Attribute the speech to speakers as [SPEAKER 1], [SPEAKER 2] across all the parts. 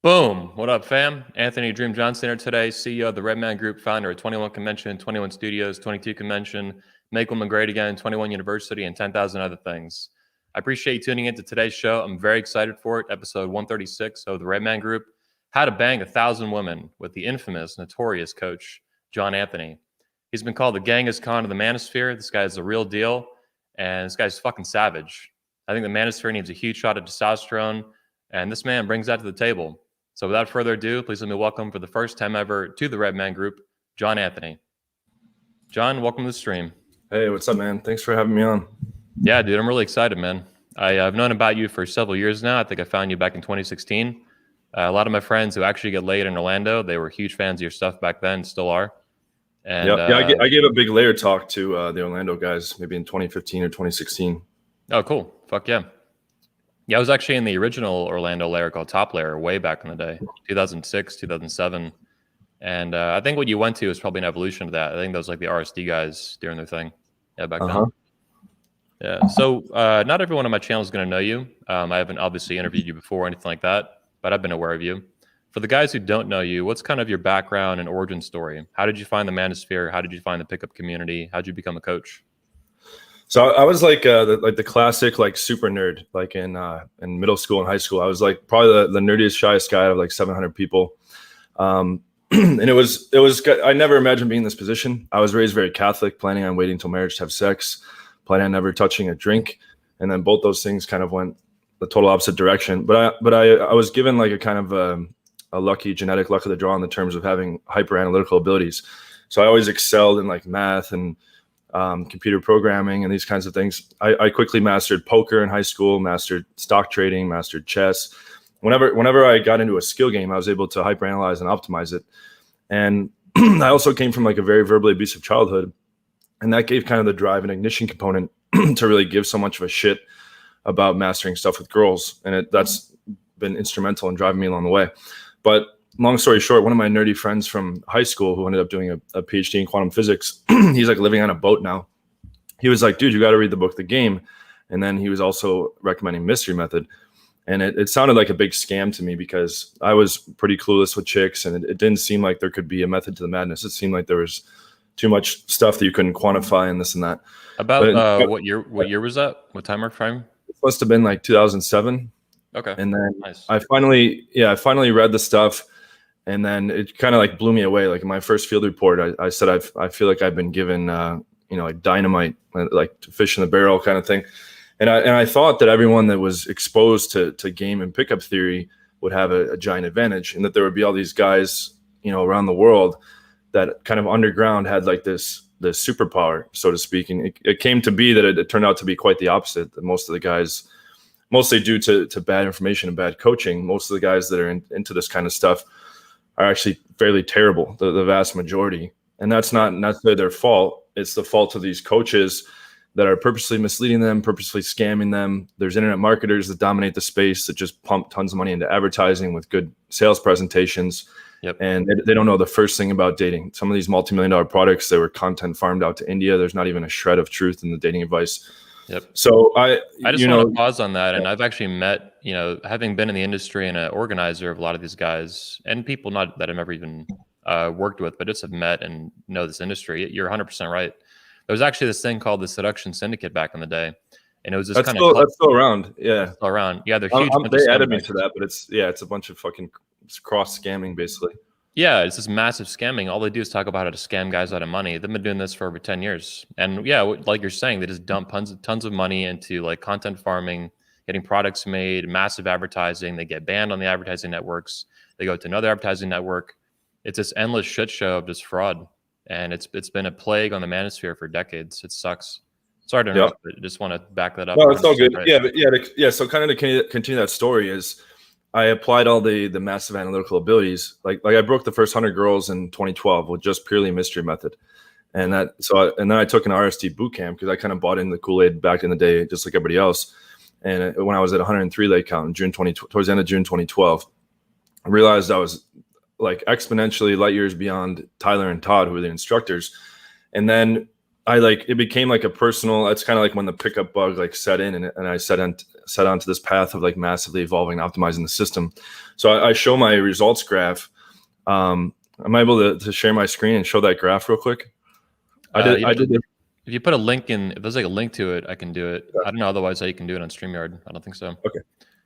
[SPEAKER 1] Boom. What up, fam? Anthony Dream Johnson here today, CEO of the Redman Group, founder of 21 Convention, 21 Studios, 22 Convention, Make Women Great Again, 21 University, and 10,000 other things. I appreciate you tuning into today's show. I'm very excited for it. Episode 136 of the Redman Group, How to Bang 1,000 Women with the infamous, notorious coach, John Anthony. He's been called the Genghis Khan of the manosphere. This guy's the real deal, and this guy's fucking savage. I think the manosphere needs a huge shot of testosterone, and this man brings that to the table. So without further ado, please let me welcome for the first time ever to the Redman Group, John Anthony. John, welcome to the stream.
[SPEAKER 2] Hey, what's up, man? Thanks for having me on.
[SPEAKER 1] Yeah, dude, I'm really excited, man. I've known about you for several years now. I think I found you back in 2016. A lot of my friends who actually get laid in Orlando, they were huge fans of your stuff back then, still are. And
[SPEAKER 2] I gave a big layer talk to the Orlando guys maybe in 2015 or 2016.
[SPEAKER 1] Oh, cool. Fuck yeah. Yeah, I was actually in the original Orlando layer called Top Layer way back in the day, 2006, 2007. And I think what you went to is probably an evolution of that. I think those like the RSD guys doing their thing. Yeah, back then. Yeah. So not everyone on my channel is going to know you. I haven't obviously interviewed you before or anything like that, but I've been aware of you. For the guys who don't know you, what's kind of your background and origin story? How did you find the manosphere? How did you find the pickup community? How did you become a coach?
[SPEAKER 2] So I was like the classic like super nerd, like in middle school and high school. I was like probably the nerdiest, shyest guy out of like 700 people. And it was I never imagined being in this position. I was raised very Catholic, planning on waiting until marriage to have sex, planning on never touching a drink, and then both those things kind of went the total opposite direction. But I was given like a kind of a lucky genetic luck of the draw in the terms of having hyper analytical abilities. So I always excelled in like math and computer programming and these kinds of things. I quickly mastered poker in high school, mastered stock trading, mastered chess. Whenever I got into a skill game, I was able to hyperanalyze and optimize it. And I also came from like a very verbally abusive childhood. And that gave kind of the drive and ignition component to really give so much of a shit about mastering stuff with girls. And that's been instrumental in driving me along the way. But long story short, one of my nerdy friends from high school who ended up doing a PhD in quantum physics, he's like living on a boat now. He was like, dude, you got to read the book, The Game. And then he was also recommending Mystery Method. And it sounded like a big scam to me because I was pretty clueless with chicks, and it didn't seem like there could be a method to the madness. It seemed like there was too much stuff that you couldn't quantify and this and that.
[SPEAKER 1] About what year was that? What time frame?
[SPEAKER 2] It must have been like 2007.
[SPEAKER 1] Okay.
[SPEAKER 2] And then
[SPEAKER 1] nice.
[SPEAKER 2] I finally read the stuff. And then it kind of like blew me away. Like in my first field report, I said, I feel like I've been given, like dynamite, like fish in the barrel kind of thing. And I thought that everyone that was exposed to game and pickup theory would have a giant advantage, and that there would be all these guys, around the world that kind of underground had like this superpower, so to speak. And it came to be that it turned out to be quite the opposite. That most of the guys, mostly due to bad information and bad coaching, most of the guys that are into this kind of stuff are actually fairly terrible, the vast majority. And that's not their fault. It's the fault of these coaches that are purposely misleading them, purposely scamming them. There's internet marketers that dominate the space that just pump tons of money into advertising with good sales presentations.
[SPEAKER 1] Yep.
[SPEAKER 2] And they don't know the first thing about dating. Some of these multi-million-dollar products, they were content farmed out to India. There's not even a shred of truth in the dating advice.
[SPEAKER 1] Yep.
[SPEAKER 2] So I
[SPEAKER 1] just want to pause on that. And I've actually met, having been in the industry and an organizer of a lot of these guys and people not that I've ever even worked with, but just have met and know this industry. You're 100% right. There was actually this thing called the Seduction Syndicate back in the day. And it was this
[SPEAKER 2] that's still around. Yeah.
[SPEAKER 1] It's still around. Yeah. They're huge.
[SPEAKER 2] They added me to that, but it's a bunch of fucking cross scamming basically.
[SPEAKER 1] Yeah, it's this massive scamming. All they do is talk about how to scam guys out of money. They've been doing this for over 10 years. And yeah, like you're saying, they just dump tons of money into like content farming, getting products made, massive advertising. They get banned on the advertising networks. They go to another advertising network. It's this endless shit show of just fraud. And it's been a plague on the manosphere for decades. It sucks. Sorry to interrupt, but I just want to back that up.
[SPEAKER 2] No, it's all good. Right. So kind of to continue that story is I applied all the massive analytical abilities. Like I broke the first 100 girls in 2012 with just purely Mystery Method. And then I took an RSD boot camp because I kind of bought in the Kool-Aid back in the day, just like everybody else. And when I was at 103 leg count in towards the end of June 2012, I realized I was like exponentially light years beyond Tyler and Todd, who were the instructors. And then it became like a personal, it's kind of like when the pickup bug like set in, and I set onto this path of like massively evolving and optimizing the system. So I show my results graph. Am I able to share my screen and show that graph real quick? I did.
[SPEAKER 1] If you put a link in, if there's like a link to it, I can do it. I don't know otherwise how you can do it on StreamYard. I don't think so.
[SPEAKER 2] Okay.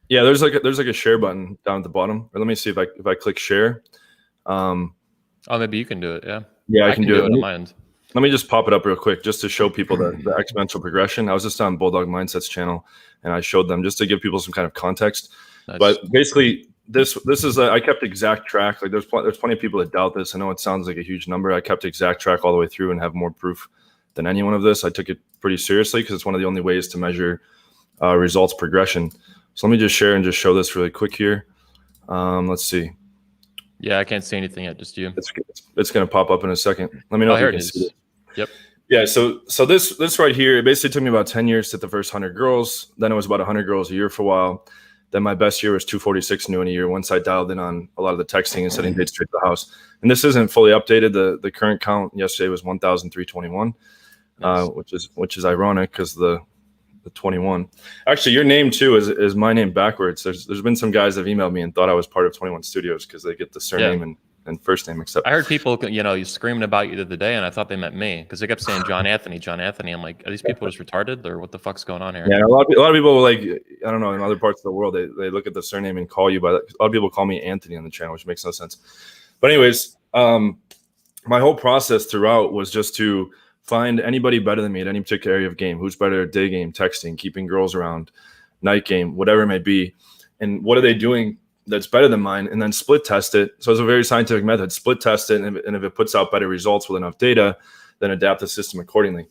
[SPEAKER 2] Yeah, there's like a share button down at the bottom. Or let me see if I click share.
[SPEAKER 1] Oh, maybe you can do it. Yeah.
[SPEAKER 2] Yeah, I can do it
[SPEAKER 1] on my end.
[SPEAKER 2] Let me just pop it up real quick just to show people the exponential progression. I was just on Bulldog Mindset's channel, and I showed them just to give people some kind of context. Nice. But basically, this is I kept exact track. Like there's plenty of people that doubt this. I know it sounds like a huge number. I kept exact track all the way through and have more proof than anyone of this. I took it pretty seriously because it's one of the only ways to measure results progression. So let me just share and just show this really quick here. Let's see.
[SPEAKER 1] Yeah, I can't see anything yet. Just you.
[SPEAKER 2] It's going to pop up in a second. Let me know if you can see it.
[SPEAKER 1] Yep.
[SPEAKER 2] Yeah. So this right here, it basically took me about 10 years to hit the first 100 girls. Then it was about 100 girls a year for a while. Then my best year was 246 new in a year once I dialed in on a lot of the texting and sending dates straight to the house. And this isn't fully updated. The current count yesterday was 1,321, nice. which is ironic because the 21. Actually, your name too is my name backwards. There's been some guys that have emailed me and thought I was part of 21 Studios because they get the surname and first name except.
[SPEAKER 1] I heard people, you screaming about you the other day, and I thought they meant me because they kept saying John Anthony. I'm like, are these people just retarded or what the fuck's going on here?
[SPEAKER 2] Yeah, a lot of people like, I don't know, in other parts of the world they look at the surname and call you by that. A lot of people call me Anthony on the channel, which makes no sense. But anyways, my whole process throughout was just to find anybody better than me at any particular area of game. Who's better at day game, texting, keeping girls around, night game, whatever it may be. And what are they doing that's better than mine? And then split test it. So it's a very scientific method. Split test it. And if it puts out better results with enough data, then adapt the system accordingly.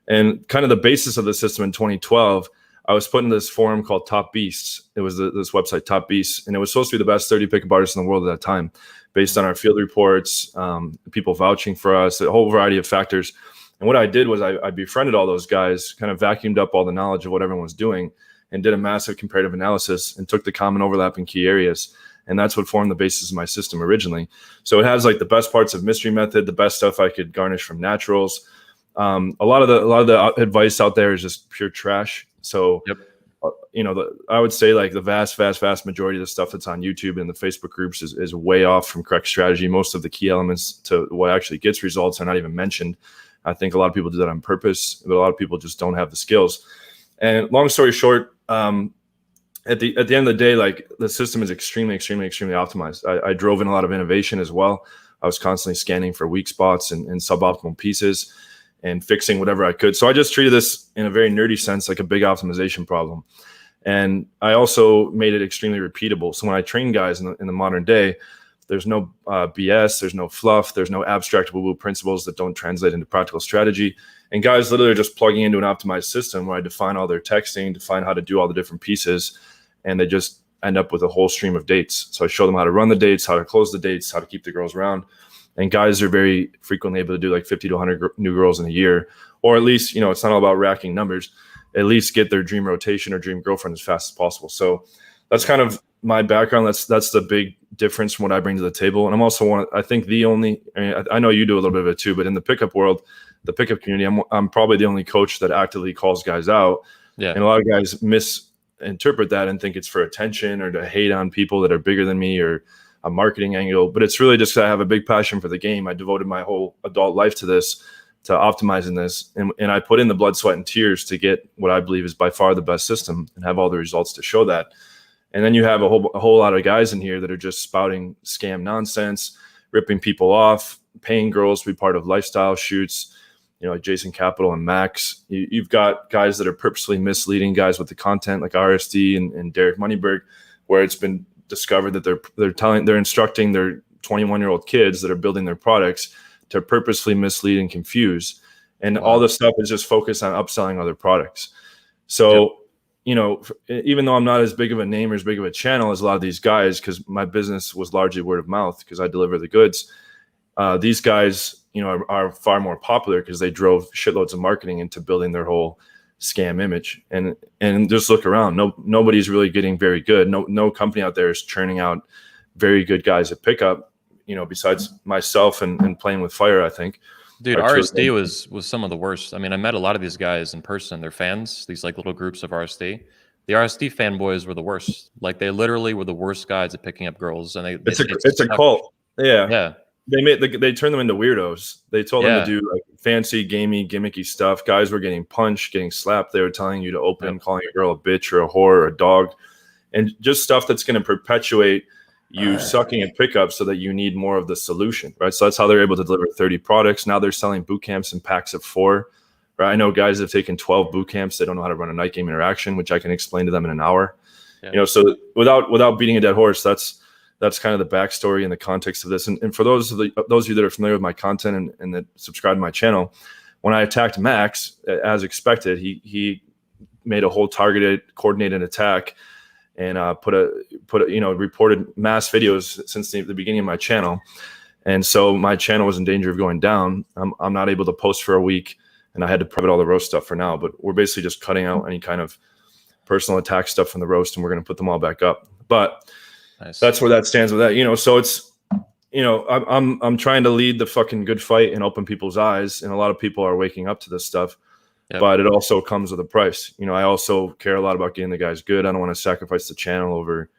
[SPEAKER 2] And kind of the basis of the system in 2012, I was put in this forum called Top Beasts. It was this website, Top Beasts. And it was supposed to be the best 30 pickup artists in the world at that time, based on our field reports, people vouching for us, a whole variety of factors. And what I did was I befriended all those guys, kind of vacuumed up all the knowledge of what everyone was doing and did a massive comparative analysis and took the common overlap in key areas. And that's what formed the basis of my system originally. So it has like the best parts of mystery method, the best stuff I could garnish from naturals. A lot of the advice out there is just pure trash. So,
[SPEAKER 1] yep.
[SPEAKER 2] I would say like the vast majority of the stuff that's on YouTube and the Facebook groups is way off from correct strategy. Most of the key elements to what actually gets results are not even mentioned. I think a lot of people do that on purpose, but a lot of people just don't have the skills. And long story short, at the end of the day, like the system is extremely optimized. I drove in a lot of innovation as well. I was constantly scanning for weak spots and suboptimal pieces and fixing whatever I could. So I just treated this in a very nerdy sense, like a big optimization problem. And I also made it extremely repeatable. So when I train guys in the modern day, there's no BS, there's no fluff, there's no abstract woo-woo principles that don't translate into practical strategy. And guys literally are just plugging into an optimized system where I define all their texting, define how to do all the different pieces, and they just end up with a whole stream of dates. So I show them how to run the dates, how to close the dates, how to keep the girls around. And guys are very frequently able to do like 50 to 100 new girls in a year, or at least, it's not all about racking numbers, at least get their dream rotation or dream girlfriend as fast as possible. So that's kind of my background. That's the big difference from what I bring to the table. And I'm also I know you do a little bit of it too, but in the pickup world, the pickup community, I'm probably the only coach that actively calls guys out.
[SPEAKER 1] Yeah.
[SPEAKER 2] And a lot of guys misinterpret that and think it's for attention or to hate on people that are bigger than me or a marketing angle. But it's really just because I have a big passion for the game. I devoted my whole adult life to this, to optimizing this. And I put in the blood, sweat, and tears to get what I believe is by far the best system and have all the results to show that. And then you have a whole lot of guys in here that are just spouting scam nonsense, ripping people off, paying girls to be part of lifestyle shoots, like Jason Capital and Max. You've got guys that are purposely misleading guys with the content like RSD and Derek Moneyberg, where it's been discovered that they're instructing their 21-year-old kids that are building their products to purposely mislead and confuse. And all this stuff is just focused on upselling other products. So, even though I'm not as big of a name or as big of a channel as a lot of these guys, because my business was largely word of mouth because I deliver the goods, these guys, are far more popular because they drove shitloads of marketing into building their whole scam image. And just look around. Nobody's really getting very good. No company out there is churning out very good guys at pickup, besides myself and playing with fire, I think.
[SPEAKER 1] Dude,
[SPEAKER 2] are truly
[SPEAKER 1] RSD was some of the worst. I mean, I met a lot of these guys in person. They're fans, these like little groups of RSD. The RSD fanboys were the worst. Like they literally were the worst guys at picking up girls, and
[SPEAKER 2] it's a cult. Yeah.
[SPEAKER 1] Yeah,
[SPEAKER 2] They turned them into weirdos. They told them to
[SPEAKER 1] yeah,
[SPEAKER 2] do like fancy, gamey, gimmicky stuff. Guys were getting punched, getting slapped. They were telling you to open,
[SPEAKER 1] yep.
[SPEAKER 2] calling a girl a bitch or a whore or a dog, and just stuff that's going to perpetuate you sucking at pickup so that you need more of the solution, right? So that's how they're able to deliver 30 products. Now they're selling boot camps in packs of 4, right? I know guys have taken 12 boot camps. They don't know how to run a night game interaction, which I can explain to them in an hour.
[SPEAKER 1] Yeah.
[SPEAKER 2] So without beating a dead horse, that's kind of the backstory and the context of this. And for those of you that are familiar with my content and that subscribe to my channel, when I attacked Max, as expected, he made a whole targeted, coordinated attack and reported mass videos since the beginning of my channel. And so my channel was in danger of going down. I'm not able to post for a week, and I had to private all the roast stuff for now. But we're basically just cutting out any kind of personal attack stuff from the roast, and we're going to put them all back up. But
[SPEAKER 1] Nice.
[SPEAKER 2] That's where that stands with that. So it's, I'm trying to lead the fucking good fight and open people's eyes, and a lot of people are waking up to this stuff. Yep. But it also comes with a price. I also care a lot about getting the guys good. I don't want to sacrifice the channel over,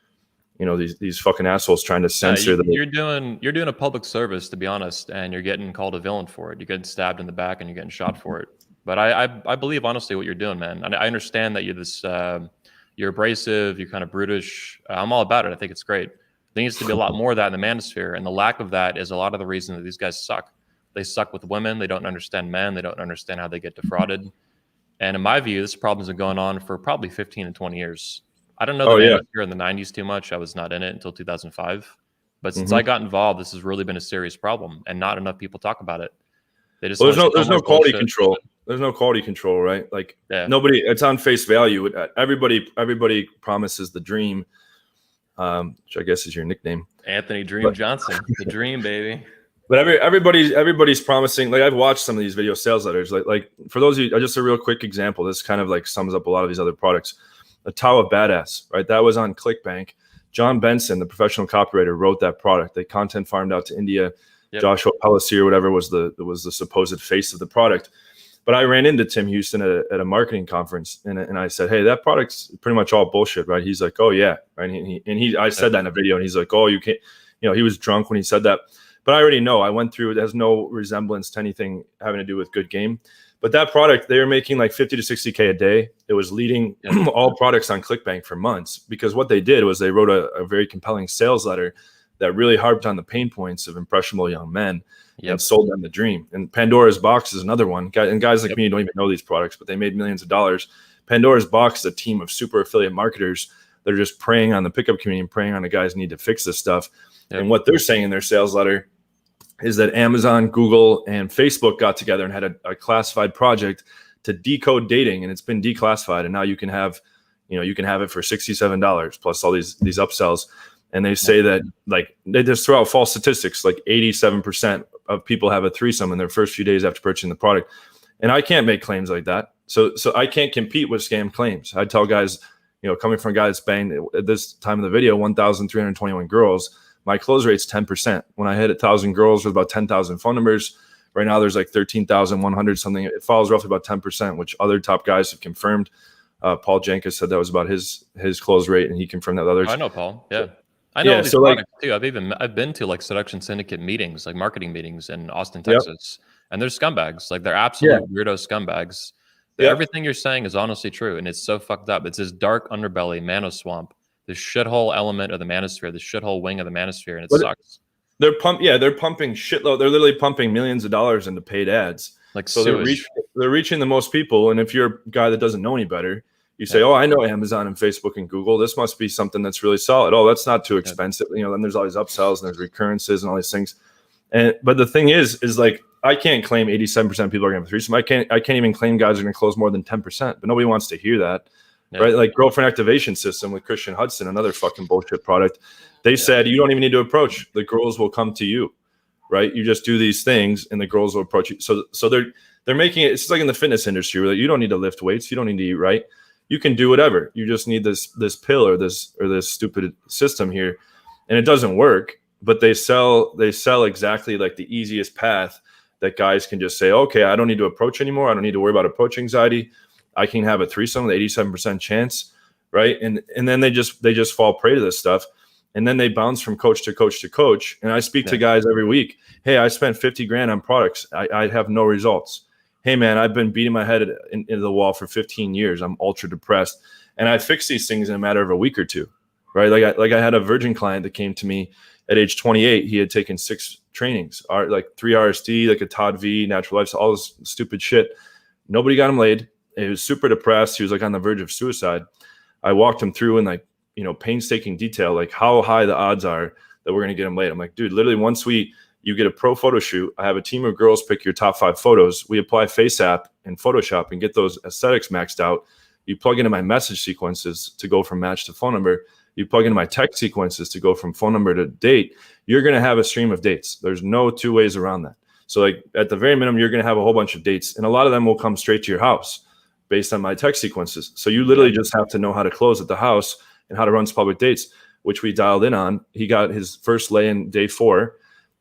[SPEAKER 2] these fucking assholes trying to censor them.
[SPEAKER 1] You're doing a public service, to be honest, and you're getting called a villain for it. You're getting stabbed in the back and you're getting shot for it. But I believe honestly what you're doing, man. And I understand that you're this you're abrasive, you're kind of brutish. I'm all about it. I think it's great. There needs to be a lot more of that in the manosphere, and the lack of that is a lot of the reason that these guys suck. They suck with women. They don't understand men. They don't understand how they get defrauded. And in my view, this problem's been going on for probably 15 and 20 years. I don't know the manosphere in the 90s too much. I was not in it until 2005. But since I got involved, this has really been a serious problem, and not enough people talk about it. They just
[SPEAKER 2] there's no quality control. There's no quality control, right? Like nobody. It's on face value. Everybody promises the dream, which I guess is your nickname,
[SPEAKER 1] Anthony Dream Johnson, the dream, baby.
[SPEAKER 2] But everybody's promising. Like I've watched some of these video sales letters. Like for those of you, just a real quick example. This kind of like sums up a lot of these other products. A Tawa Badass, right? That was on ClickBank. John Benson, the professional copywriter, wrote that product. They content farmed out to India. Yep. Joshua Pellissier, whatever, was the supposed face of the product. But I ran into Tim Houston at a marketing conference, and I said, "Hey, that product's pretty much all bullshit, right?" He's like, "Oh yeah," right? I said that in a video, and he's like, "Oh, you can't," he was drunk when he said that. But I already know. I went through it. It has no resemblance to anything having to do with good game. But that product, they were making like 50 to 60K a day. It was leading all products on ClickBank for months, because what they did was they wrote a very compelling sales letter that really harped on the pain points of impressionable young men and sold them the dream. And Pandora's Box is another one. And guys like me don't even know these products, but they made millions of dollars. Pandora's Box is a team of super affiliate marketers that are just preying on the pickup community and preying on the guys who need to fix this stuff. And what they're saying in their sales letter is that Amazon, Google, and Facebook got together and had a classified project to decode dating, and it's been declassified. And now you can have it for $67 plus all these upsells. And they say that like they just throw out false statistics, like 87% of people have a threesome in their first few days after purchasing the product. And I can't make claims like that. So I can't compete with scam claims. I tell guys, coming from a guy that's banged at this time of the video, 1,321 girls, my close rate's 10%. When I hit 1,000 girls with about 10,000 phone numbers, right now there's like 13,100 something. It falls roughly about 10%, which other top guys have confirmed. Paul Janka said that was about his close rate, and he confirmed that with others.
[SPEAKER 1] I know Paul. Yeah. I know these products too. I've been to like Seduction Syndicate meetings, like marketing meetings in Austin, Texas, and they're scumbags. Like they're absolute weirdo scumbags. Everything you're saying is honestly true, and it's so fucked up. It's this dark underbelly, mano swamp, this shithole element of the manosphere, this shithole wing of the manosphere, and it sucks.
[SPEAKER 2] They're pumping shitload. They're literally pumping millions of dollars into paid ads.
[SPEAKER 1] Like
[SPEAKER 2] so they're reaching the most people. And if you're a guy that doesn't know any better, you say, "Oh, I know Amazon and Facebook and Google. This must be something that's really solid. Oh, that's not too expensive." Then there's all these upsells and there's recurrences and all these things. But the thing is like I can't claim 87% of people are going to have a threesome. I can't even claim guys are going to close more than 10%. But nobody wants to hear that. Right? Like girlfriend activation system with Christian Hudson, another fucking bullshit product. They said you don't even need to approach. The girls will come to you, right? You just do these things and the girls will approach you. So they're making it, it's like in the fitness industry where you don't need to lift weights, you don't need to eat right. You can do whatever. You just need this pill or this stupid system here. And it doesn't work, but they sell exactly like the easiest path that guys can just say, okay, I don't need to approach anymore. I don't need to worry about approach anxiety. I can have a threesome with 87% chance, right? And then they just fall prey to this stuff. And then they bounce from coach to coach to coach. And I speak to guys every week. Hey, I spent 50 grand on products. I have no results. Hey man, I've been beating my head into the wall for 15 years. I'm ultra depressed. And I fix these things in a matter of a week or two, right? Like I had a virgin client that came to me at age 28. He had taken 6 trainings, like 3 RSD, like a Todd V, natural lifestyle, all this stupid shit. Nobody got him laid. He was super depressed. He was like on the verge of suicide. I walked him through in like, painstaking detail, like how high the odds are that we're going to get him laid. I'm like, dude, literally once you get a pro photo shoot, I have a team of girls pick your top 5 photos. We apply Face App and Photoshop and get those aesthetics maxed out. You plug into my message sequences to go from match to phone number. You plug into my text sequences to go from phone number to date. You're going to have a stream of dates. There's no 2 ways around that. So like at the very minimum, you're going to have a whole bunch of dates, and a lot of them will come straight to your house based on my text sequences. So you literally just have to know how to close at the house and how to run public dates, which we dialed in on. He got his first lay-in day 4,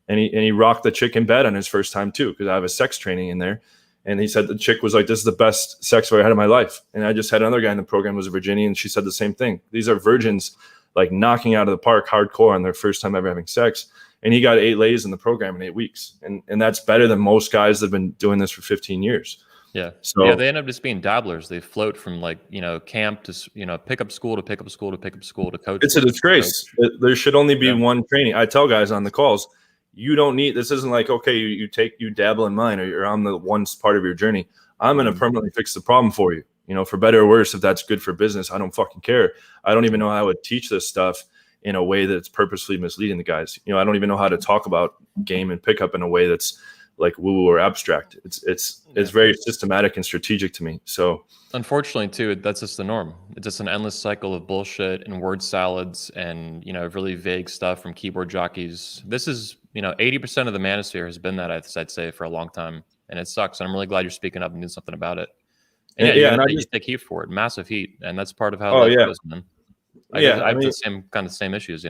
[SPEAKER 2] and he rocked the chick in bed on his first time too, because I have a sex training in there. And he said the chick was like, this is the best sex I've ever had in my life. And I just had another guy in the program who was a Virginian, and she said the same thing. These are virgins like knocking out of the park hardcore on their first time ever having sex. And he got 8 lays in the program in 8 weeks. And that's better than most guys that have been doing this for 15 years.
[SPEAKER 1] Yeah.
[SPEAKER 2] So
[SPEAKER 1] yeah, they end up just being dabblers. They float from like, camp to, pickup school to pickup school to pickup school to coach.
[SPEAKER 2] It's a disgrace. There should only be one training. I tell guys on the calls, you don't need, this isn't like, okay, you dabble in mine or you're on the one part of your journey. I'm going to permanently fix the problem for you, for better or worse. If that's good for business, I don't fucking care. I don't even know how I would teach this stuff in a way that's purposefully misleading the guys. I don't even know how to talk about game and pickup in a way that's like woo-woo or abstract. It's very systematic and strategic to me. So
[SPEAKER 1] unfortunately too, that's just the norm. It's just an endless cycle of bullshit and word salads and, really vague stuff from keyboard jockeys. This is, 80% of the manosphere has been that, I'd say, for a long time. And it sucks. And I'm really glad you're speaking up and doing something about it. And you take heat for it, massive heat. And that's part of how life goes, man. I have the same issues,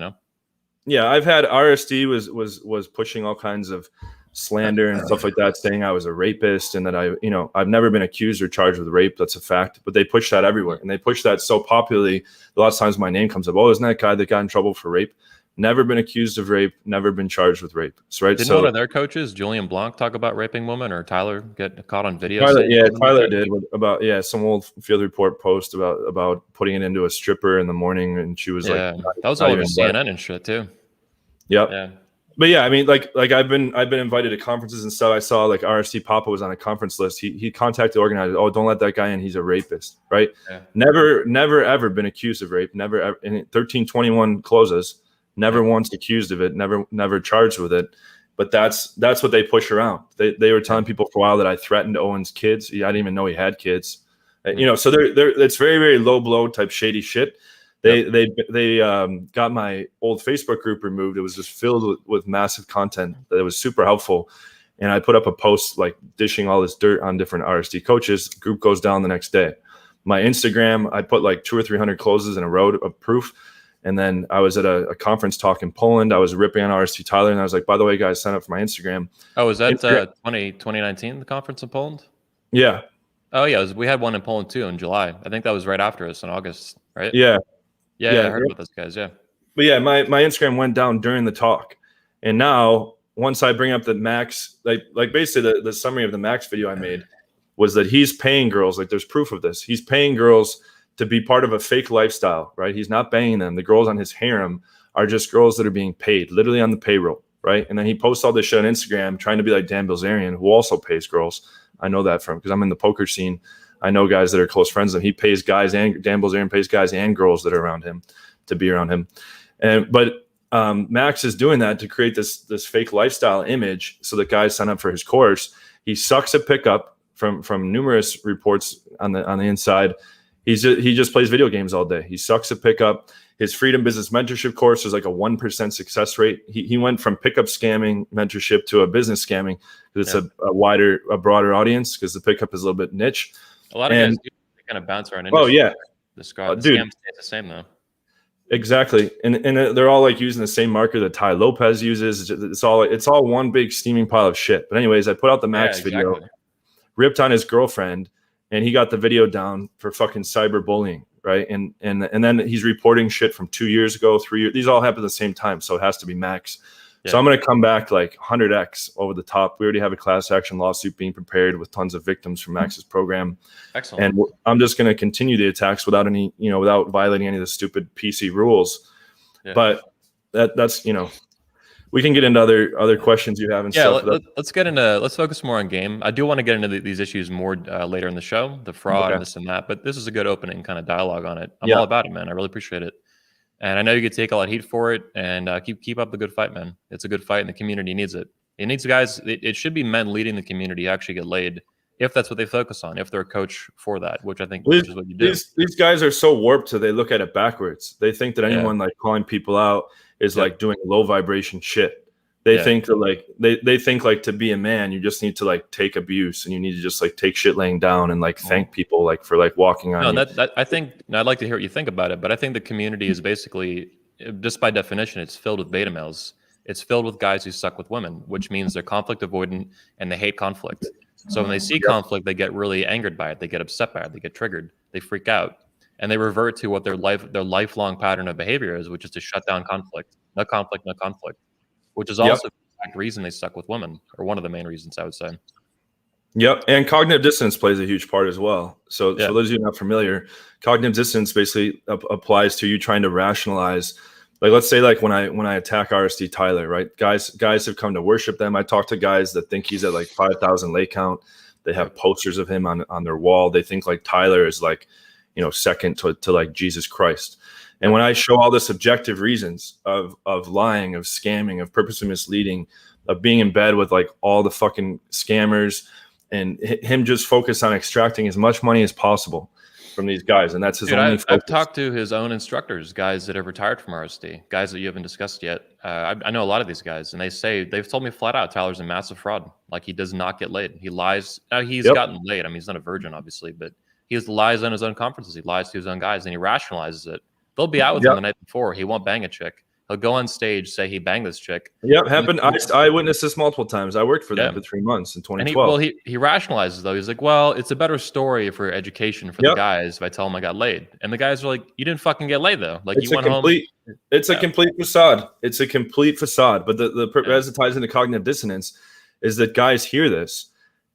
[SPEAKER 2] Yeah, I've had RSD was pushing all kinds of slander and stuff like that, saying I was a rapist and that I've never been accused or charged with rape. That's a fact. But they push that everywhere, and they push that so popularly. A lot of times my name comes up. Oh, isn't that guy that got in trouble for rape? Never been accused of rape. Never been charged with rape. Right?
[SPEAKER 1] Didn't one of their coaches, Julian Blanc, talk about raping women, or Tyler get caught on video?
[SPEAKER 2] Tyler did about some old Field Report post about putting it into a stripper in the morning, and she was like,
[SPEAKER 1] that was all over CNN and shit too.
[SPEAKER 2] Yep. Yeah. But yeah, I mean, like I've been invited to conferences and stuff. I saw like RST Papa was on a conference list. He contacted the organizer. Oh, don't let that guy in. He's a rapist, right? Yeah. Never ever been accused of rape. Never ever. In 1321 closes. Never once accused of it. Never charged with it. But that's what they push around. They were telling people for a while that I threatened Owen's kids. I didn't even know he had kids. So they're it's very, very low blow type shady shit. They got my old Facebook group removed. It was just filled with massive content that was super helpful. And I put up a post like dishing all this dirt on different RSD coaches. Group goes down the next day. My Instagram, I put like 200 or 300 closes in a row of proof. And then I was at a conference talk in Poland. I was ripping on RSD Tyler, and I was like, by the way, guys, sign up for my Instagram.
[SPEAKER 1] Oh, was that 2019, the conference in Poland?
[SPEAKER 2] Yeah.
[SPEAKER 1] Oh, yeah. We had one in Poland too in July. I think that was right after us in August, right?
[SPEAKER 2] Yeah.
[SPEAKER 1] Yeah, I heard about those guys. Yeah.
[SPEAKER 2] But yeah, my Instagram went down during the talk. And now once I bring up the Max, like basically the summary of the Max video I made was that he's paying girls, like there's proof of this. He's paying girls to be part of a fake lifestyle, right? He's not banging them. The girls on his harem are just girls that are being paid, literally on the payroll, right? And then he posts all this shit on Instagram trying to be like Dan Bilzerian, who also pays girls. I know that from because I'm in the poker scene. I know guys that are close friends of him. He pays guys, and Dan Bilzerian pays guys and girls that are around him to be around him. But Max is doing that to create this fake lifestyle image so that guys sign up for his course. He sucks at pickup from numerous reports on the inside. He just plays video games all day. He sucks at pickup. His Freedom Business Mentorship course is like a 1% success rate. He went from pickup scamming mentorship to a business scamming because it's a broader audience because the pickup is a little bit niche.
[SPEAKER 1] A lot of guys do kind of bounce around industry.
[SPEAKER 2] Oh yeah,
[SPEAKER 1] the scam stays the same though.
[SPEAKER 2] Exactly, and they're all like using the same marker that Ty Lopez uses. It's all one big steaming pile of shit. But anyways, I put out the
[SPEAKER 1] Yeah,
[SPEAKER 2] Max video,
[SPEAKER 1] exactly.
[SPEAKER 2] ripped on his girlfriend, and he got the video down for fucking cyberbullying, right? And then he's reporting shit from 2 years ago, 3 years. These all happen at the same time, so it has to be Max.
[SPEAKER 1] Yeah.
[SPEAKER 2] So I'm going to come back like 100x over the top. We already have a class action lawsuit being prepared with tons of victims from Max's program.
[SPEAKER 1] Excellent.
[SPEAKER 2] And I'm just going to continue the attacks without any, without violating any of the stupid PC rules.
[SPEAKER 1] Yeah.
[SPEAKER 2] But that's, we can get into other questions you have and stuff.
[SPEAKER 1] Let's focus more on game. I do want to get into these issues more later in the show, the fraud and this and that, but this is a good opening kind of dialogue on it. I'm all about it, man. I really appreciate it. And I know you could take a lot of heat for it, and keep up the good fight, man. It's a good fight, and the community needs it. It needs guys. It should be men leading the community to actually get laid, if that's what they focus on. If they're a coach for that, which I think is what you do.
[SPEAKER 2] These guys are so warped that they look at it backwards. They think that anyone like calling people out is like doing low vibration shit. They think that like they think like to be a man, you just need to like take abuse, and you need to just like take shit laying down and like thank people like for like walking on.
[SPEAKER 1] No, I think I'd like to hear what you think about it, but I think the community is basically, just by definition, it's filled with beta males. It's filled with guys who suck with women, which means they're conflict avoidant and they hate conflict. So when they see conflict, they get really angered by it. They get upset by it. They get triggered. They freak out, and they revert to what their lifelong pattern of behavior is, which is to shut down conflict. No conflict, no conflict. Which is also the reason they stuck with women, or one of the main reasons, I would say.
[SPEAKER 2] Yep, and cognitive dissonance plays a huge part as well. So for those of you not familiar, cognitive dissonance basically applies to you trying to rationalize. Like, let's say like when I attack RSD Tyler, right? Guys have come to worship them. I talk to guys that think he's at like 5,000 lay count. They have posters of him on their wall. They think like Tyler is like, second to like Jesus Christ. And when I show all the subjective reasons of lying, of scamming, of purposely misleading, of being in bed with like all the fucking scammers, and him just focus on extracting as much money as possible from these guys, and that's his only focus.
[SPEAKER 1] I've talked to his own instructors, guys that have retired from RSD, guys that you haven't discussed yet. I know a lot of these guys, and they've told me flat out Tyler's a massive fraud. Like, he does not get laid. He lies. He's gotten laid. I mean, he's not a virgin, obviously, but he lies on his own conferences. He lies to his own guys, and he rationalizes it. They'll be out with him the night before. He won't bang a chick. He'll go on stage, say he banged this chick.
[SPEAKER 2] Yep, happened. I witnessed this multiple times. I worked for them for 3 months in 2012.
[SPEAKER 1] And he rationalizes, though. He's like, well, it's a better story for education for the guys if I tell them I got laid. And the guys are like, you didn't fucking get laid, though. Like, you went home.
[SPEAKER 2] It's a complete facade. It's a complete facade. But as it ties into cognitive dissonance is that guys hear this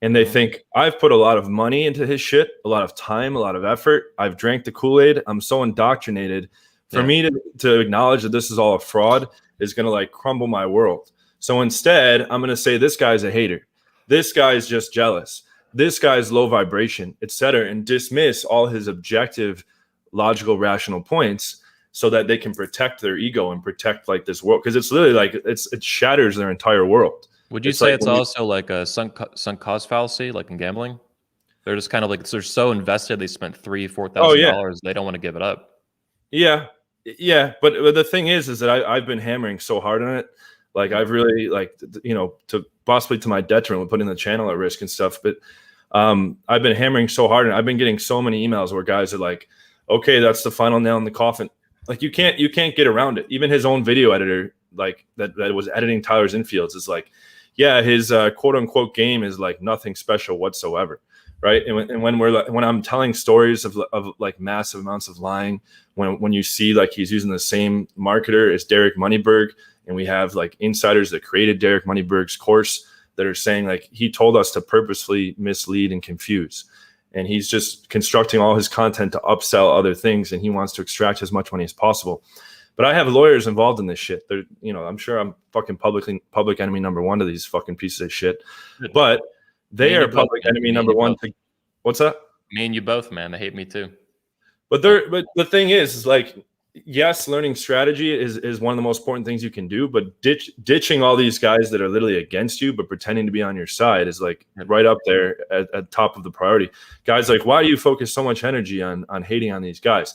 [SPEAKER 2] and they think, I've put a lot of money into his shit, a lot of time, a lot of effort. I've drank the Kool-Aid. I'm so indoctrinated. For me to acknowledge that this is all a fraud is going to like crumble my world. So instead, I'm going to say this guy's a hater. This guy's just jealous. This guy's low vibration, etc., and dismiss all his objective, logical, rational points so that they can protect their ego and protect like this world. Because it's literally like it shatters their entire world.
[SPEAKER 1] Would you say it's also like a sunk cost fallacy, like in gambling? They're just kind of like, they're so invested. They spent $3,000-$4,000. They don't want to give it up.
[SPEAKER 2] Yeah, but the thing is that I've been hammering so hard on it. Like, I've really to possibly to my detriment, putting the channel at risk and stuff. But I've been hammering so hard, and I've been getting so many emails where guys are like, "Okay, that's the final nail in the coffin." Like, you can't get around it. Even his own video editor, like that was editing Tyler's infields, is like, yeah, his quote unquote game is like nothing special whatsoever. Right. And when I'm telling stories of like massive amounts of lying, when you see like he's using the same marketer as Derek Moneyberg, and we have like insiders that created Derek Moneyberg's course that are saying like he told us to purposefully mislead and confuse, and he's just constructing all his content to upsell other things, and he wants to extract as much money as possible. But I have lawyers involved in this shit. They're, I'm sure I'm fucking public enemy number one to these fucking pieces of shit, but they are public enemy number one. What's that?
[SPEAKER 1] Me and you both, man. They hate me too.
[SPEAKER 2] But the thing is like, yes, learning strategy is one of the most important things you can do. But ditching all these guys that are literally against you, but pretending to be on your side is like right up there at top of the priority. Guys, like, why do you focus so much energy on hating on these guys?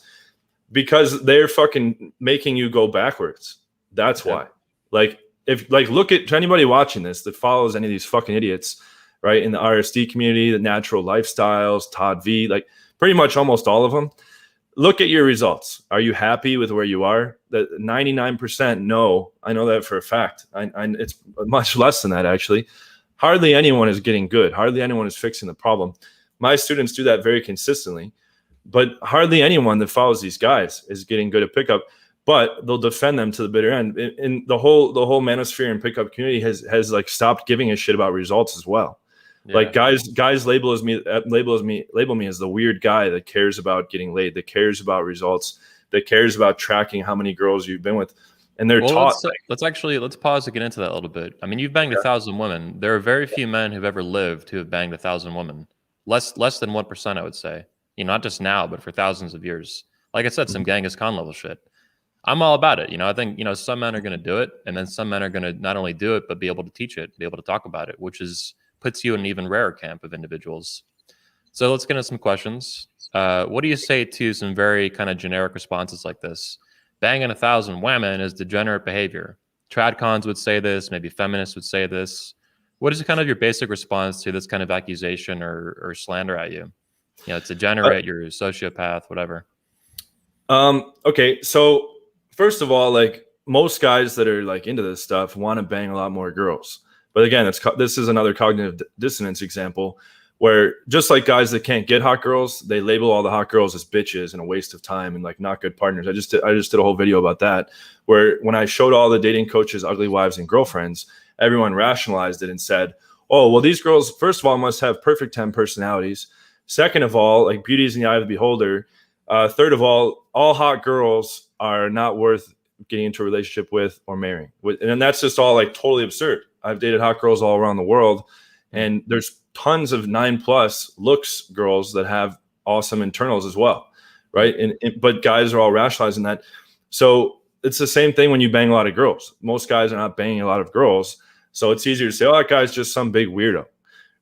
[SPEAKER 2] Because they're fucking making you go backwards. That's why. Like, if like look at to anybody watching this that follows any of these fucking idiots, right, in the RSD community, the natural lifestyles, Todd V, like pretty much almost all of them. look at your results. Are you happy with where you are? That 99% no. I know that for a fact. It's much less than that, actually. Hardly anyone is getting good. Hardly anyone is fixing the problem. My students do that very consistently, but hardly anyone that follows these guys is getting good at pickup. But they'll defend them to the bitter end. And the whole manosphere and pickup community has like stopped giving a shit about results as well. Yeah. Like guys label me as the weird guy that cares about getting laid, that cares about results, that cares about tracking how many girls you've been with. And they're taught.
[SPEAKER 1] Let's pause to get into that a little bit. I mean, you've banged 1,000 women. There are very few men who've ever lived who have banged 1,000 women. Less than 1%, I would say. Not just now, but for thousands of years. Like I said, some Genghis Khan level shit. I'm all about it. I think, some men are going to do it, and then some men are going to not only do it, but be able to teach it, be able to talk about it, which puts you in an even rarer camp of individuals. So let's get into some questions. What do you say to some very kind of generic responses like this? Banging 1,000 women is degenerate behavior. Tradcons would say this, maybe feminists would say this. What is kind of your basic response to this kind of accusation or slander at you? It's degenerate, you're a sociopath, whatever.
[SPEAKER 2] Okay, so first of all, like most guys that are like into this stuff want to bang a lot more girls. But again, this is another cognitive dissonance example where just like guys that can't get hot girls, they label all the hot girls as bitches and a waste of time and like not good partners. I just did a whole video about that, where when I showed all the dating coaches ugly wives and girlfriends, everyone rationalized it and said, oh, well, these girls, first of all, must have perfect 10 personalities. Second of all, like beauty is in the eye of the beholder. Third of all hot girls are not worth getting into a relationship with or marrying. And that's just all like totally absurd. I've dated hot girls all around the world, and there's tons of 9+ looks girls that have awesome internals as well, right? But guys are all rationalizing that. So it's the same thing when you bang a lot of girls. Most guys are not banging a lot of girls, so it's easier to say, oh, that guy's just some big weirdo,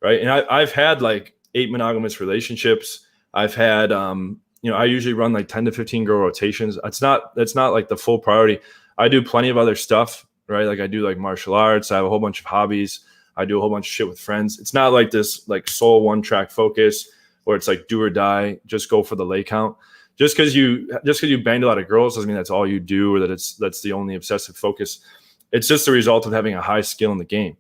[SPEAKER 2] right? And I've had like 8 monogamous relationships. I've had I usually run like 10 to 15 girl rotations. That's not like the full priority. I do plenty of other stuff, right? Like I do like martial arts. I have a whole bunch of hobbies. I do a whole bunch of shit with friends. It's not like this like sole one track focus where it's like do or die, just go for the lay count. Just because you banged a lot of girls doesn't mean that's all you do, or that's the only obsessive focus. It's just the result of having a high skill in the game.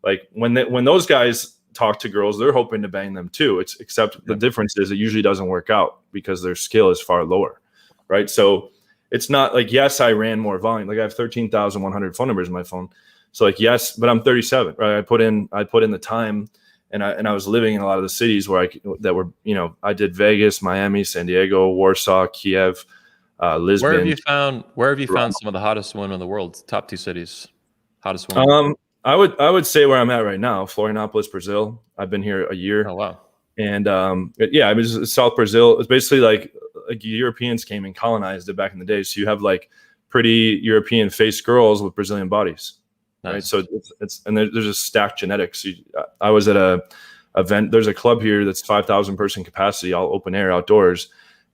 [SPEAKER 2] Like when those guys talk to girls, they're hoping to bang them too. Except the difference is it usually doesn't work out because their skill is far lower, right? So it's not like, yes, I ran more volume. Like I have 13,100 phone numbers in my phone. So like, yes, but I'm 37, right? I put in the time, and I was living in a lot of the cities where I did Vegas, Miami, San Diego, Warsaw, Kiev, Lisbon.
[SPEAKER 1] Where have you found some of the hottest women in the world? Top 2 cities, hottest women.
[SPEAKER 2] I would say where I'm at right now, Florianopolis, Brazil. I've been here a year.
[SPEAKER 1] Oh wow.
[SPEAKER 2] And I mean, South Brazil. It's basically like Europeans came and colonized it back in the day. So you have like pretty European faced girls with Brazilian bodies. Nice. Right. So there's just stacked genetics. I was at a event. There's a club here that's 5,000 person capacity, all open air outdoors.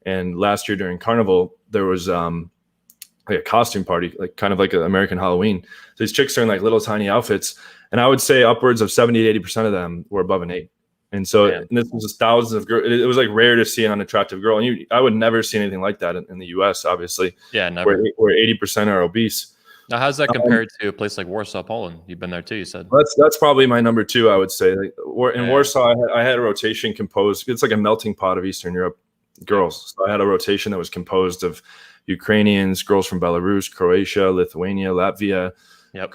[SPEAKER 2] And last year during Carnival, there was like a costume party, like kind of like an American Halloween. So these chicks are in like little tiny outfits, and I would say upwards of 70 to 80% of them were above an 8. And so and this was just thousands of girls. It was like rare to see an unattractive girl, and I would never see anything like that in the U.S. Obviously,
[SPEAKER 1] never.
[SPEAKER 2] Where 80% are obese.
[SPEAKER 1] Now, how's that compared to a place like Warsaw, Poland? You've been there too, you said.
[SPEAKER 2] That's probably my number 2. I would say. Like, in Warsaw, I had a rotation composed. It's like a melting pot of Eastern Europe girls. So I had a rotation that was composed of Ukrainians, girls from Belarus, Croatia, Lithuania, Latvia.
[SPEAKER 1] Yep.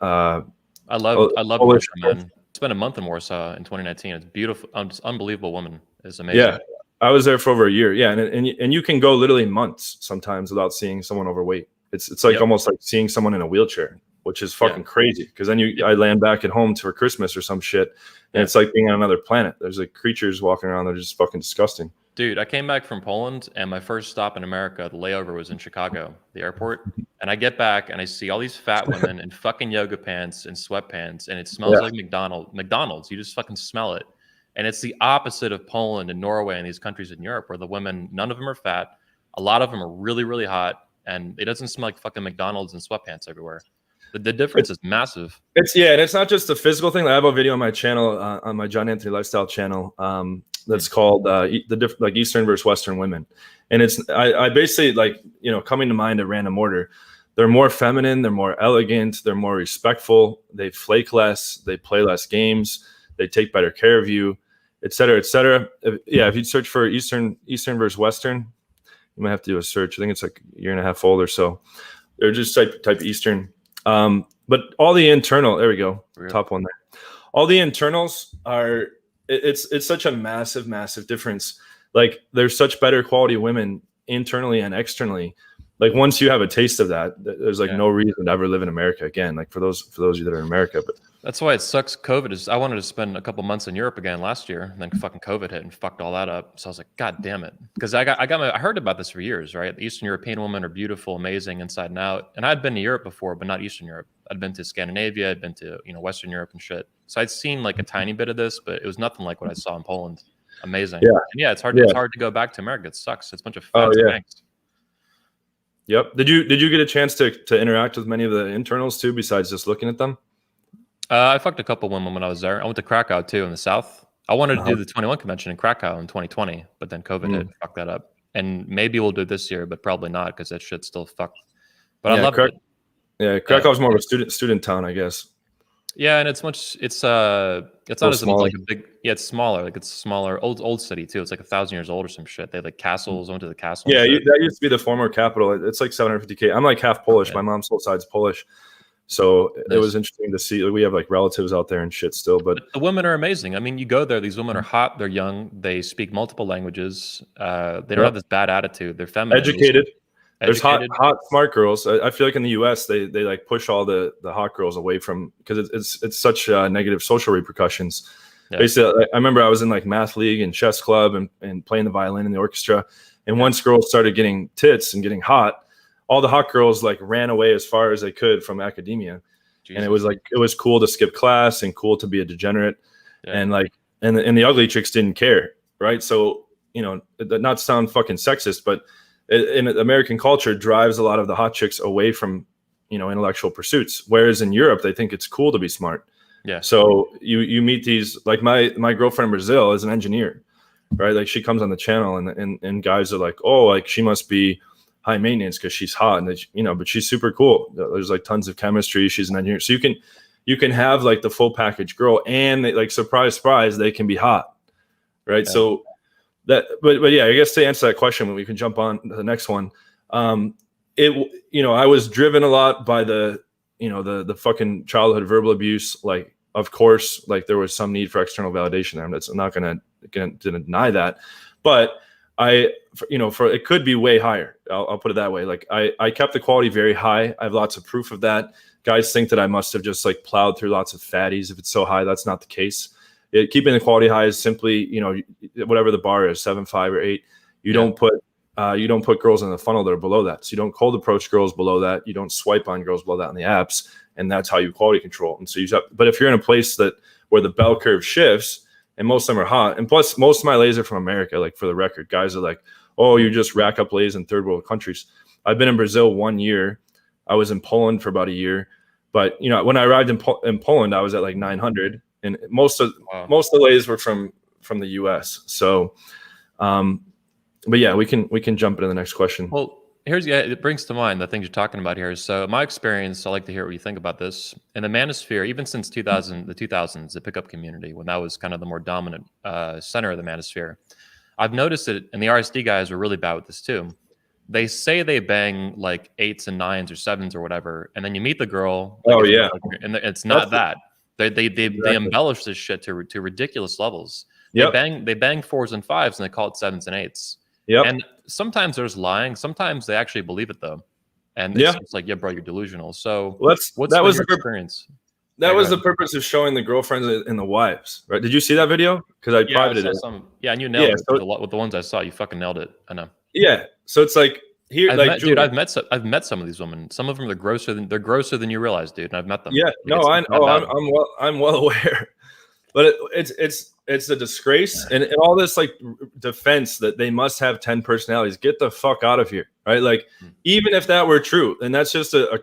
[SPEAKER 2] I
[SPEAKER 1] love Warsaw, man. Spent a month in Warsaw in 2019. It's beautiful. It's unbelievable woman. It's amazing.
[SPEAKER 2] Yeah, I was there for over a year. Yeah, and you can go literally months sometimes without seeing someone overweight. It's like almost like seeing someone in a wheelchair, which is fucking crazy. Because then I land back at home for Christmas or some shit, and it's like being on another planet. There's like creatures walking around. They're just fucking disgusting.
[SPEAKER 1] Dude, I came back from Poland, and my first stop in America, the layover was in Chicago, the airport. And I get back, and I see all these fat women in fucking yoga pants and sweatpants, and it smells like McDonald's. You just fucking smell it. And it's the opposite of Poland and Norway and these countries in Europe, where the women, none of them are fat. A lot of them are really, really hot, and it doesn't smell like fucking McDonald's and sweatpants everywhere. The difference is massive.
[SPEAKER 2] And it's not just a physical thing. I have a video on my channel, on my John Anthony Lifestyle channel, that's called like Eastern versus Western women, and I basically like coming to mind at random order. They're more feminine, they're more elegant, they're more respectful, they flake less, they play less games, they take better care of you, et cetera, et cetera. If you search for Eastern versus Western, you might have to do a search. I think it's like a year and a half old or so. They're just type Eastern. But all the internal, there we go, top one there. All the internals are, it's such a massive difference. Like there's such better quality women internally and externally. Like once you have a taste of that, there's like no reason to ever live in America again. Like for those of you that are in America, but
[SPEAKER 1] that's why it sucks. COVID is. I wanted to spend a couple months in Europe again last year, and then fucking COVID hit and fucked all that up. So I was like, God damn it, because I heard about this for years, right? The Eastern European women are beautiful, amazing inside and out. And I'd been to Europe before, but not Eastern Europe. I'd been to Scandinavia, I'd been to Western Europe and shit. So I'd seen like a tiny bit of this, but it was nothing like what I saw in Poland. Amazing. Yeah, and yeah, it's hard. Yeah. It's hard to go back to America. It sucks. It's a bunch of fat spanks.
[SPEAKER 2] Yep. Did you get a chance to interact with many of the internals too, besides just looking at them?
[SPEAKER 1] I fucked a couple women when I was there. I went to Krakow too in the South. I wanted to do the 21 convention in Krakow in 2020, but then COVID hit, fucked that up. And maybe we'll do it this year, but probably not because that shit's still fucked. But I love it.
[SPEAKER 2] Yeah, Krakow's more of a student town, I guess.
[SPEAKER 1] Yeah, and it's not as like a big. Yeah, it's smaller. Like it's smaller, old city too. It's like 1,000 years old or some shit. They have like castles. I went to the castle.
[SPEAKER 2] Yeah, that used to be the former capital. It's like 750K. I'm like half Polish. My mom's whole side's Polish, so it was interesting to see. We have like relatives out there and shit still. But
[SPEAKER 1] the women are amazing. I mean, you go there. These women are hot. They're young. They speak multiple languages. They don't have this bad attitude. They're feminine.
[SPEAKER 2] Educated. There's hot, smart girls. I feel like in the U.S. they like push all the hot girls away from because it's such negative social repercussions. Yeah. Basically, I remember I was in like math league and chess club and playing the violin in the orchestra. And once girls started getting tits and getting hot, all the hot girls like ran away as far as they could from academia. Jesus. And it was cool to skip class and cool to be a degenerate. Yeah. And like and the ugly chicks didn't care, right? So not to sound fucking sexist, but in American culture drives a lot of the hot chicks away from intellectual pursuits, whereas in Europe they think it's cool to be smart. Yeah. So you meet these, like my girlfriend in Brazil is an engineer, right? Like she comes on the channel and guys are like, oh, like she must be high maintenance because she's hot, and but she's super cool. There's like tons of chemistry. She's an engineer, so you can have like the full package girl, and like surprise, they can be hot, right? Yeah. So. But yeah, I guess to answer that question, we can jump on to the next one. I was driven a lot by the fucking childhood verbal abuse. Like, of course, like there was some need for external validation there. I'm not gonna deny that, but it could be way higher. I'll put it that way. Like I kept the quality very high. I have lots of proof of that. Guys think that I must have just like plowed through lots of fatties. If it's so high, that's not the case. Keeping the quality high is simply, whatever the bar is, 7.5 or 8. You don't put girls in the funnel that are below that. So you don't cold approach girls below that. You don't swipe on girls below that on the apps, and that's how you quality control. And so but if you're in a place where the bell curve shifts, and most of them are hot, and plus most of my lays are from America. Like for the record, guys are like, oh, you just rack up lays in third world countries. I've been in Brazil 1 year. I was in Poland for about a year, but when I arrived in Poland, I was at like 900. And most of the lays were from the U.S. So, but yeah, we can jump into the next question.
[SPEAKER 1] Well, it brings to mind the things you're talking about here. So, my experience, I like to hear what you think about this. In the manosphere, even since the 2000s, the pickup community, when that was kind of the more dominant center of the manosphere, I've noticed it, and the RSD guys are really bad with this too. They say they bang like 8s and 9s or 7s or whatever, and then you meet the girl. And it's not that. They embellish this shit to ridiculous levels. Yep. They bang 4s and 5s and they call it 7s and 8s. Yep. And sometimes there's lying. Sometimes they actually believe it though. And it's like, yeah, bro, you're delusional. So what's your experience?
[SPEAKER 2] That was the purpose of showing the girlfriends and the wives, right? Did you see that video? Because I privated it.
[SPEAKER 1] And you nailed it with the ones I saw. You fucking nailed it. I know.
[SPEAKER 2] Yeah. So it's like.
[SPEAKER 1] I've met some of these women. Some of them are grosser than you realize, dude. And I've met them.
[SPEAKER 2] Yeah, I'm well aware, but it's a disgrace and all this like defense that they must have 10 personalities. Get the fuck out of here, right? Like even if that were true, and that's just a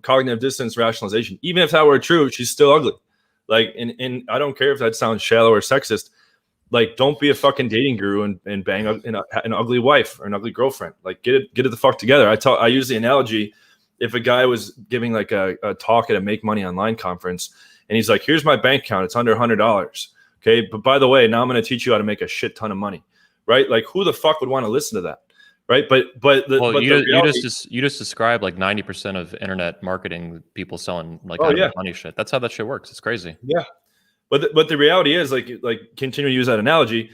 [SPEAKER 2] cognitive dissonance rationalization. Even if that were true, she's still ugly. Like, and I don't care if that sounds shallow or sexist. Like, don't be a fucking dating guru and bang an ugly wife or an ugly girlfriend. Like, get it the fuck together. I use the analogy, if a guy was giving like a talk at a Make Money Online conference, and he's like, here's my bank account, it's under $100. Okay, but by the way, now I'm going to teach you how to make a shit ton of money, right? Like, who the fuck would want to listen to that, right?
[SPEAKER 1] You just described like 90% of internet marketing people selling like money shit. That's how that shit works. It's crazy.
[SPEAKER 2] Yeah, but the reality is, like continue to use that analogy.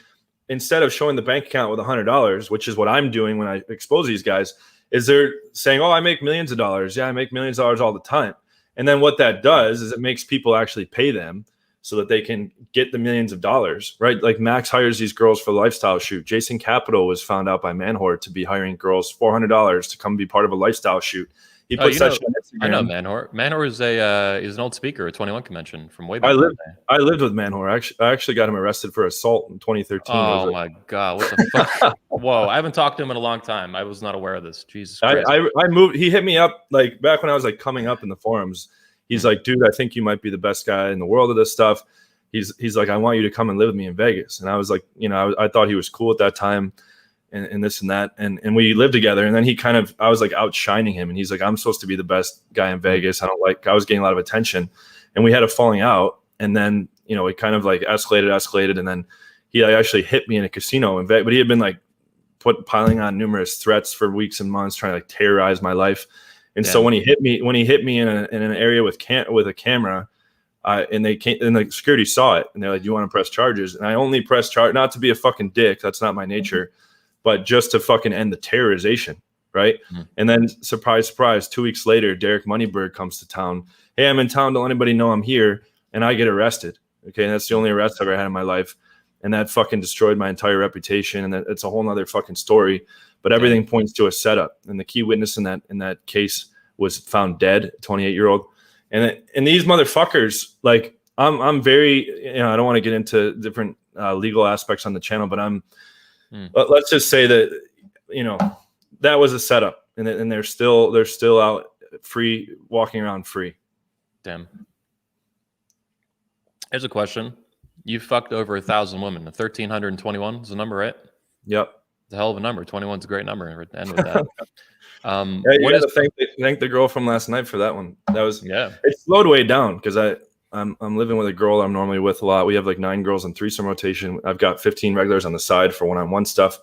[SPEAKER 2] Instead of showing the bank account with $100, which is what I'm doing when I expose these guys, is they're saying, "Oh, I make millions of dollars. Yeah, I make millions of dollars all the time." And then what that does is it makes people actually pay them so that they can get the millions of dollars, right? Like Max hires these girls for the lifestyle shoot. Jason Capital was found out by Manhor to be hiring girls $400 to come be part of a lifestyle shoot. He puts that shit on Instagram.
[SPEAKER 1] I know Manhor. Manhor is an old speaker at 21 Convention from way back.
[SPEAKER 2] I lived with Manhor. I actually got him arrested for assault in 2013.
[SPEAKER 1] Oh my god, what the fuck? Whoa, I haven't talked to him in a long time. I was not aware of this. Jesus Christ.
[SPEAKER 2] I moved. He hit me up like back when I was like coming up in the forums. He's like, dude, I think you might be the best guy in the world of this stuff. He's like, I want you to come and live with me in Vegas. And I was like, I thought he was cool at that time. And this and that, and we lived together, and then I was like outshining him, and he's like, I'm supposed to be the I was getting a lot of attention, and we had a falling out, and then it kind of like escalated, and then he actually hit me in a casino in Vegas, but he had been like piling on numerous threats for weeks and months, trying to like terrorize my life, and so when he hit me in an area with a camera, and the security saw it, and they're like, do you want to press charges? And I only pressed charge, not to be a fucking dick, that's not my nature. But just to fucking end the terrorization, right? Mm-hmm. And then, surprise, surprise, 2 weeks later, Derek Moneyberg comes to town. Hey, I'm in town. Don't let anybody know I'm here. And I get arrested. Okay, and that's the only arrest I've ever had in my life. And that fucking destroyed my entire reputation. And it's a whole nother fucking story. But everything points to a setup. And the key witness in that case was found dead, a 28-year-old. And these motherfuckers, like, I'm very, I don't want to get into different legal aspects on the channel, but let's just say that that was a setup, and they're still out free, walking around free.
[SPEAKER 1] Damn. Here's a question: you fucked over 1,000 women. 1,321 is the number, right?
[SPEAKER 2] Yep.
[SPEAKER 1] It's a hell of a number. 21's a great number. End with that.
[SPEAKER 2] Thank the girl from last night for that one. That was It slowed way down because I'm living with a girl I'm normally with a lot. We have like 9 girls in threesome rotation. I've got 15 regulars on the side for one-on-one stuff.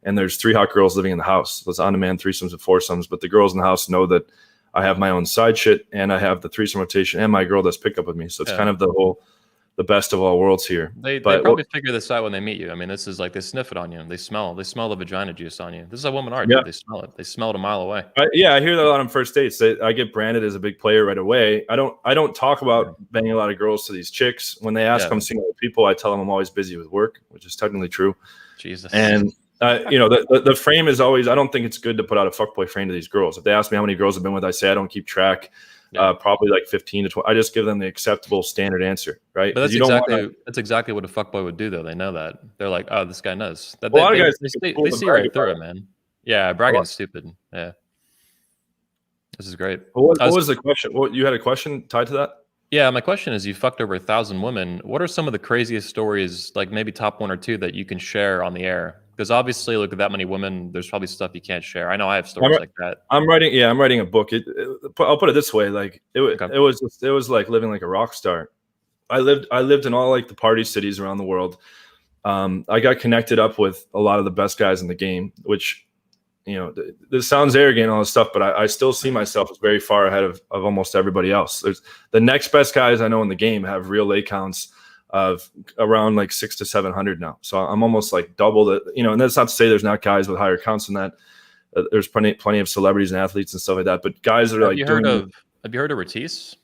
[SPEAKER 2] And there's 3 hot girls living in the house. So it's on-demand threesomes and foursomes. But the girls in the house know that I have my own side shit, and I have the threesome rotation, and my girl does pick up with me. So it's kind of the best of all worlds here.
[SPEAKER 1] They probably figure this out when they meet you. I mean, this is like they sniff it on you. They smell the vagina juice on you. This is how women are. Yeah. They smell it. They smell it a mile away.
[SPEAKER 2] I hear that a lot on first dates. I get branded as a big player right away. I don't talk about banging a lot of girls to these chicks. When they ask if I'm seeing other people, I tell them I'm always busy with work, which is technically true.
[SPEAKER 1] Jesus.
[SPEAKER 2] And the frame is always, I don't think it's good to put out a fuckboy frame to these girls. If they ask me how many girls I've been with, I say I don't keep track. Probably like 15 to 20. I just give them the acceptable standard answer, right?
[SPEAKER 1] But that's exactly what a fuckboy would do, though. They know that. They're like, oh, this guy knows.
[SPEAKER 2] A lot of guys
[SPEAKER 1] they see right through it, man. Yeah, bragging is stupid. Yeah, this is great.
[SPEAKER 2] What was the question? You had a question tied to that?
[SPEAKER 1] Yeah, my question is: you fucked over 1,000 women. What are some of the craziest stories, like maybe top 1 or 2, that you can share on the air? Because obviously, look at that many women. There's probably stuff you can't share. I know I have stories like that.
[SPEAKER 2] I'm writing a book. I'll put it this way: like it was like living like a rock star. I lived in all like the party cities around the world. I got connected up with a lot of the best guys in the game, which, this sounds arrogant and all this stuff, but I still see myself as very far ahead of almost everybody else. There's the next best guys I know in the game have real lay counts of around like 600 to 700 now. So I'm almost like double that, and that's not to say there's not guys with higher counts than that. There's plenty of celebrities and athletes and stuff like that, but guys are
[SPEAKER 1] have you heard of Ratis?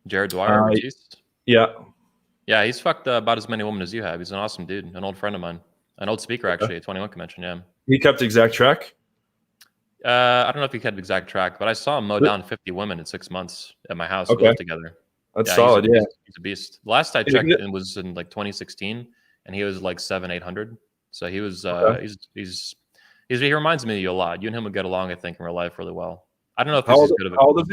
[SPEAKER 1] Jared Dwyer, Ratis?
[SPEAKER 2] Yeah.
[SPEAKER 1] Yeah, he's fucked about as many women as you have. He's an awesome dude, an old friend of mine, an old speaker actually at 21 Convention. Yeah.
[SPEAKER 2] He kept exact track?
[SPEAKER 1] I don't know if he kept exact track, but I saw him mow down 50 women in 6 months at my house. We lived together.
[SPEAKER 2] That's solid.
[SPEAKER 1] He's a beast. The last I checked in was in like 2016, and he was like 700-800. So he was he reminds me of you a lot. You and him would get along, I think, in real life really well. I don't know if this is good of a.
[SPEAKER 2] How old is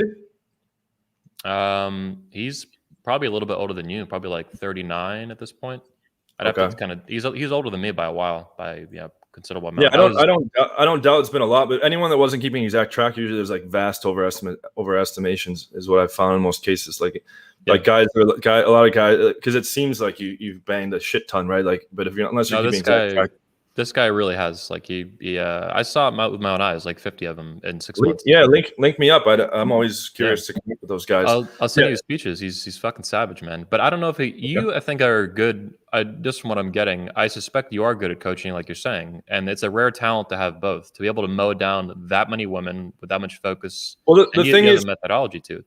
[SPEAKER 1] he? He's probably a little bit older than you, probably like 39 at this point. I'd have to kind of. He's older than me by a while, by considerable amount.
[SPEAKER 2] Yeah, I don't doubt it's been a lot, but anyone that wasn't keeping exact track, usually there's like vast overestimations is what I've found in most cases. Like a lot of guys, because it seems like you've banged a shit ton, right? Like, but if you're unless you're keeping exact track.
[SPEAKER 1] This guy really has, like, I saw it with my own eyes, like 50 of them in 6 months.
[SPEAKER 2] Yeah, link me up. I'm always curious to connect with those guys.
[SPEAKER 1] I'll send you his speeches. He's fucking savage, man. But I don't know if I think are good. Just from what I'm getting, I suspect you are good at coaching, like you're saying, and it's a rare talent to have both, to be able to mow down that many women with that much focus.
[SPEAKER 2] Well, the thing is,
[SPEAKER 1] methodology too.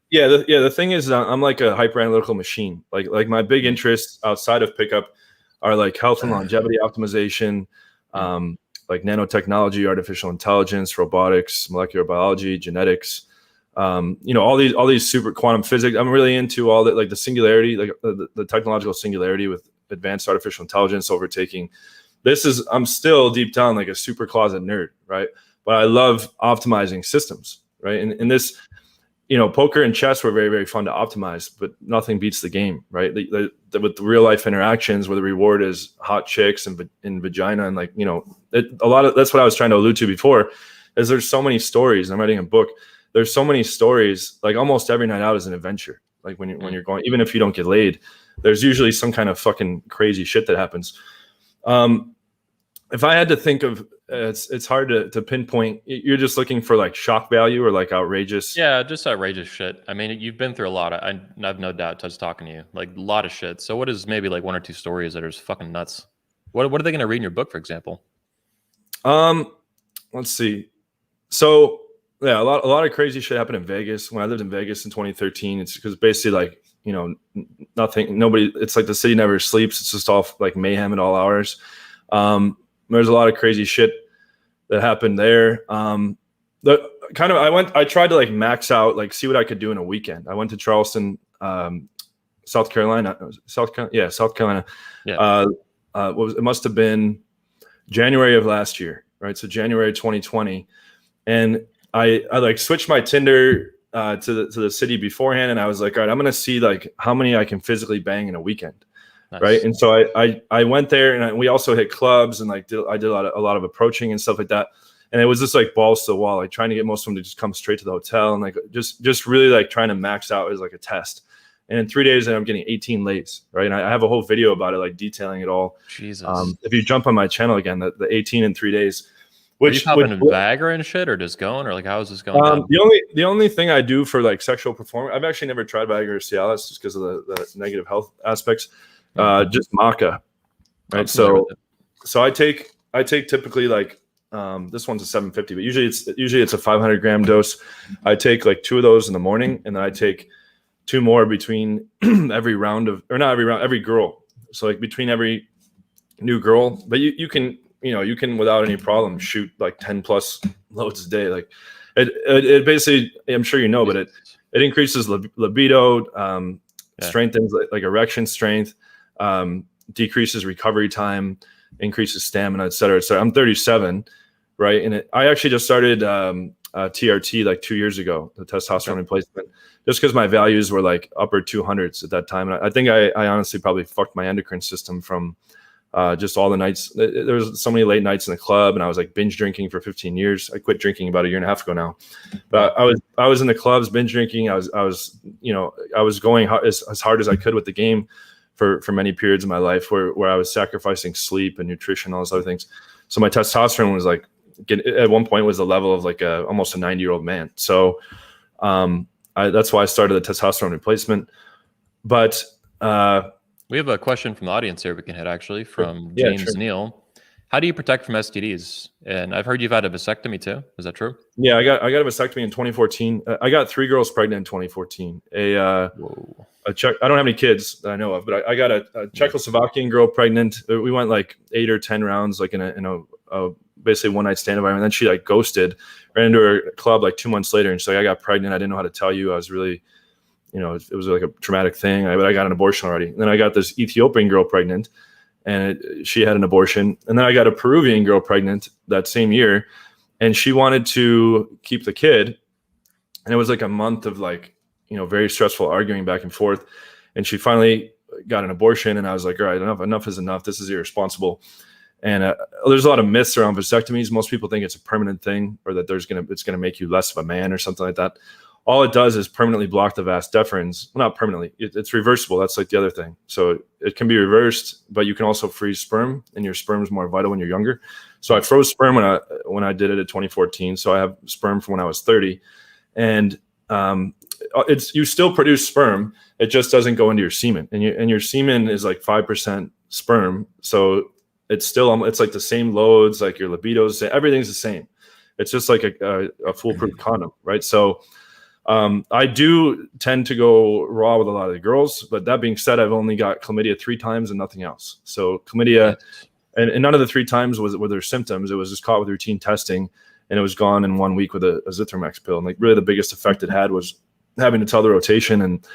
[SPEAKER 2] Yeah, the thing is, I'm like a hyper analytical machine. Like my big interests outside of pickup are like health and longevity optimization, like nanotechnology, artificial intelligence, robotics, molecular biology, genetics, all these super quantum physics. I'm really into all that, like the singularity, like the technological singularity with advanced artificial intelligence overtaking. I'm still deep down like a super closet nerd, right? But I love optimizing systems, right? And this, poker and chess were very, very fun to optimize, but nothing beats the game, right? With the real life interactions where the reward is hot chicks and vagina, and like, that's what I was trying to allude to before, is there's so many stories. I'm writing a book. There's so many stories, like almost every night out is an adventure. Like when you're going, even if you don't get laid, there's usually some kind of fucking crazy shit that happens. If I had to think of, it's hard to pinpoint. You're just looking for like shock value or like outrageous.
[SPEAKER 1] Yeah, just outrageous shit. I mean, you've been through a lot. I have no doubt just talking to you, like a lot of shit. So what is maybe like one or two stories that are just fucking nuts? What are they going to read in your book, for example?
[SPEAKER 2] Let's see. So yeah, a lot of crazy shit happened in Vegas. When I lived in Vegas in 2013, it's because basically like, nobody, it's like the city never sleeps. It's just all like mayhem at all hours. There's a lot of crazy shit that happened there. I tried to like max out, like see what I could do in a weekend. I went to Charleston, South Carolina. Yeah. It must have been January of last year, right? So January 2020. And I like switched my Tinder to the city beforehand, and I was like, all right, I'm gonna see like how many I can physically bang in a weekend. Nice. Right. And so I went there, and we also hit clubs, and like I did a lot of approaching and stuff like that. And it was just like balls to the wall, like trying to get most of them to just come straight to the hotel, and like just really like trying to max out as like a test. And in 3 days, I'm getting 18 lays. Right. And I have a whole video about it, like detailing it all.
[SPEAKER 1] Jesus.
[SPEAKER 2] If you jump on my channel again, the 18 in 3 days.
[SPEAKER 1] Which, are you popping in Viagra and shit, or just going, or like how is this going down?
[SPEAKER 2] The only thing I do for like sexual performance, I've actually never tried Viagra or Cialis just because of the negative health aspects. Just maca, right? So I take typically like this one's a 750, but usually it's a 500 gram dose. I take like 2 of those in the morning, and then I take 2 more between every girl. So like between every new girl, but you can without any problem shoot like 10 plus loads a day. Like it basically, I'm sure but it increases libido, strengthens like erection strength, decreases recovery time, increases stamina, et cetera. So I'm 37, right? And I actually just started TRT like 2 years ago, the testosterone replacement, just because my values were like upper 200s at that time. And I think I honestly probably fucked my endocrine system from just all the nights. There was so many late nights in the club, and I was like binge drinking for 15 years. I quit drinking about 1.5 years ago now, but I was in the clubs binge drinking. I was going as hard as I could with the game for many periods of my life where I was sacrificing sleep and nutrition, all those other things. So my testosterone was like at one point was the level of like almost a 90-year-old man. So that's why I started the testosterone replacement. But
[SPEAKER 1] we have a question from the audience here we can hit, actually, from James Neal. How do you protect from STDs? And I've heard you've had a vasectomy too. Is that true?
[SPEAKER 2] Yeah, I got a vasectomy in 2014. I got 3 girls pregnant in 2014. I don't have any kids that I know of, but I got a Czechoslovakian girl pregnant. We went like 8 or 10 rounds, like in a basically one night stand environment. And then she like ghosted, ran into her club like 2 months later, and so I got pregnant. I didn't know how to tell you. I was really, it was like a traumatic thing. But I got an abortion already. And then I got this Ethiopian girl pregnant, and she had an abortion. And then I got a Peruvian girl pregnant that same year, and she wanted to keep the kid. And it was like a month of like, very stressful arguing back and forth. And she finally got an abortion, and I was like, all right, enough is enough. This is irresponsible. And there's a lot of myths around vasectomies. Most people think it's a permanent thing, or that it's gonna make you less of a man or something like that. All it does is permanently block the vas deferens. Well, not permanently. It's reversible. That's like the other thing. So it can be reversed, but you can also freeze sperm, and your sperm is more vital when you're younger. So I froze sperm when I did it at 2014. So I have sperm from when I was 30, and you still produce sperm. It just doesn't go into your semen, and your semen is like 5% sperm. So it's like the same loads, like your libidos, everything's the same. It's just like a foolproof condom, right? So I do tend to go raw with a lot of the girls, but that being said, I've only got chlamydia 3 times and nothing else. So chlamydia, and none of the 3 times were there symptoms. It was just caught with routine testing, and it was gone in 1 week with a Zithromax pill. And like really the biggest effect it had was having to tell the rotation, and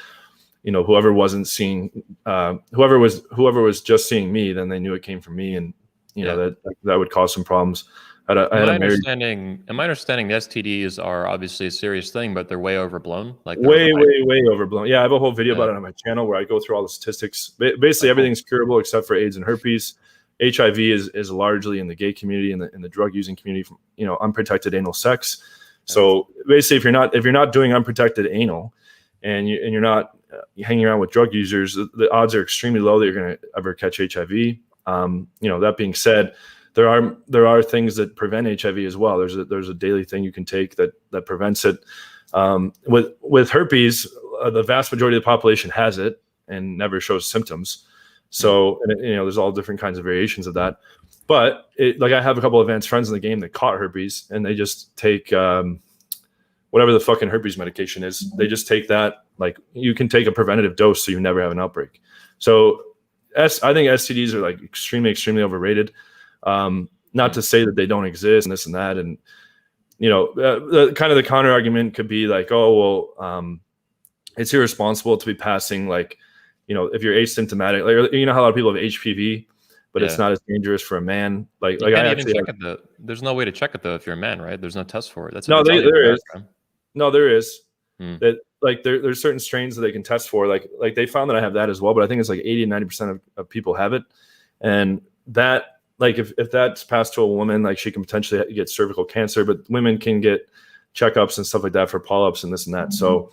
[SPEAKER 2] whoever wasn't seeing, whoever was just seeing me, then they knew it came from me, and that would cause some problems. In my understanding,
[SPEAKER 1] the STDs are obviously a serious thing, but they're way overblown. Like
[SPEAKER 2] way overblown. Yeah, I have a whole video about it on my channel where I go through all the statistics. Basically, everything's curable except for AIDS and herpes. HIV is largely in the gay community and in the drug using community from unprotected anal sex. So basically, if you're not doing unprotected anal, and you're not hanging around with drug users, the odds are extremely low that you're going to ever catch HIV. That being said, there are things that prevent HIV as well. There's a daily thing you can take that prevents it. With herpes, the vast majority of the population has it and never shows symptoms. So, there's all different kinds of variations of that. But I have a couple of advanced friends in the game that caught herpes, and they just take whatever the fucking herpes medication is. They just take that. Like, you can take a preventative dose so you never have an outbreak. So I think STDs are like extremely, extremely overrated. Not to say that they don't exist and this and that. And, the kind of the counter argument could be like, oh, well, it's irresponsible to be passing, like, if you're asymptomatic, like, how a lot of people have HPV, but it's not as dangerous for a man. Like I actually
[SPEAKER 1] check it there's no way to check it though if you're a man, right? There's no test for it.
[SPEAKER 2] There is. No, there is. That like there's certain strains that they can test for. Like they found that I have that as well, but I think it's like 80 and 90% of people have it. And that, like, if that's passed to a woman, like, she can potentially get cervical cancer, but women can get checkups and stuff like that for polyps and this and that. So,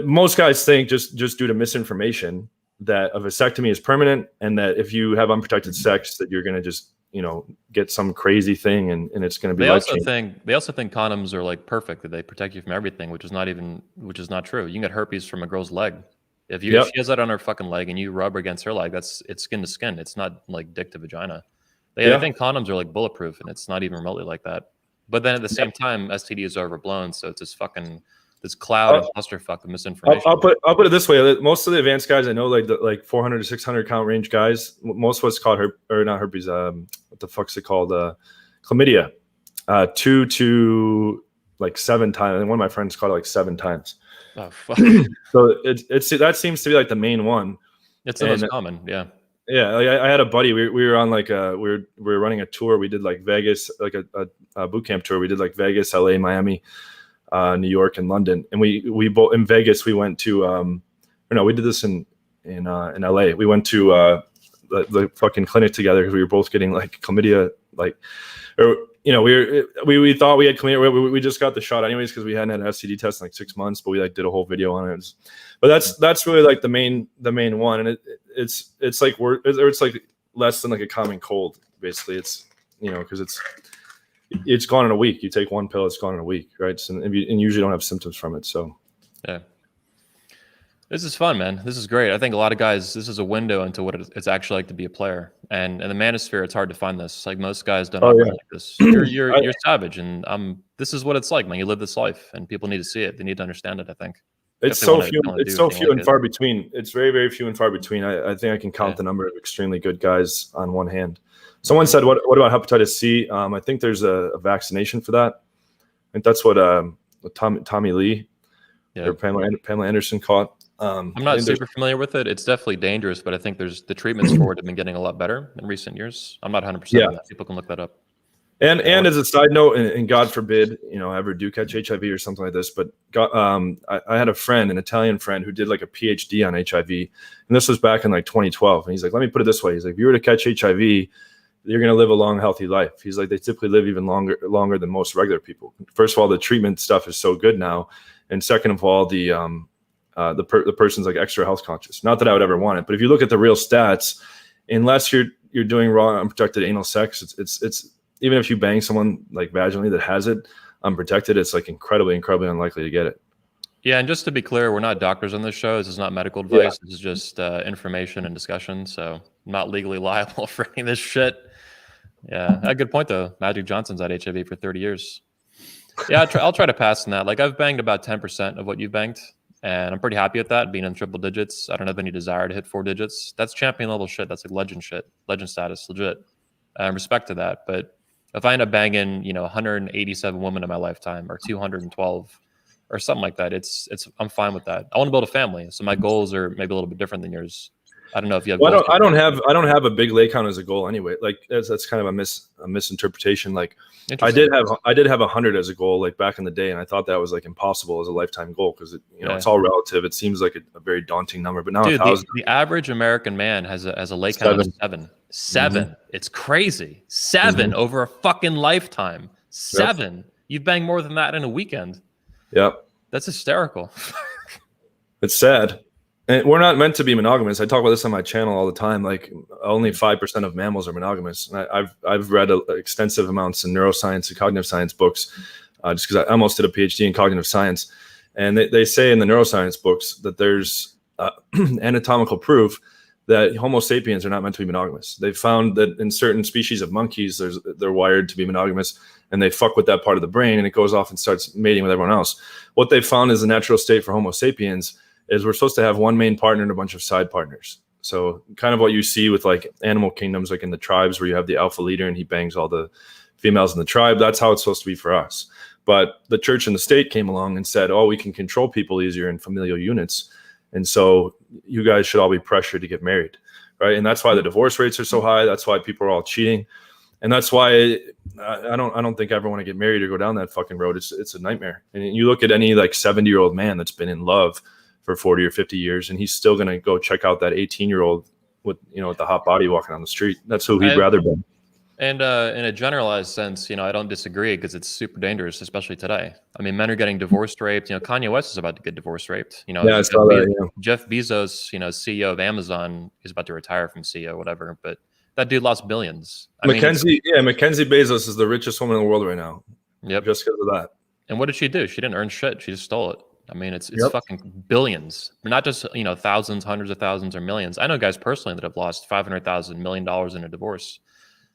[SPEAKER 2] most guys think just due to misinformation that a vasectomy is permanent, and that if you have unprotected sex that you're going to just, get some crazy thing and it's going to be life-changing.
[SPEAKER 1] They also think condoms are like perfect, that they protect you from everything, which is not true. You can get herpes from a girl's leg. If she has that on her fucking leg and you rub against her leg, it's skin to skin. It's not like dick to vagina. I think condoms are like bulletproof, and it's not even remotely like that. But then at the same time, STDs are overblown, so it's this cloud of clusterfuck of misinformation.
[SPEAKER 2] I'll put it this way: most of the advanced guys I know, like 400 to 600 count range guys, most of what's called not herpes. What the fuck's it called? Chlamydia. 2 to like 7 times. And one of my friends caught it like 7 times.
[SPEAKER 1] Oh fuck!
[SPEAKER 2] So that seems to be like the main one.
[SPEAKER 1] It's the most common, yeah.
[SPEAKER 2] Yeah, like I had a buddy. We were on like we were running a tour. We did like Vegas, like a boot camp tour. We did like Vegas, LA, Miami, New York, and London. And we both in Vegas. We went to we did this in LA. We went to the fucking clinic together because we were both getting like chlamydia, we thought we had chlamydia. We just got the shot anyways because we hadn't had an STD test in like 6 months, but we like did a whole video on it. But that's really like the main one, and it's like it's like less than like a common cold. Basically, it's because it's gone in a week. You take one pill, it's gone in a week, right? So, and you usually don't have symptoms from it. So
[SPEAKER 1] yeah. This is fun, man. This is great. I think a lot of guys, this is a window into what it's actually like to be a player. And in the manosphere, it's hard to find this. Like, most guys don't operate like this. You're savage, and this is what it's like, man. You live this life, and people need to see it. They need to understand it, I think.
[SPEAKER 2] It's so few and far between. It's very, very few and far between. I think I can count the number of extremely good guys on one hand. Someone said, what about hepatitis C? I think there's a vaccination for that. I think that's what Tommy Lee or Pamela Anderson caught.
[SPEAKER 1] I'm not super familiar with it. It's definitely dangerous, but I think the treatments for it have been getting a lot better in recent years. I'm not 100% on that. People can look that up.
[SPEAKER 2] And as a side note, and God forbid, ever do catch HIV or something like this, but I had a friend, an Italian friend, who did like a PhD on HIV, and this was back in like 2012. And he's like, let me put it this way: he's like, if you were to catch HIV, you're going to live a long, healthy life. He's like, they typically live even longer than most regular people. First of all, the treatment stuff is so good now, and second of all, the person's like extra health conscious. Not that I would ever want it, but if you look at the real stats, unless you're doing raw unprotected anal sex, it's even if you bang someone like vaginally that has it unprotected, it's like incredibly unlikely to get it.
[SPEAKER 1] Yeah, and just to be clear, we're not doctors on this show. This is not medical advice. Yeah. This is just information and discussion. So I'm not legally liable for any of this shit. Yeah, a good point though. Magic Johnson's had HIV for 30 years. Yeah, I'll try to pass on that. Like I've banged about 10% of what you've banged, and I'm pretty happy with that, being in triple digits. I don't have any desire to hit 4 digits. That's champion level shit. That's like legend shit, legend status, legit. Respect to that. But if I end up banging, 187 women in my lifetime or 212 or something like that, I'm fine with that. I want to build a family, so my goals are maybe a little bit different than yours. I don't know if you have.
[SPEAKER 2] Well, I don't have a big lay count as a goal anyway. Like that's kind of a misinterpretation. Like I did have 100 as a goal like back in the day, and I thought that was like impossible as a lifetime goal because it's all relative. It seems like a very daunting number, but now
[SPEAKER 1] the average American man has a lay count of 7. 7. Mm-hmm. It's crazy. 7 over a fucking lifetime. 7. Yep. You've banged more than that in a weekend.
[SPEAKER 2] Yep.
[SPEAKER 1] That's hysterical.
[SPEAKER 2] It's sad. And we're not meant to be monogamous. I talk about this on my channel all the time. Like only 5% of mammals are monogamous. And I've read extensive amounts in neuroscience and cognitive science books, just because I almost did a PhD in cognitive science. And they say in the neuroscience books that there's anatomical proof that Homo sapiens are not meant to be monogamous. They found that in certain species of monkeys, they're wired to be monogamous, and they fuck with that part of the brain, and it goes off and starts mating with everyone else. What they found is the natural state for Homo sapiens is we're supposed to have one main partner and a bunch of side partners. So kind of what you see with like animal kingdoms, like in the tribes where you have the alpha leader and he bangs all the females in the tribe. That's how it's supposed to be for us. But the church and the state came along and said, oh, we can control people easier in familial units. And so you guys should all be pressured to get married, right? And that's why the divorce rates are so high. That's why people are all cheating. And that's why I don't think I ever want to get married or go down that fucking road. It's a nightmare. And you look at any like 70-year-old man that's been in love for 40 or 50 years, and he's still going to go check out that 18-year-old with the hot body walking on the street. That's who he'd rather be.
[SPEAKER 1] And in a generalized sense, I don't disagree because it's super dangerous, especially today. I mean, men are getting divorced, raped. Kanye West is about to get divorced, raped. Jeff Bezos, CEO of Amazon, is about to retire from CEO, whatever. But that dude lost billions.
[SPEAKER 2] Mackenzie Bezos is the richest woman in the world right now.
[SPEAKER 1] Yep.
[SPEAKER 2] Just because of that.
[SPEAKER 1] And what did she do? She didn't earn shit. She just stole it. I mean, it's fucking billions, not just, thousands, hundreds of thousands, or millions. I know guys personally that have lost $500,000, $1 million in a divorce.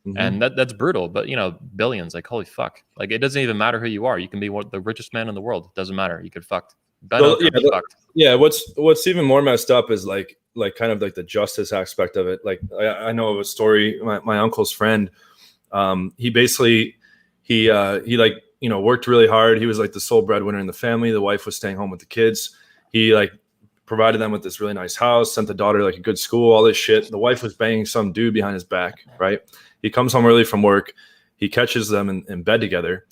[SPEAKER 1] Mm-hmm. And that's brutal, but billions, like holy fuck. Like it doesn't even matter who you are. You can be the richest man in the world. It doesn't matter. You could fucked.
[SPEAKER 2] What's even more messed up is like kind of like the justice aspect of it. Like I know of a story, my uncle's friend, he worked really hard. He was like the sole breadwinner in the family. The wife was staying home with the kids. He like provided them with this really nice house, sent the daughter like a good school, all this shit. The wife was banging some dude behind his back, right? He comes home early from work. He catches them in bed together.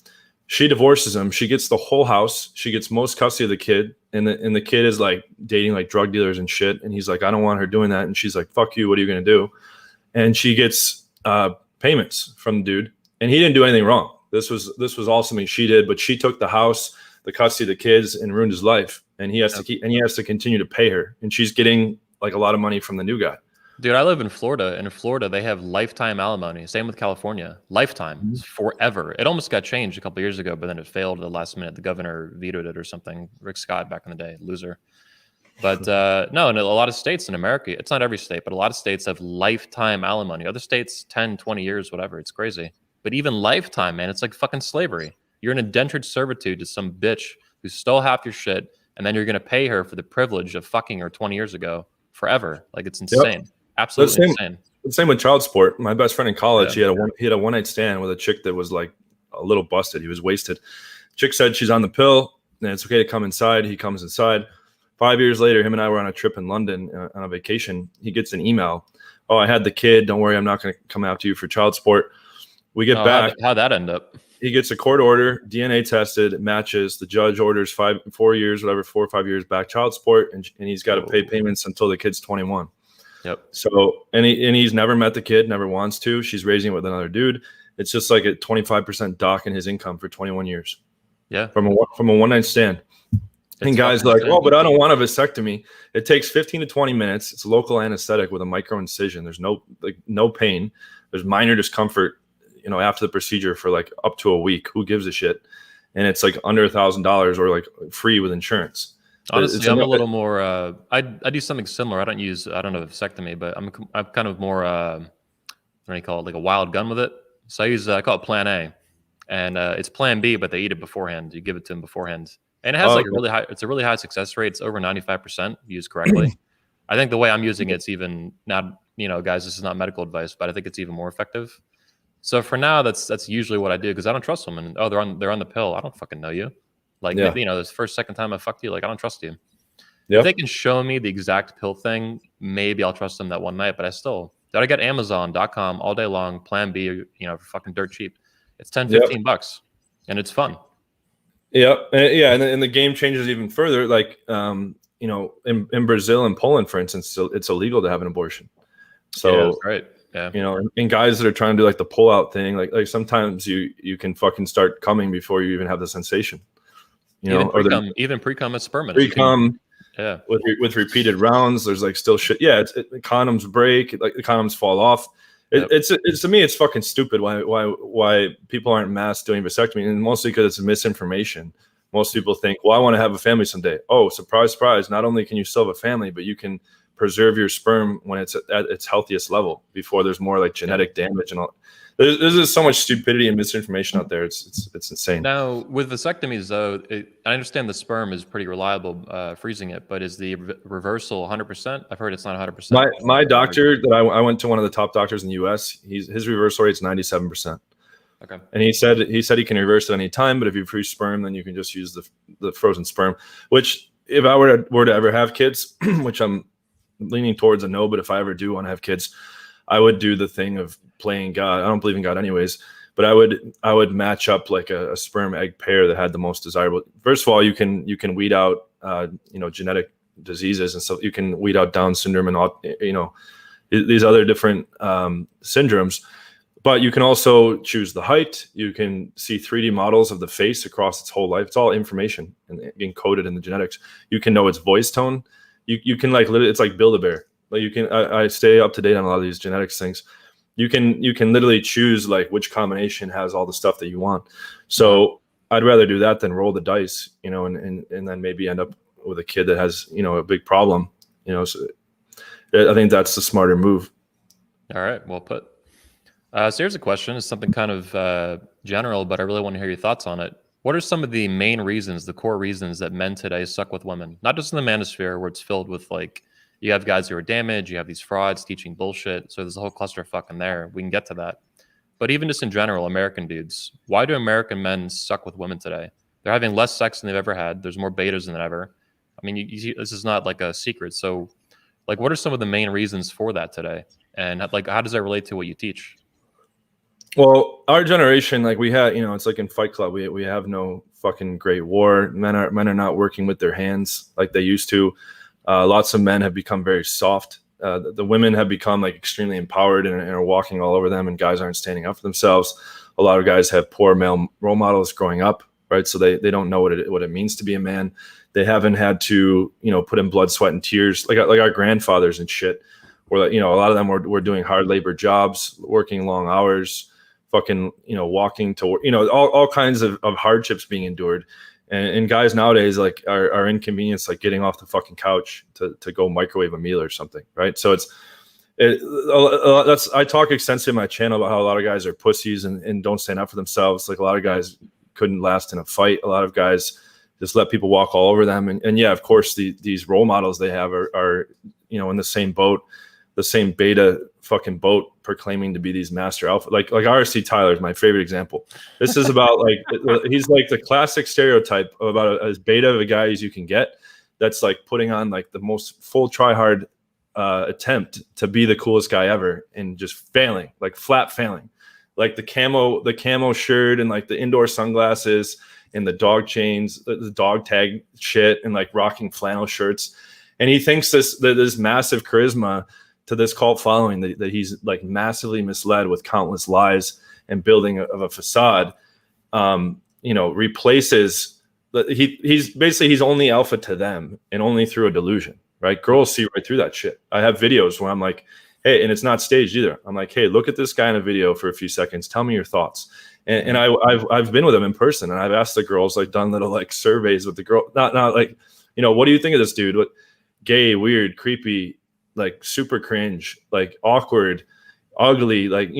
[SPEAKER 2] She divorces him. She gets the whole house. She gets most custody of the kid. And the kid is like dating like drug dealers and shit. And he's like, I don't want her doing that. And she's like, fuck you. What are you going to do? And she gets payments from the dude. And he didn't do anything wrong. This was all something she did, but she took the house, the custody of the kids, and ruined his life. And he has to continue to pay her. And she's getting like a lot of money from the new guy.
[SPEAKER 1] Dude, I live in Florida. And in Florida, they have lifetime alimony. Same with California. Lifetime. It's forever. It almost got changed a couple years ago, but then it failed at the last minute. The governor vetoed it or something. Rick Scott back in the day, loser. But no, in a lot of states in America, it's not every state, but a lot of states have lifetime alimony. Other states, 10, 20 years, whatever. It's crazy. But even lifetime, man, it's like fucking slavery. You're in indentured servitude to some bitch who stole half your shit, and then you're going to pay her for the privilege of fucking her 20 years ago forever. Like, it's insane. Yep. Absolutely insane.
[SPEAKER 2] Same with child support. My best friend in college, he had a one-night stand with a chick that was like a little busted. He was wasted. Chick said she's on the pill, and it's okay to come inside. He comes inside. 5 years later, him and I were on a trip in London on a vacation. He gets an email. Oh, I had the kid. Don't worry, I'm not going to come after you for child support. We get back.
[SPEAKER 1] How'd that end up?
[SPEAKER 2] He gets a court order, DNA tested, it matches. The judge orders 4 years, whatever, 4 or 5 years back child support, and he's got to pay payments until the kid's 21.
[SPEAKER 1] Yep.
[SPEAKER 2] So, and he's never met the kid, never wants to. She's raising it with another dude. It's just like a 25% dock in his income for 21 years.
[SPEAKER 1] Yeah.
[SPEAKER 2] From a one-night stand. And guys are like, oh, but I don't want a vasectomy. It takes 15 to 20 minutes. It's local anesthetic with a micro incision. There's no pain. There's minor discomfort, after the procedure for like up to a week. Who gives a shit? And it's like under $1,000 or like free with insurance.
[SPEAKER 1] Honestly, I'm a little more. I do something similar. I don't know vasectomy, but I'm kind of more. What do you call it? Like a wild gun with it. So I call it Plan A, and it's Plan B, but they eat it beforehand. You give it to them beforehand, and it has a really high success rate. It's over 95% used correctly. I think the way I'm using it's even not. Guys, this is not medical advice, but I think it's even more effective. So for now, that's usually what I do because I don't trust them. And they're on the pill. I don't fucking know you. Like, this second time I fucked you, like, I don't trust you. Yep. If they can show me the exact pill thing, maybe I'll trust them that one night. But I get Amazon.com all day long, Plan B, for fucking dirt cheap. It's $10-15, and it's fun.
[SPEAKER 2] Yeah, and the game changes even further. Like, in Brazil and Poland, for instance, it's illegal to have an abortion. So,
[SPEAKER 1] that's right. Yeah.
[SPEAKER 2] And guys that are trying to do like the pull-out thing, like sometimes you can fucking start coming before you even have the sensation.
[SPEAKER 1] Even pre-cum is sperm.
[SPEAKER 2] Pre-cum, with repeated rounds, there's like still shit. Yeah, condoms break, like the condoms fall off. It's to me, it's fucking stupid. Why people aren't mass doing vasectomy, and mostly because it's misinformation. Most people think, well, I want to have a family someday. Oh, surprise, surprise! Not only can you still have a family, but you can preserve your sperm when it's at its healthiest level before there's more like genetic damage and all. There's just so much stupidity and misinformation out there. It's insane.
[SPEAKER 1] Now with vasectomies, though, I understand the sperm is pretty reliable, freezing it, but is the reversal 100%? I've heard it's not 100%.
[SPEAKER 2] My doctor that I went to, one of the top doctors in the U.S. His reversal rate's 97%.
[SPEAKER 1] Okay.
[SPEAKER 2] And he said he can reverse it any time, but if you freeze sperm, then you can just use the frozen sperm. Which, if I were to ever have kids, which I'm leaning towards a no, but if I ever do want to have kids, I would do the thing of playing God. I don't believe in God anyways, but I would match up like a sperm egg pair that had the most desirable. First of all, you can weed out genetic diseases, and so you can weed out Down syndrome and all, these other different syndromes. But you can also choose the height. You can see 3D models of the face across its whole life. It's all information and encoded in the genetics. You can know its voice tone. You can like literally, it's like Build-A-Bear. Like you can, I stay up to date on a lot of these genetics things. You can literally choose like which combination has all the stuff that you want. So I'd rather do that than roll the dice, and then maybe end up with a kid that has, a big problem, So I think that's the smarter move.
[SPEAKER 1] All right, well put. So here's a question. It's something kind of general, but I really want to hear your thoughts on it. What are some of the main reasons, the core reasons that men today suck with women? Not just in the manosphere where it's filled with like, you have guys who are damaged, you have these frauds teaching bullshit. So there's a whole clusterfuck in there. We can get to that. But even just in general, American dudes, why do American men suck with women today? They're having less sex than they've ever had. There's more betas than ever. I mean, this is not like a secret. So like, what are some of the main reasons for that today? And like, how does that relate to what you teach?
[SPEAKER 2] Well, our generation, like we had, it's like in Fight Club, we have no fucking great war. Men are not working with their hands like they used to. Lots of men have become very soft. The women have become like extremely empowered and are walking all over them, and guys aren't standing up for themselves. A lot of guys have poor male role models growing up, right? So they don't know what it means to be a man. They haven't had to, put in blood, sweat, and tears like our grandfathers and shit. Where a lot of them were doing hard labor jobs, working long hours, fucking, walking to work, all kinds of hardships being endured. And guys nowadays like are inconvenienced, like getting off the fucking couch to go microwave a meal or something, right? So I talk extensively on my channel about how a lot of guys are pussies and don't stand up for themselves. Like a lot of guys couldn't last in a fight. A lot of guys just let people walk all over them. And yeah, of course, these role models they have are in the same boat, the same beta fucking boat, proclaiming to be these master alpha. Like RC Tyler is my favorite example. This is about like he's like the classic stereotype about as beta of a guy as you can get. That's like putting on like the most full try hard attempt to be the coolest guy ever and just failing, like flat failing. like the camo shirt and like the indoor sunglasses and the dog chains, the dog tag shit, and like rocking flannel shirts. And he thinks this massive charisma to this cult following that he's like massively misled with countless lies and building of a facade, replaces he's only alpha to them and only through a delusion, right? Girls see right through that shit. I have videos where I'm like, hey, and it's not staged either. I'm like, hey, look at this guy in a video for a few seconds. Tell me your thoughts. And I've been with him in person, and I've asked the girls, like done little like surveys with the girl, not like, what do you think of this dude? What, gay, weird, creepy, like super cringe, like awkward, ugly, like,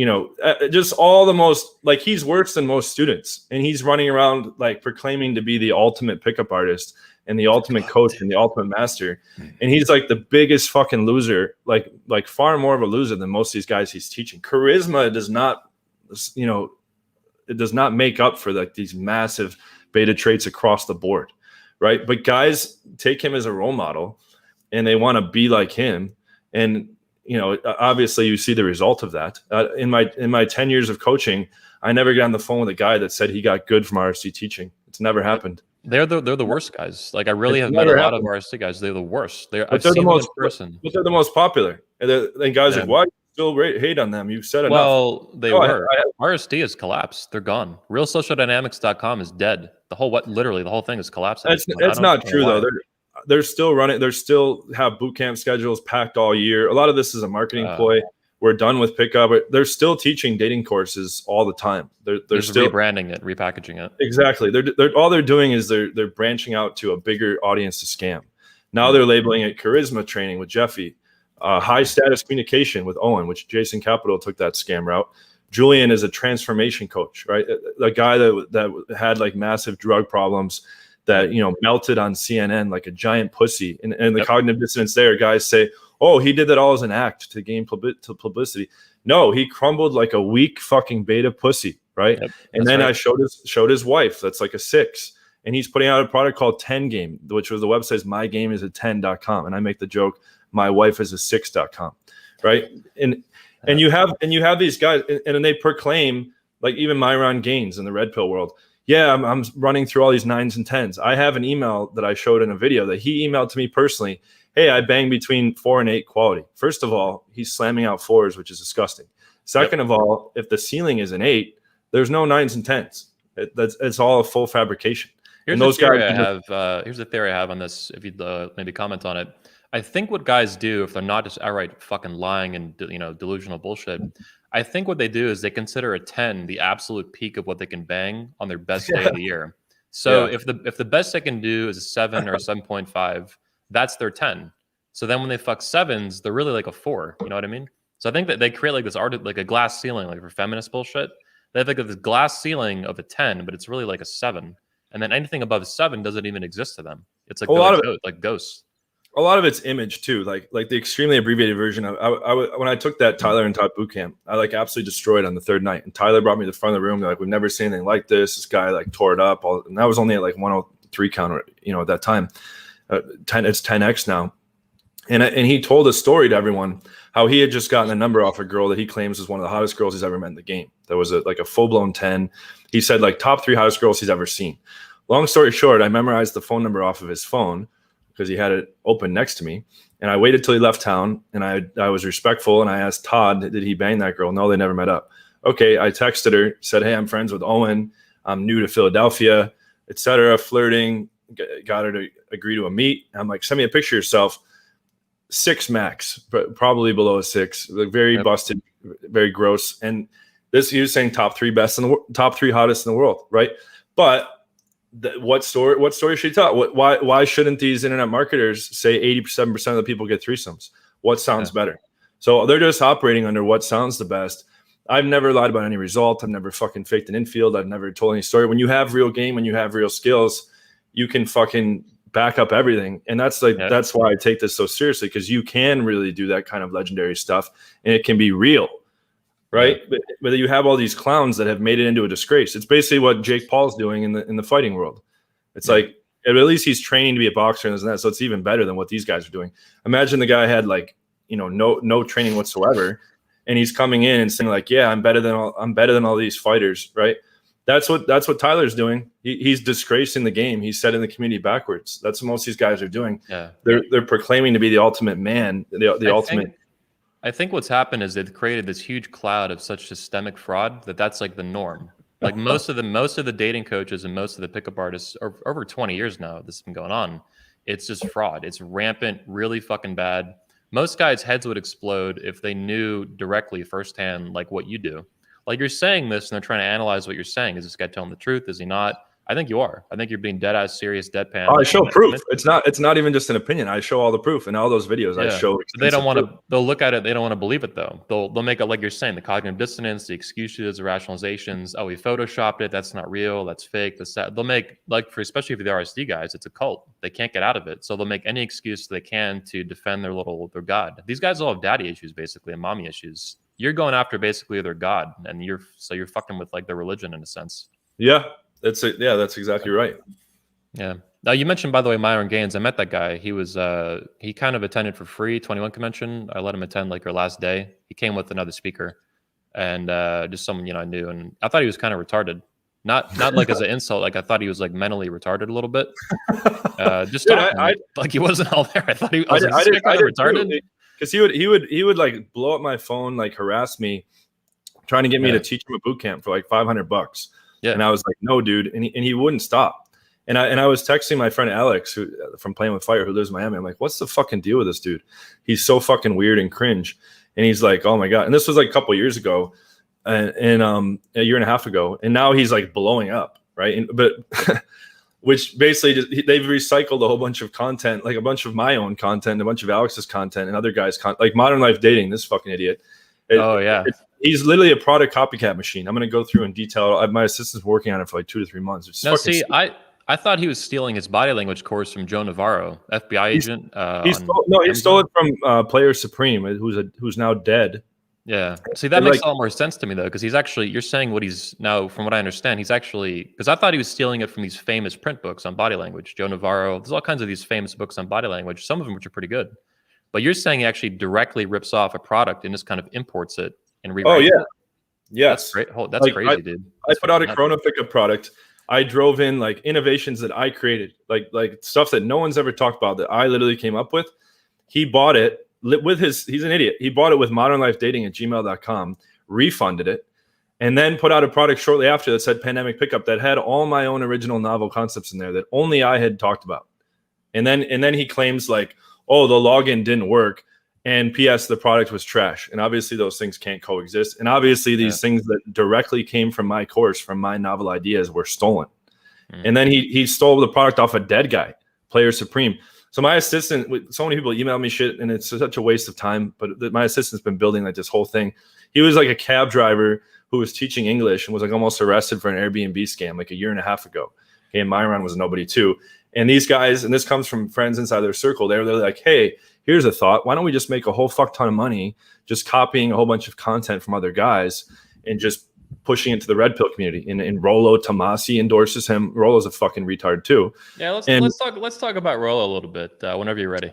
[SPEAKER 2] just all the most, like he's worse than most students, and he's running around like proclaiming to be the ultimate pickup artist and the ultimate coach and the ultimate master. And he's like the biggest fucking loser, like far more of a loser than most of these guys he's teaching. Charisma does not, it does not make up for like these massive beta traits across the board, right? But guys take him as a role model and they want to be like him. And, obviously you see the result of that. In my 10 years of coaching, I never got on the phone with a guy that said he got good from RSC teaching. It's never happened.
[SPEAKER 1] They're the worst guys. Like I really have met a lot of RSC guys. They're the worst. I've seen them in person.
[SPEAKER 2] But they're the most popular. And guys are like, why do you still hate on them? You've said enough.
[SPEAKER 1] Well, they were. RSD has collapsed. They're gone. RealSocialDynamics.com is dead. Literally the whole thing is collapsing.
[SPEAKER 2] It's not true though. They're still running. They're still have boot camp schedules packed all year. A lot of this is a marketing ploy. We're done with pickup. They're still teaching dating courses all the time. They're still
[SPEAKER 1] rebranding it, repackaging it.
[SPEAKER 2] Exactly. They're all they're doing is they're branching out to a bigger audience to scam. Now they're labeling it charisma training with Jeffy, high status communication with Owen, which Jason Capital took that scam route. Julian is a transformation coach, right? The guy that had like massive drug problems, that melted on CNN like a giant pussy, and the cognitive dissonance there. Guys say, "Oh, he did that all as an act to gain publicity." No, he crumbled like a weak fucking beta pussy, right? Yep, and then I showed his wife. That's like a 6, and he's putting out a product called 10 Game, which was the website is mygameisa10.com, and I make the joke, my wife is a 6.com, right? And you have these guys, and they proclaim, like even Myron Gaines in the red pill world. Yeah, I'm running through all these 9s and 10s. I have an email that I showed in a video that he emailed to me personally. Hey, I bang between 4 and 8 quality. First of all, he's slamming out 4s, which is disgusting. Second of all, if the ceiling is an 8, there's no 9s and 10s. It's all a full fabrication.
[SPEAKER 1] Here's a theory I have on this. If you'd maybe comment on it. I think what guys do, if they're not just outright fucking lying and delusional bullshit, I think what they do is they consider a 10 the absolute peak of what they can bang on their best day of the year. So if the best they can do is a 7 or a 7.5, that's their 10. So then when they fuck 7s, they're really like a 4. You know what I mean? So I think that they create like this art, like a glass ceiling, like for feminist bullshit. They have like this glass ceiling of a 10, but it's really like a 7. And then anything above 7 doesn't even exist to them. It's like like ghosts.
[SPEAKER 2] A lot of it's image too, like the extremely abbreviated version. When I took that Tyler and Todd boot camp, I like absolutely destroyed on the 3rd night. And Tyler brought me to the front of the room. They're like, we've never seen anything like this. This guy like tore it up. And that was only at like 103 counter, at that time. It's 10x now. And he told a story to everyone how he had just gotten a number off a girl that he claims is one of the hottest girls he's ever met in the game. That was like a full-blown 10. He said like top 3 hottest girls he's ever seen. Long story short, I memorized the phone number off of his phone because he had it open next to me. And I waited till he left town, and I was respectful, and I asked Todd, did he bang that girl? No, they never met up. Okay, I texted her, said, hey, I'm friends with Owen. I'm new to Philadelphia, etc. Flirting, got her to agree to a meet. I'm like, send me a picture of yourself. 6 max, but probably below a 6. Like very busted, very gross. And this, he was saying top 3 top 3 hottest in the world, right? But what story should he tell? Why shouldn't these internet marketers say 87% of the people get threesomes? What sounds better? So they're just operating under what sounds the best. I've never lied about any result. I've never fucking faked an infield. I've never told any story. When you have real game, when you have real skills, you can fucking back up everything. And that's that's why I take this so seriously, because you can really do that kind of legendary stuff and it can be real. Right. Yeah. But you have all these clowns that have made it into a disgrace. It's basically what Jake Paul's doing in the fighting world. It's like, at least he's training to be a boxer and that. So it's even better than what these guys are doing. Imagine the guy had like, no training whatsoever. and he's coming in and saying like, yeah, I'm better than all these fighters, right? That's what Tyler's doing. He's disgracing the game. He's setting the community backwards. That's what most of these guys are doing.
[SPEAKER 1] Yeah.
[SPEAKER 2] They're proclaiming to be the ultimate man, the ultimate.
[SPEAKER 1] I think what's happened is they've created this huge cloud of such systemic fraud that's like the norm. Like most of the dating coaches and most of the pickup artists are over 20 years now. This has been going on. It's just fraud. It's rampant, really fucking bad. Most guys' heads would explode if they knew directly firsthand like what you do. Like you're saying this and they're trying to analyze what you're saying. Is this guy telling the truth? Is he not? I think you are. I think you're being dead ass serious, deadpan.
[SPEAKER 2] Oh, I show proof. It's not even just an opinion. I show all the proof in all those videos. I show.
[SPEAKER 1] So they don't want to. They'll look at it. They don't want to believe it though. They'll make it like you're saying, the cognitive dissonance, the excuses, the rationalizations. Oh, we photoshopped it. That's not real. That's fake. That's that. They'll make especially for the RSD guys, it's a cult. They can't get out of it. So they'll make any excuse they can to defend their god. These guys all have daddy issues basically and mommy issues. You're going after basically their god, and you're fucking with like their religion in a sense.
[SPEAKER 2] Yeah. That's exactly right.
[SPEAKER 1] Yeah. Now you mentioned, by the way, Myron Gaines. I met that guy. He was he kind of attended for free 21 convention. I let him attend like our last day. He came with another speaker and just someone I knew, and I thought he was kind of retarded. Not like as an insult. Like I thought he was like mentally retarded a little bit. Just
[SPEAKER 2] Dude,
[SPEAKER 1] like he wasn't all there. I thought he was retarded.
[SPEAKER 2] Because he would like blow up my phone, like harass me, trying to get me to teach him a boot camp for like $500. Yeah. And I was like, no, dude. And he wouldn't stop. And I was texting my friend Alex, who from Playing with Fire, who lives in Miami. I'm like, what's the fucking deal with this dude? He's so fucking weird and cringe. And he's like, oh my God. And this was like a couple of years ago, and a year and a half ago. And now he's like blowing up, right? But which basically they've recycled a whole bunch of content, like a bunch of my own content, a bunch of Alex's content, and other guys' content, like Modern Life Dating. This fucking idiot. He's literally a product copycat machine. I'm going to go through in detail. My assistant's working on it for like 2 to 3 months.
[SPEAKER 1] No, see, I thought he was stealing his body language course from Joe Navarro, FBI agent.
[SPEAKER 2] He stole it from Player Supreme, who's now dead.
[SPEAKER 1] Yeah. See, that makes a lot more sense to me though, because you're saying what he's now, from what I understand, he's actually, because I thought he was stealing it from these famous print books on body language. Joe Navarro, there's all kinds of these famous books on body language, some of them which are pretty good. But you're saying he actually directly rips off a product and just kind of imports it and rewrites it.
[SPEAKER 2] Yes.
[SPEAKER 1] That's great. That's like, crazy, dude.
[SPEAKER 2] I put out a Corona pickup product. I drove in like innovations that I created, like stuff that no one's ever talked about that I literally came up with. He bought it with he's an idiot. He bought it with modernlifedating@gmail.com, refunded it, and then put out a product shortly after that said Pandemic Pickup that had all my own original novel concepts in there that only I had talked about. And then he claims like, oh, the login didn't work. And P.S. the product was trash. And obviously those things can't coexist. And obviously these things that directly came from my course, from my novel ideas, were stolen. And then he stole the product off a dead guy, Player Supreme. So my assistant, so many people email me shit, and it's such a waste of time. But my assistant's been building like this whole thing. He was like a cab driver who was teaching English and was like almost arrested for an Airbnb scam like a year and a half ago. Okay, and Myron was nobody too. And these guys, and this comes from friends inside their circle, they're like, hey, here's a thought. Why don't we just make a whole fuck ton of money just copying a whole bunch of content from other guys and just pushing it to the red pill community? And Rollo Tomasi endorses him. Rollo's a fucking retard too.
[SPEAKER 1] Yeah, let's talk about Rollo a little bit whenever you're ready.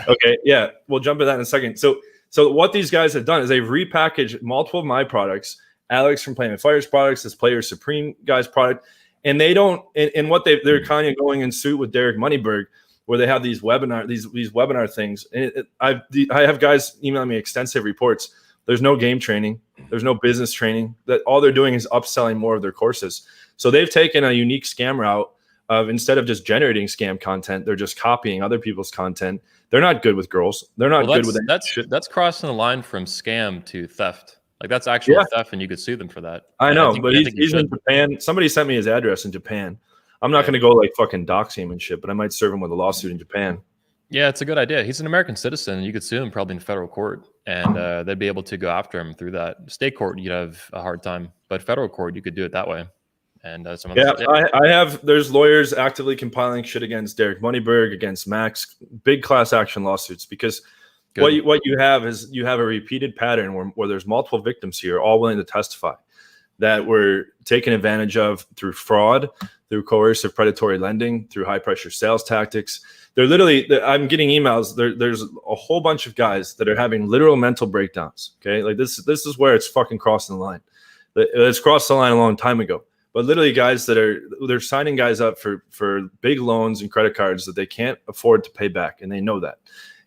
[SPEAKER 2] Okay, yeah, we'll jump into that in a second. So what these guys have done is they've repackaged multiple of my products, Alex from Playing with Fire's products, this Player Supreme guy's product. And they don't, and what they're kind of going in suit with Derek Moneyberg, where they have these webinar things. And I have guys emailing me extensive reports. There's no game training. There's no business training. That all they're doing is upselling more of their courses. So they've taken a unique scam route of, instead of just generating scam content, they're just copying other people's content. They're not good with girls. They're not good with shit.
[SPEAKER 1] That's crossing the line from scam to theft. Like that's actual theft, and you could sue them for that.
[SPEAKER 2] I know, but he's in Japan. Somebody sent me his address in Japan. I'm not going to go like fucking dox him and shit, but I might serve him with a lawsuit in Japan.
[SPEAKER 1] Yeah, it's a good idea. He's an American citizen. You could sue him probably in federal court, and they'd be able to go after him through that. State court, you'd have a hard time, but federal court, you could do it that way. And
[SPEAKER 2] I have. There's lawyers actively compiling shit against Derek Moneyberg, against Max, big class action lawsuits, because what you have is you have a repeated pattern where there's multiple victims here, all willing to testify, that were taken advantage of through fraud, through coercive predatory lending, through high pressure sales tactics. They're literally, I'm getting emails. There's a whole bunch of guys that are having literal mental breakdowns. Okay, like this is where it's fucking crossing the line. It's crossed the line a long time ago. But literally, guys they're signing guys up for big loans and credit cards that they can't afford to pay back, and they know that.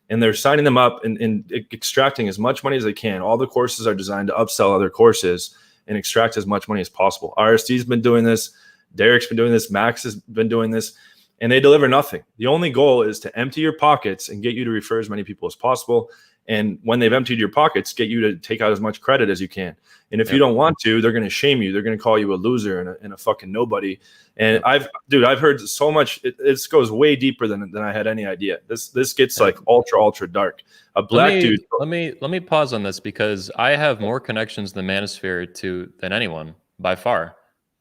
[SPEAKER 2] And they're signing them up and extracting as much money as they can. All the courses are designed to upsell other courses and extract as much money as possible. RSD's been doing this. Derek's been doing this. Max has been doing this. And they deliver nothing. The only goal is to empty your pockets and get you to refer as many people as possible. And when they've emptied your pockets, get you to take out as much credit as you can. And if you don't want to, they're going to shame you. They're going to call you a loser and a fucking nobody. And I've heard so much. It goes way deeper than I had any idea. This gets like ultra dark. A black dude.
[SPEAKER 1] Let me pause on this because I have more connections in the manosphere than anyone by far.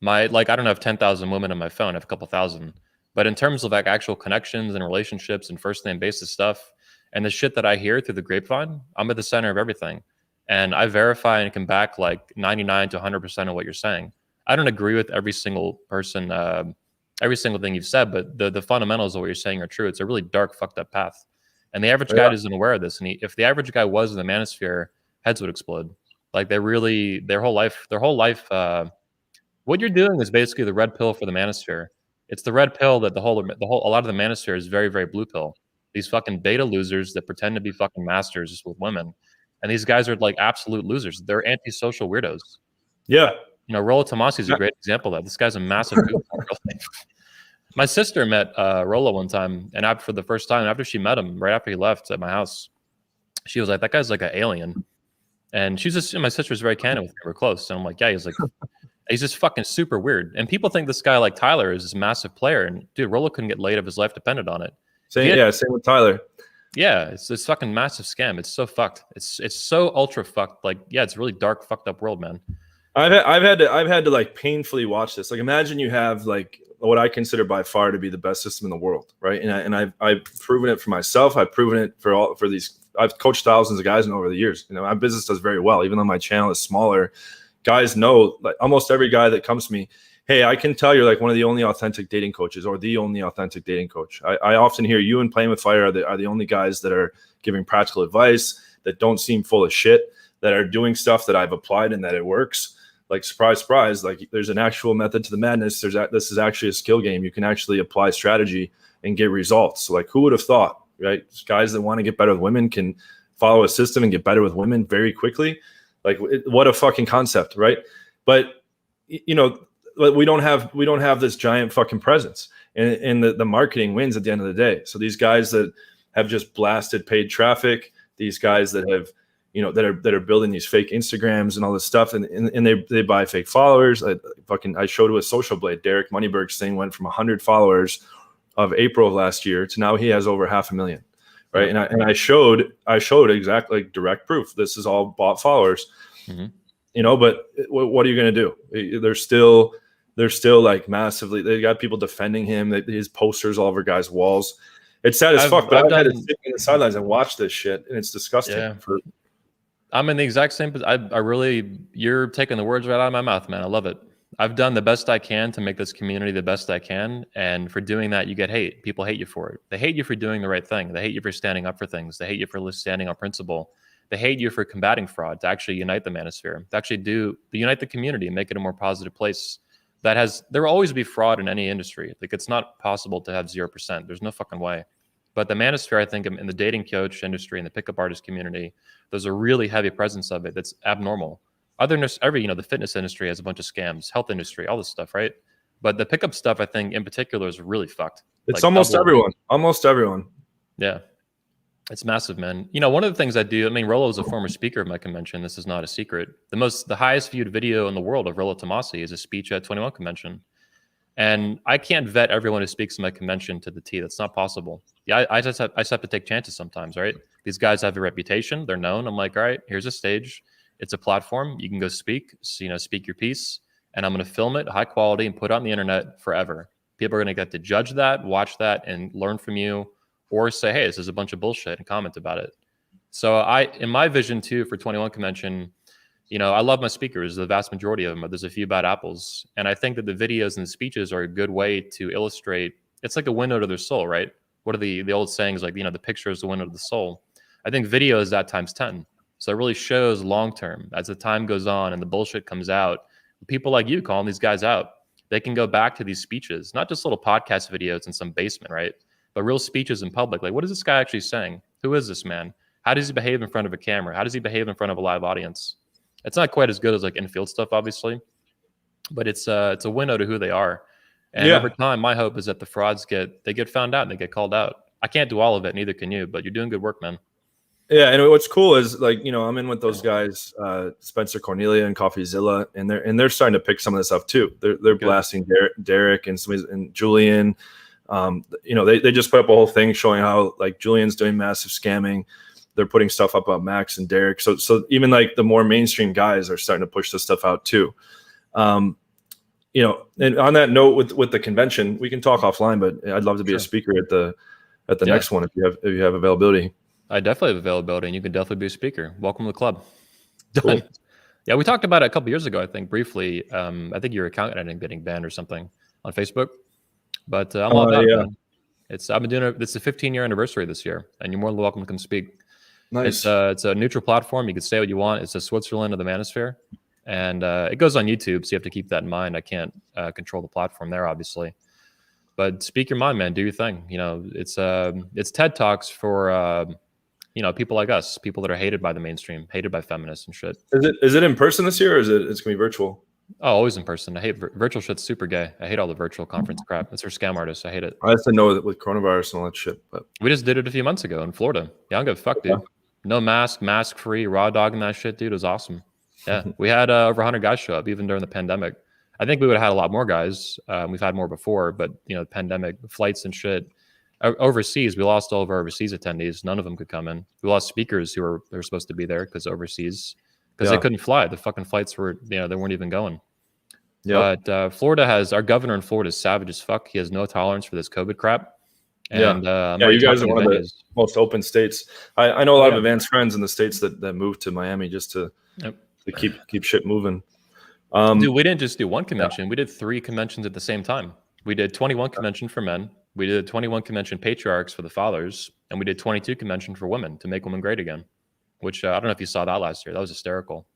[SPEAKER 1] I don't have 10,000 women on my phone. I have a couple thousand. But in terms of like actual connections and relationships and first name basis stuff and the shit that I hear through the grapevine, I'm at the center of everything. And I verify and can back like 99 to 100% of what you're saying. I don't agree with every single person, every single thing you've said, but the fundamentals of what you're saying are true. It's a really dark, fucked up path. And the average guy isn't aware of this. And if the average guy was in the manosphere, heads would explode. Like their whole life, what you're doing is basically the red pill for the manosphere. It's the red pill that a lot of the manosphere is very, very blue pill. These fucking beta losers that pretend to be fucking masters just with women. And these guys are like absolute losers. They're antisocial weirdos.
[SPEAKER 2] Yeah.
[SPEAKER 1] Rollo Tomasi is a great example of that. This guy's a massive goof. My sister met Rollo one time, and for the first time, after she met him, right after he left at my house, she was like, that guy's like an alien. And my sister's very candid with me. We're close. And I'm like, yeah, he's just fucking super weird. And people think this guy like Tyler is this massive player. And dude, Rollo couldn't get laid if his life depended on it.
[SPEAKER 2] Same with Tyler.
[SPEAKER 1] Yeah, it's this fucking massive scam. It's so fucked. It's so ultra fucked. Like, yeah, it's a really dark, fucked up world, man.
[SPEAKER 2] I've had to like painfully watch this. Like, imagine you have like what I consider by far to be the best system in the world, right? And I've proven it for myself. I've proven it for these. I've coached thousands of guys over the years. My business does very well, even though my channel is smaller. Guys know, like almost every guy that comes to me, hey, I can tell you're like one of the only authentic dating coaches or the only authentic dating coach. I often hear you and Playing with Fire are the only guys that are giving practical advice, that don't seem full of shit, that are doing stuff that I've applied and that it works. Like, surprise, surprise, like there's an actual method to the madness. This is actually a skill game. You can actually apply strategy and get results. So like, who would have thought, right? Guys that want to get better with women can follow a system and get better with women very quickly. Like, what a fucking concept, right? But we don't have this giant fucking presence, and the marketing wins at the end of the day. So these guys that have just blasted paid traffic, these guys that have that are building these fake Instagrams and all this stuff, and they buy fake followers. I showed with Social Blade, Derek Moneyberg's thing went from 100 followers of April of last year to now he has over 500,000. Right. And I showed exactly like direct proof. This is all bought followers, but what are you going to do? They're still like massively, they got people defending him. His posters all over guys' walls. It's sad as fuck, but I've had to sit in the sidelines and watch this shit, and it's disgusting.
[SPEAKER 1] Yeah. I'm in the exact same, you're taking the words right out of my mouth, man. I love it. I've done the best I can to make this community the best I can. And for doing that, you get hate. People hate you for it. They hate you for doing the right thing. They hate you for standing up for things. They hate you for standing on principle. They hate you for combating fraud, to actually unite the manosphere, to actually unite the community and make it a more positive place. There will always be fraud in any industry. Like, it's not possible to have 0%. There's no fucking way. But the manosphere, I think, in the dating coach industry and the pickup artist community, there's a really heavy presence of it that's abnormal. The fitness industry has a bunch of scams, health industry, all this stuff, right? But the pickup stuff, I think, in particular, is really fucked.
[SPEAKER 2] It's like almost everyone. Almost everyone.
[SPEAKER 1] Yeah. It's massive, man. One of the things I do, Rollo is a former speaker of my convention. This is not a secret. The highest viewed video in the world of Rollo Tomasi is a speech at 21 convention. And I can't vet everyone who speaks in my convention to the T. That's not possible. Yeah, I just have to take chances sometimes, right? These guys have a reputation. They're known. I'm like, all right, here's a stage. It's a platform. You can go speak your piece, and I'm going to film it high quality and put it on the internet forever. People are going to get to judge that, watch that, and learn from you, or say, hey, this is a bunch of bullshit, and comment about it. So in my vision too, for 21 convention, I love my speakers, the vast majority of them, but there's a few bad apples. And I think that the videos and the speeches are a good way to illustrate. It's like a window to their soul, right? What are the old sayings, like, the picture is the window to the soul. I think video is that times 10. So it really shows long term as the time goes on and the bullshit comes out. People like you calling these guys out, they can go back to these speeches, not just little podcast videos in some basement, right? But real speeches in public. Like, what is this guy actually saying? Who is this man? How does he behave in front of a camera? How does he behave in front of a live audience? It's not quite as good as like in-field stuff, obviously, but it's a window to who they are. And over time, my hope is that the frauds get found out and they get called out. I can't do all of it, neither can you, but you're doing good work, man.
[SPEAKER 2] Yeah, and what's cool is like, you know, I'm in with those guys, Spencer Cornelia and CoffeeZilla, and they're starting to pick some of this up too. They're blasting Derek and Julian. You know, they just put up a whole thing showing how like Julian's doing massive scamming. They're putting stuff up about Max and Derek. So even like the more mainstream guys are starting to push this stuff out too. You know, and on that note, with the convention, we can talk offline, but I'd love to be a speaker at the next one if you have availability.
[SPEAKER 1] I definitely have availability, and you can definitely be a speaker. Welcome to the club. Cool. Yeah, we talked about it a couple years ago, I think, briefly. I think your account ended up getting banned or something on Facebook, but I'm all about it. I've been doing it. It's the 15-year anniversary this year, and you're more than welcome to come speak.
[SPEAKER 2] Nice.
[SPEAKER 1] It's a neutral platform. You can say what you want. It's the Switzerland of the Manosphere, and it goes on YouTube, so you have to keep that in mind. I can't control the platform there, obviously, but speak your mind, man. Do your thing. You know, it's TED Talks for you know, people like us, people that are hated by the mainstream, hated by feminists and shit.
[SPEAKER 2] Is it in person this year, or it's gonna be virtual?
[SPEAKER 1] Oh, always in person. I hate virtual shit's super gay. I hate all the virtual conference crap. It's for scam artists. I hate it.
[SPEAKER 2] I have to know that with coronavirus and all that shit. But
[SPEAKER 1] we just did it a few months ago in Florida. Yeah, I don't give a fuck, dude. No mask free, raw dogging that shit, dude. It was awesome. Yeah, we had over 100 guys show up even during the pandemic. I think we would have had a lot more guys. We've had more before, but you know, the pandemic, flights and shit. Overseas, we lost all of our overseas attendees. None of them could come in. We lost speakers who were supposed to be there because they couldn't fly. The fucking flights were, you know, they weren't even going. Yeah. But Florida our governor in Florida is savage as fuck. He has no tolerance for this COVID crap. And
[SPEAKER 2] you guys are one of the most open states. I know a lot of advanced friends in the states that moved to Miami just to keep shit moving.
[SPEAKER 1] Dude, we didn't just do one convention. We did 3 conventions at the same time. We did 21 convention for men. We did 21 convention patriarchs for the fathers, and we did 22 convention for women to make women great again, which I don't know if you saw that last year. That was hysterical.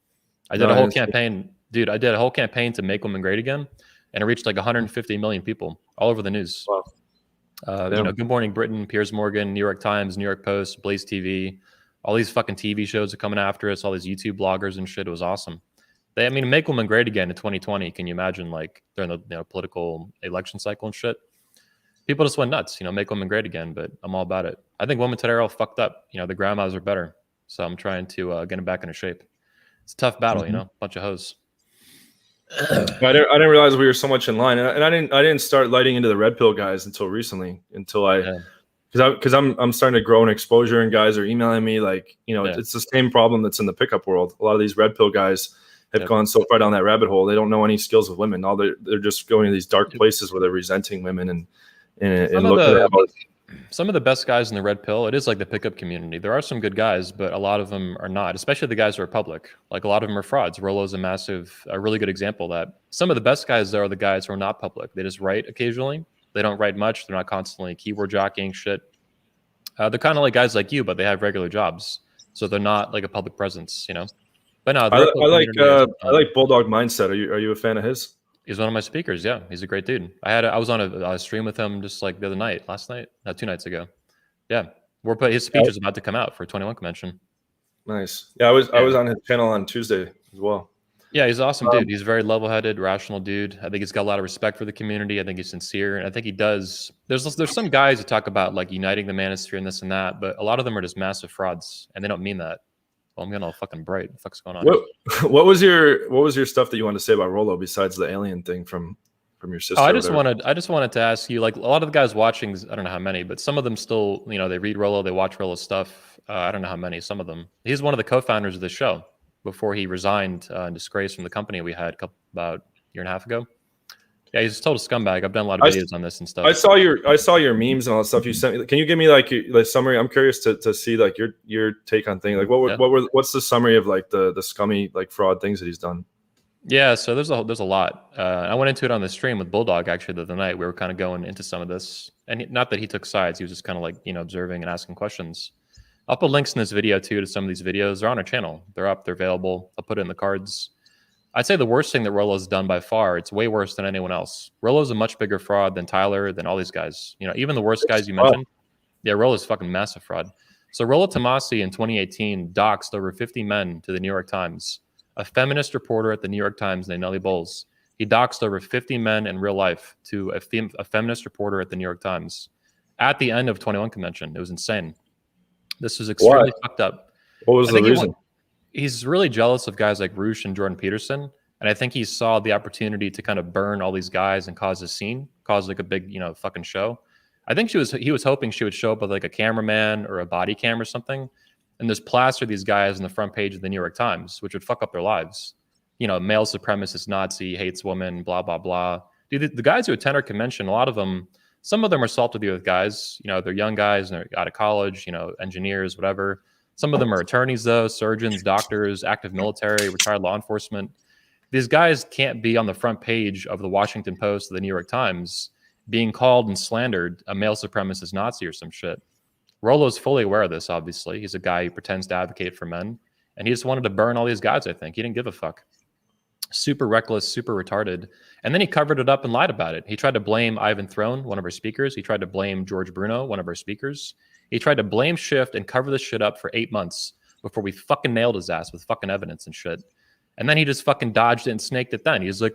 [SPEAKER 1] I did a whole campaign, dude. I did a whole campaign to make women great again, and it reached like 150 million people all over the news. Wow. You know, Good Morning Britain, Piers Morgan, New York Times, New York Post, Blaze TV, all these fucking TV shows are coming after us, all these YouTube bloggers and shit. It was awesome. Make women great again in 2020. Can you imagine, like, during the political election cycle and shit? People just went nuts, you know, make women great again, but I'm all about it. I think women today are all fucked up. You know, the grandmas are better. So I'm trying to get them back into shape. It's a tough battle, you know, bunch of hoes.
[SPEAKER 2] I didn't realize we were so much in line, and I didn't start lighting into the red pill guys until recently, because I'm starting to grow in exposure, and guys are emailing me like, you know, it's the same problem that's in the pickup world. A lot of these red pill guys have gone so far down that rabbit hole. They don't know any skills with women. All they're just going to these dark places where they're resenting women and
[SPEAKER 1] some of the best guys in the red pill, it is like the pickup community. There are some good guys, but a lot of them are not, especially the guys who are public. Like, a lot of them are frauds. Rollo's a really good example of that. Some of the best guys, though, are the guys who are not public. They just write occasionally. They don't write much. They're not constantly keyword jockeying shit. They're kind of like guys like you, but they have regular jobs. So they're not like a public presence, you know? But no,
[SPEAKER 2] I like Bulldog Mindset. Are you a fan of his?
[SPEAKER 1] He's one of my speakers. Yeah, he's a great dude. I was on a stream with him just like the other night, 2 nights ago. Yeah, his speech is about to come out for 21 convention.
[SPEAKER 2] Nice. Yeah, I was on his channel on Tuesday as well.
[SPEAKER 1] Yeah, he's an awesome dude. He's a very level-headed, rational dude. I think he's got a lot of respect for the community. I think he's sincere, and I think he does. There's some guys who talk about like uniting the manosphere and this and that, but a lot of them are just massive frauds, and they don't mean that. Well, I'm getting all fucking bright. What the fuck's going on?
[SPEAKER 2] What was your stuff that you wanted to say about Rollo besides the alien thing from your sister?
[SPEAKER 1] I just wanted to ask you, like, a lot of the guys watching, I don't know how many, but some of them still, you know, they read Rollo, they watch Rollo stuff. I don't know how many. Some of them. He's one of the co-founders of the show before he resigned in disgrace from the company we had about a year and a half ago. Yeah, he's a total scumbag. I've done a lot of videos on this and stuff.
[SPEAKER 2] I saw your memes and all that stuff you sent me. Can you give me like the summary? I'm curious to see like your take on things. Like what's the summary of like the scummy like fraud things that he's done?
[SPEAKER 1] Yeah, so there's a lot. I went into it on the stream with Bulldog actually the other night. We were kind of going into some of this, and not that he took sides. He was just kind of like, you know, observing and asking questions. I'll put links in this video too to some of these videos. They're on our channel. They're up. They're available. I'll put it in the cards. I'd say the worst thing that Rollo's done by far, it's way worse than anyone else. Rollo's a much bigger fraud than Tyler, than all these guys. You know, even the worst guys you mentioned. Yeah, Rollo's fucking massive fraud. So Rollo Tomasi in 2018 doxed over 50 men to the New York Times. A feminist reporter at the New York Times named Nellie Bowles. He doxed over 50 men in real life to a feminist reporter at the New York Times at the end of 21 convention. It was insane. This was extremely fucked up.
[SPEAKER 2] What was the reason?
[SPEAKER 1] He's really jealous of guys like Roosh and Jordan Peterson. And I think he saw the opportunity to kind of burn all these guys and cause a scene, cause like a big, fucking show. I think he was hoping she would show up with like a cameraman or a body cam or something and just plaster these guys on the front page of the New York Times, which would fuck up their lives. Male supremacist Nazi, hates women, blah, blah, blah. Dude, the guys who attend our convention, a lot of them, some of them are salt of the earth guys. They're young guys and they're out of college, engineers, whatever. Some of them are attorneys, though, surgeons, doctors, active military, retired law enforcement. These guys can't be on the front page of the Washington Post or the New York Times being called and slandered a male supremacist Nazi or some shit. Rollo's fully aware of this, obviously. He's a guy who pretends to advocate for men. And he just wanted to burn all these guys, I think. He didn't give a fuck. Super reckless, super retarded. And then he covered it up and lied about it. He tried to blame Ivan Throne, one of our speakers. He tried to blame George Bruno, one of our speakers. He tried to blame shift and cover this shit up for 8 months before we fucking nailed his ass with fucking evidence and shit. And then he just fucking dodged it and snaked it then. He's like,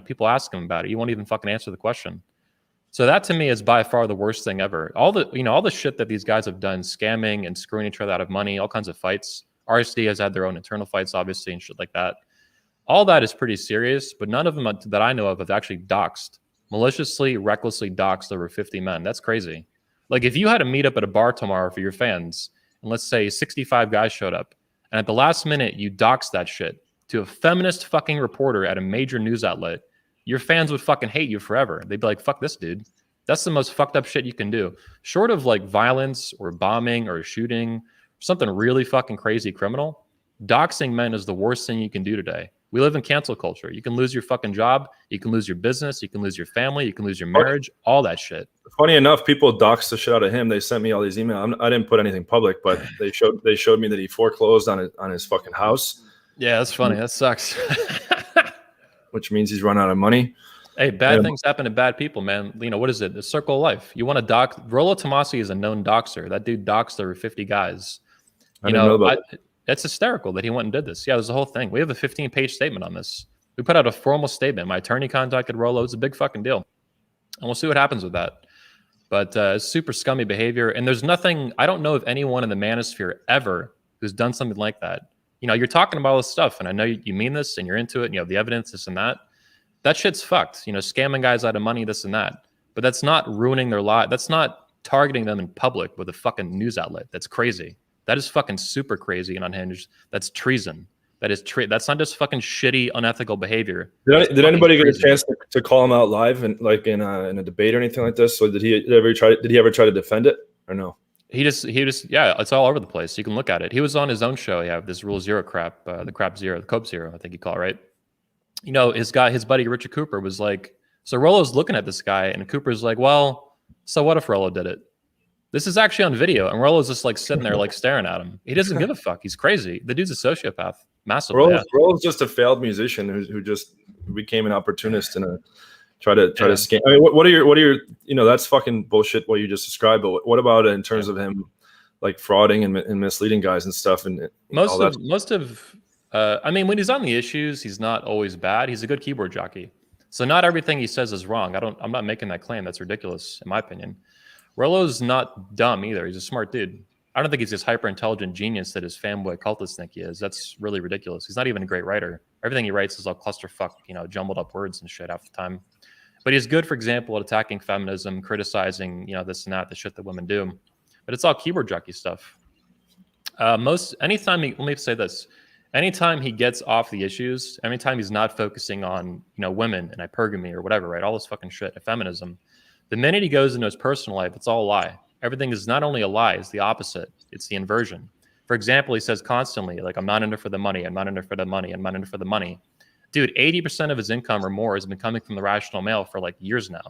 [SPEAKER 1] people ask him about it. He won't even fucking answer the question. So that to me is by far the worst thing ever. All the shit that these guys have done, scamming and screwing each other out of money, all kinds of fights. RSD has had their own internal fights, obviously, and shit like that. All that is pretty serious, but none of them that I know of have actually doxed, maliciously, recklessly doxed over 50 men. That's crazy. Like if you had a meetup at a bar tomorrow for your fans, and let's say 65 guys showed up, and at the last minute you doxed that shit to a feminist fucking reporter at a major news outlet, your fans would fucking hate you forever. They'd be like, fuck this dude. That's the most fucked up shit you can do. Short of like violence or bombing or shooting, something really fucking crazy criminal, doxing men is the worst thing you can do today. We live in cancel culture. You can lose your fucking job. You can lose your business. You can lose your family. You can lose your marriage, all that shit.
[SPEAKER 2] Funny enough, people doxed the shit out of him. They sent me all these emails. I didn't put anything public, but they showed me that he foreclosed on his fucking house.
[SPEAKER 1] Yeah, that's funny. That sucks.
[SPEAKER 2] Which means he's run out of money.
[SPEAKER 1] Hey, bad things happen to bad people, man. What is it? The circle of life. You want to dox? Rollo Tomasi is a known doxer. That dude doxed over 50 guys. That's hysterical that he went and did this. Yeah, it was the whole thing. We have a 15-page statement on this. We put out a formal statement. My attorney contacted Rollo. It's a big fucking deal. And we'll see what happens with that. But it's super scummy behavior. And there's nothing, I don't know of anyone in the manosphere ever who's done something like that. You're talking about all this stuff, and I know you mean this, and you're into it, and you have the evidence, this and that. That shit's fucked. Scamming guys out of money, this and that. But that's not ruining their life. That's not targeting them in public with a fucking news outlet. That's crazy. That is fucking super crazy and unhinged. That's treason. That's not just fucking shitty, unethical behavior.
[SPEAKER 2] Did anybody get a chance to call him out live and like in a debate or anything like this? So did he ever try to defend it or no? He just
[SPEAKER 1] yeah, it's all over the place. You can look at it. He was on his own show. Yeah, this Rule Zero crap, the crap zero, the Cope Zero, I think you call it, right? His buddy Richard Cooper was like, so Rollo's looking at this guy, and Cooper's like, well, so what if Rollo did it? This is actually on video, and Rollo's just like sitting there, like staring at him. He doesn't give a fuck. He's crazy. The dude's a sociopath, massively.
[SPEAKER 2] Rollo's just a failed musician who just became an opportunist and try to scam. I mean, what are your that's fucking bullshit what you just described. But what about in terms of him like frauding and misleading guys and stuff? And
[SPEAKER 1] most of I mean, when he's on the issues, he's not always bad. He's a good keyboard jockey. So not everything he says is wrong. I'm not making that claim. That's ridiculous, in my opinion. Rollo's not dumb either. He's a smart dude. I don't think he's this hyper-intelligent genius that his fanboy cultists think he is. That's really ridiculous. He's not even a great writer. Everything he writes is all clusterfuck, jumbled up words and shit half the time. But he's good, for example, at attacking feminism, criticizing, this and that, the shit that women do. But it's all keyboard jockey stuff. Let me say this. Anytime he gets off the issues, anytime he's not focusing on, women and hypergamy or whatever, right? All this fucking shit, feminism. The minute he goes into his personal life, it's all a lie. Everything is not only a lie, it's the opposite. It's the inversion. For example, he says constantly, like, I'm not in it for the money. I'm not in it for the money. I'm not in it for the money. Dude, 80% of his income or more has been coming from the rational male for like years now.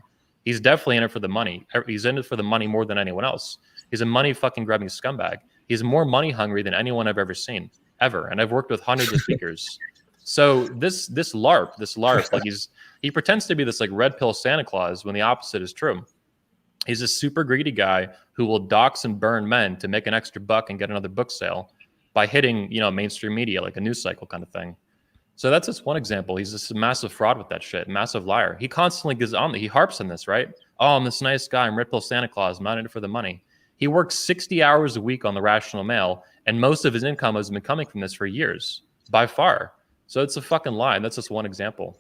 [SPEAKER 1] He's definitely in it for the money. He's in it for the money more than anyone else. He's a money fucking grabbing scumbag. He's more money hungry than anyone I've ever seen, ever. And I've worked with hundreds of speakers. So this LARP, like he pretends to be this like red pill Santa Claus when the opposite is true. He's a super greedy guy who will dox and burn men to make an extra buck and get another book sale by hitting, mainstream media, like a news cycle kind of thing. So that's just one example. He's just a massive fraud with that shit, massive liar. He constantly goes on, he harps on this, right? Oh, I'm this nice guy, I'm red pill Santa Claus, I'm not in it for the money. He works 60 hours a week on the Rational Mail, and most of his income has been coming from this for years, by far. So it's a fucking lie. That's just one example.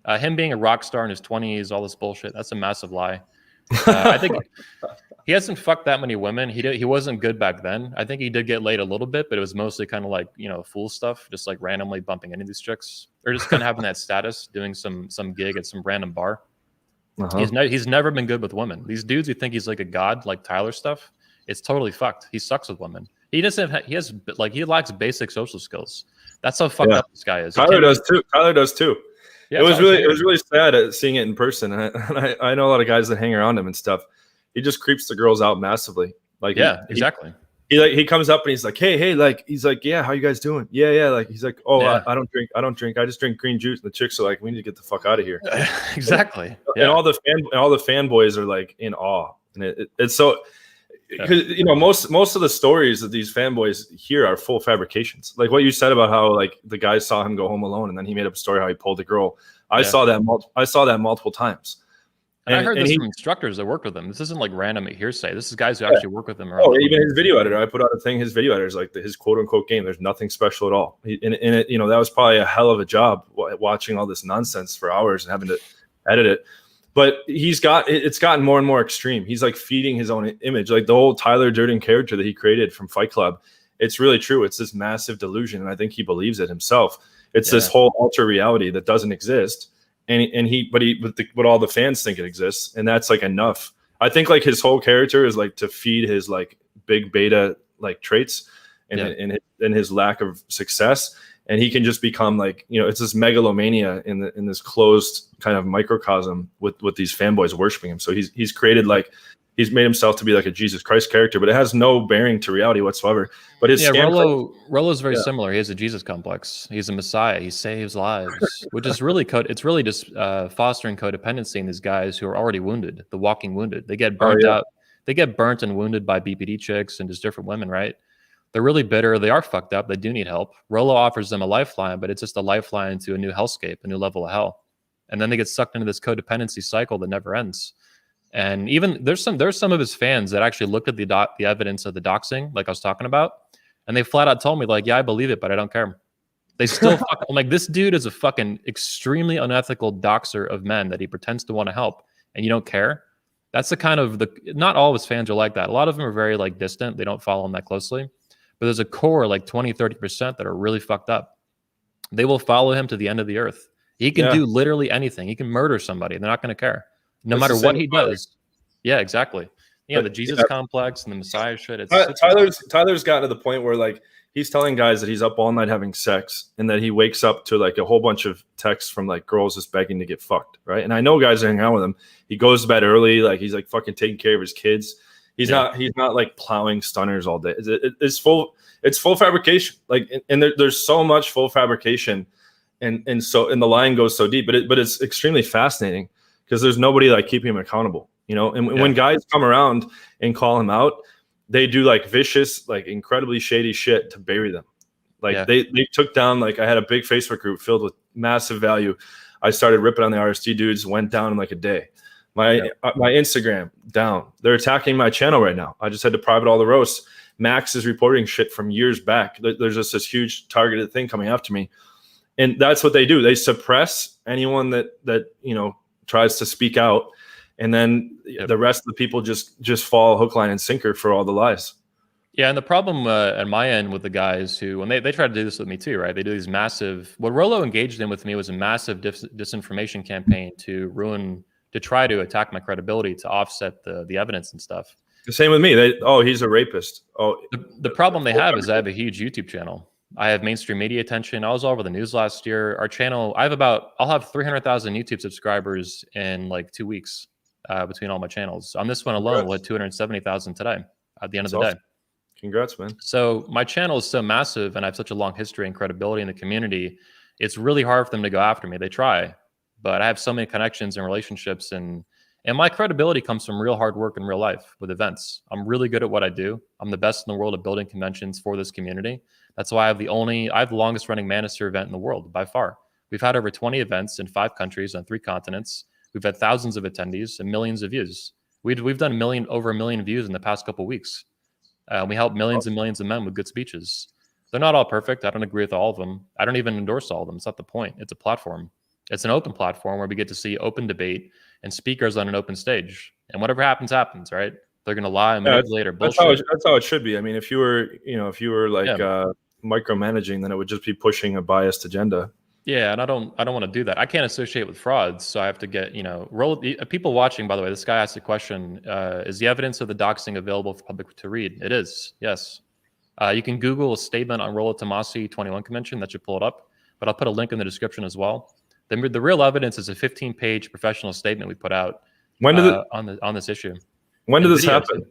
[SPEAKER 1] Him being a rock star in his 20s, all this bullshit, that's a massive lie. I think he hasn't fucked that many women. He wasn't good back then. I think he did get laid a little bit, but it was mostly kind of like, fool stuff, just like randomly bumping into these chicks, or just kind of having that status, doing some gig at some random bar. He's never been good with women. These dudes who think he's like a god, like Tyler stuff, it's totally fucked. He sucks with women. He lacks basic social skills. That's how fucked up this guy is.
[SPEAKER 2] Tyler does too.
[SPEAKER 1] Yeah,
[SPEAKER 2] it was really sad at seeing it in person. And I know a lot of guys that hang around him and stuff. He just creeps the girls out massively. Like,
[SPEAKER 1] exactly.
[SPEAKER 2] He comes up and he's like, hey, like, he's like, yeah, how you guys doing? Yeah. Like, he's like, oh, yeah. I don't drink. I just drink green juice. And the chicks are like, we need to get the fuck out of here.
[SPEAKER 1] Exactly.
[SPEAKER 2] And all the fanboys are like in awe. And it's so, because most of the stories that these fanboys hear are full fabrications. Like what you said about how like the guys saw him go home alone, and then he made up a story how he pulled a girl. I saw that multiple times.
[SPEAKER 1] And I heard this from instructors that worked with him. This isn't like random hearsay. This is guys who actually work with him.
[SPEAKER 2] Even his video editor. I put out a thing. His video editor is like his quote unquote game. There's nothing special at all. And it, that was probably a hell of a job watching all this nonsense for hours and having to edit it. But it's gotten more and more extreme. He's like feeding his own image, like the whole Tyler Durden character that he created from Fight Club. It's really true. It's this massive delusion, and I think he believes it himself. It's this whole alter reality that doesn't exist, but all the fans think it exists, and that's like enough. I think like his whole character is like to feed his like big beta like traits and his lack of success. And he can just become like, it's this megalomania in this closed kind of microcosm with these fanboys worshiping him. So he's created he's made himself to be like a Jesus Christ character, but it has no bearing to reality whatsoever. But his
[SPEAKER 1] Rollo's very similar. He has a Jesus complex. He's a Messiah. He saves lives, which is really it's really just fostering codependency in these guys who are already wounded, the walking wounded. They get burnt out. They get burnt and wounded by BPD chicks and just different women, right? They're really bitter. They are fucked up. They do need help. Rollo offers them a lifeline, but it's just a lifeline to a new hellscape, a new level of hell. And then they get sucked into this codependency cycle that never ends. And even there's some of his fans that actually looked at the evidence of the doxing, like I was talking about, and they flat out told me like, yeah, I believe it, but I don't care. They still I'm like, this dude is a fucking extremely unethical doxer of men that he pretends to want to help, and you don't care. That's the kind of not all of his fans are like that. A lot of them are very like distant. They don't follow him that closely. But there's a core like 20-30% that are really fucked up. They will follow him to the end of the earth. He can do literally anything. He can murder somebody. They're not going to care. No matter what he does. Yeah, exactly. Yeah, the Jesus complex and the Messiah shit.
[SPEAKER 2] Tyler's gotten to the point where like he's telling guys that he's up all night having sex and that he wakes up to like a whole bunch of texts from like girls just begging to get fucked, right? And I know guys are hanging out with him. He goes to bed early, like he's like fucking taking care of his kids. He's not like plowing stunners all day. It's full fabrication. Like, and there's so much full fabrication, and the line goes so deep. But it's extremely fascinating because there's nobody like keeping him accountable. And when guys come around and call him out, they do like vicious, like incredibly shady shit to bury them. Like they took down, like I had a big Facebook group filled with massive value. I started ripping on the RST dudes, went down in like a day. My Instagram down. They're attacking my channel right now. I just had to private all the roasts. Max is reporting shit from years back. There's just this huge targeted thing coming after me. And that's what they do. They suppress anyone that tries to speak out. And then the rest of the people just fall hook, line, and sinker for all the lies.
[SPEAKER 1] Yeah, and the problem at my end with the guys who, when they try to do this with me too, right? They do these massive, what Rollo engaged in with me was a massive disinformation campaign to try to attack my credibility, to offset the evidence and stuff.
[SPEAKER 2] The same with me. He's a rapist.
[SPEAKER 1] The problem they have is I have a huge YouTube channel. I have mainstream media attention. I was all over the news last year. Our channel, I'll have 300,000 YouTube subscribers in like 2 weeks between all my channels. On this one alone, we'll have 270,000 today at the end of the day.
[SPEAKER 2] Congrats, man.
[SPEAKER 1] So my channel is so massive and I have such a long history and credibility in the community. It's really hard for them to go after me. They try, but I have so many connections and relationships, and my credibility comes from real hard work in real life with events. I'm really good at what I do. I'm the best in the world at building conventions for this community. That's why I have the longest running Manosphere event in the world by far. We've had over 20 events in 5 countries on 3 continents. We've had thousands of attendees and millions of views. We've done over a million views in the past couple of weeks. We help millions and millions of men with good speeches. They're not all perfect. I don't agree with all of them. I don't even endorse all of them. It's not the point. It's a platform. It's an open platform where we get to see open debate and speakers on an open stage. And whatever happens, happens, right? They're going to lie and manipulate or bullshit.
[SPEAKER 2] That's how it should be. I mean, if you were like micromanaging, then it would just be pushing a biased agenda.
[SPEAKER 1] Yeah, and I don't want to do that. I can't associate with frauds, so I have to get, people watching, by the way, this guy asked a question, is the evidence of the doxing available for public to read? It is, yes. You can Google a statement on Rollo Tomassi 21 Convention, that should pull it up, but I'll put a link in the description as well. The real evidence is a 15-page professional statement we put out on this issue.
[SPEAKER 2] When did this happen?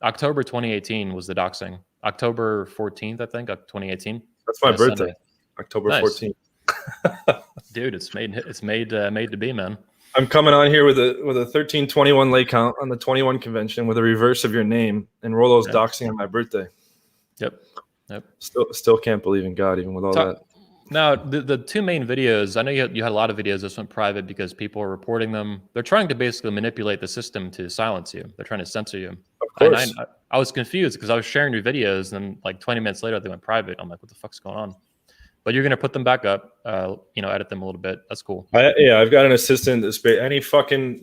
[SPEAKER 1] October 2018 was the doxing. October 14th, I think, 2018.
[SPEAKER 2] That's my birthday, Sunday. October
[SPEAKER 1] Nice.
[SPEAKER 2] 14th.
[SPEAKER 1] Dude, it's made to be, man.
[SPEAKER 2] I'm coming on here with a 1321 lay count on the 21 convention with a reverse of your name, and Rollo's doxing on my birthday.
[SPEAKER 1] Yep.
[SPEAKER 2] Still can't believe in God even with all that.
[SPEAKER 1] Now, the 2 main videos, I know you had a lot of videos. This went private because people are reporting them. They're trying to basically manipulate the system to silence you. They're trying to censor you.
[SPEAKER 2] Of course.
[SPEAKER 1] And I was confused because I was sharing your videos, and then like 20 minutes later they went private. I'm like, what the fuck's going on? But you're going to put them back up, edit them a little bit. That's cool.
[SPEAKER 2] I've got an assistant. Any fucking,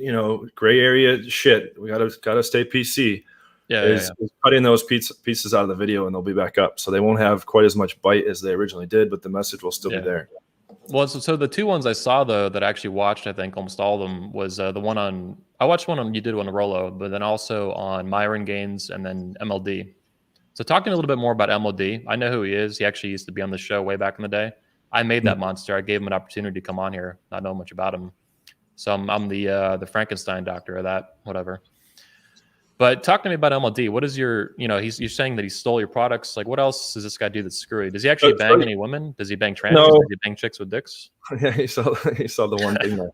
[SPEAKER 2] gray area shit. We gotta stay PC. Is cutting those pieces out of the video, and they'll be back up. So they won't have quite as much bite as they originally did, but the message will still be there.
[SPEAKER 1] Well, so the 2 ones I saw, though, that I actually watched, I think almost all of them, was the one I watched one on, you did one on Rollo, but then also on Myron Gaines and then MLD. So talking a little bit more about MLD, I know who he is. He actually used to be on the show way back in the day. I made that monster. I gave him an opportunity to come on here, not knowing much about him. So I'm the Frankenstein doctor of that, whatever. But talk to me about MLD. What is your, you're saying that he stole your products. Like, what else does this guy do that's screwy? Does he actually bang any women? Does he bang trans?
[SPEAKER 2] No.
[SPEAKER 1] Does he bang chicks with dicks?
[SPEAKER 2] Yeah, he saw the one thing there.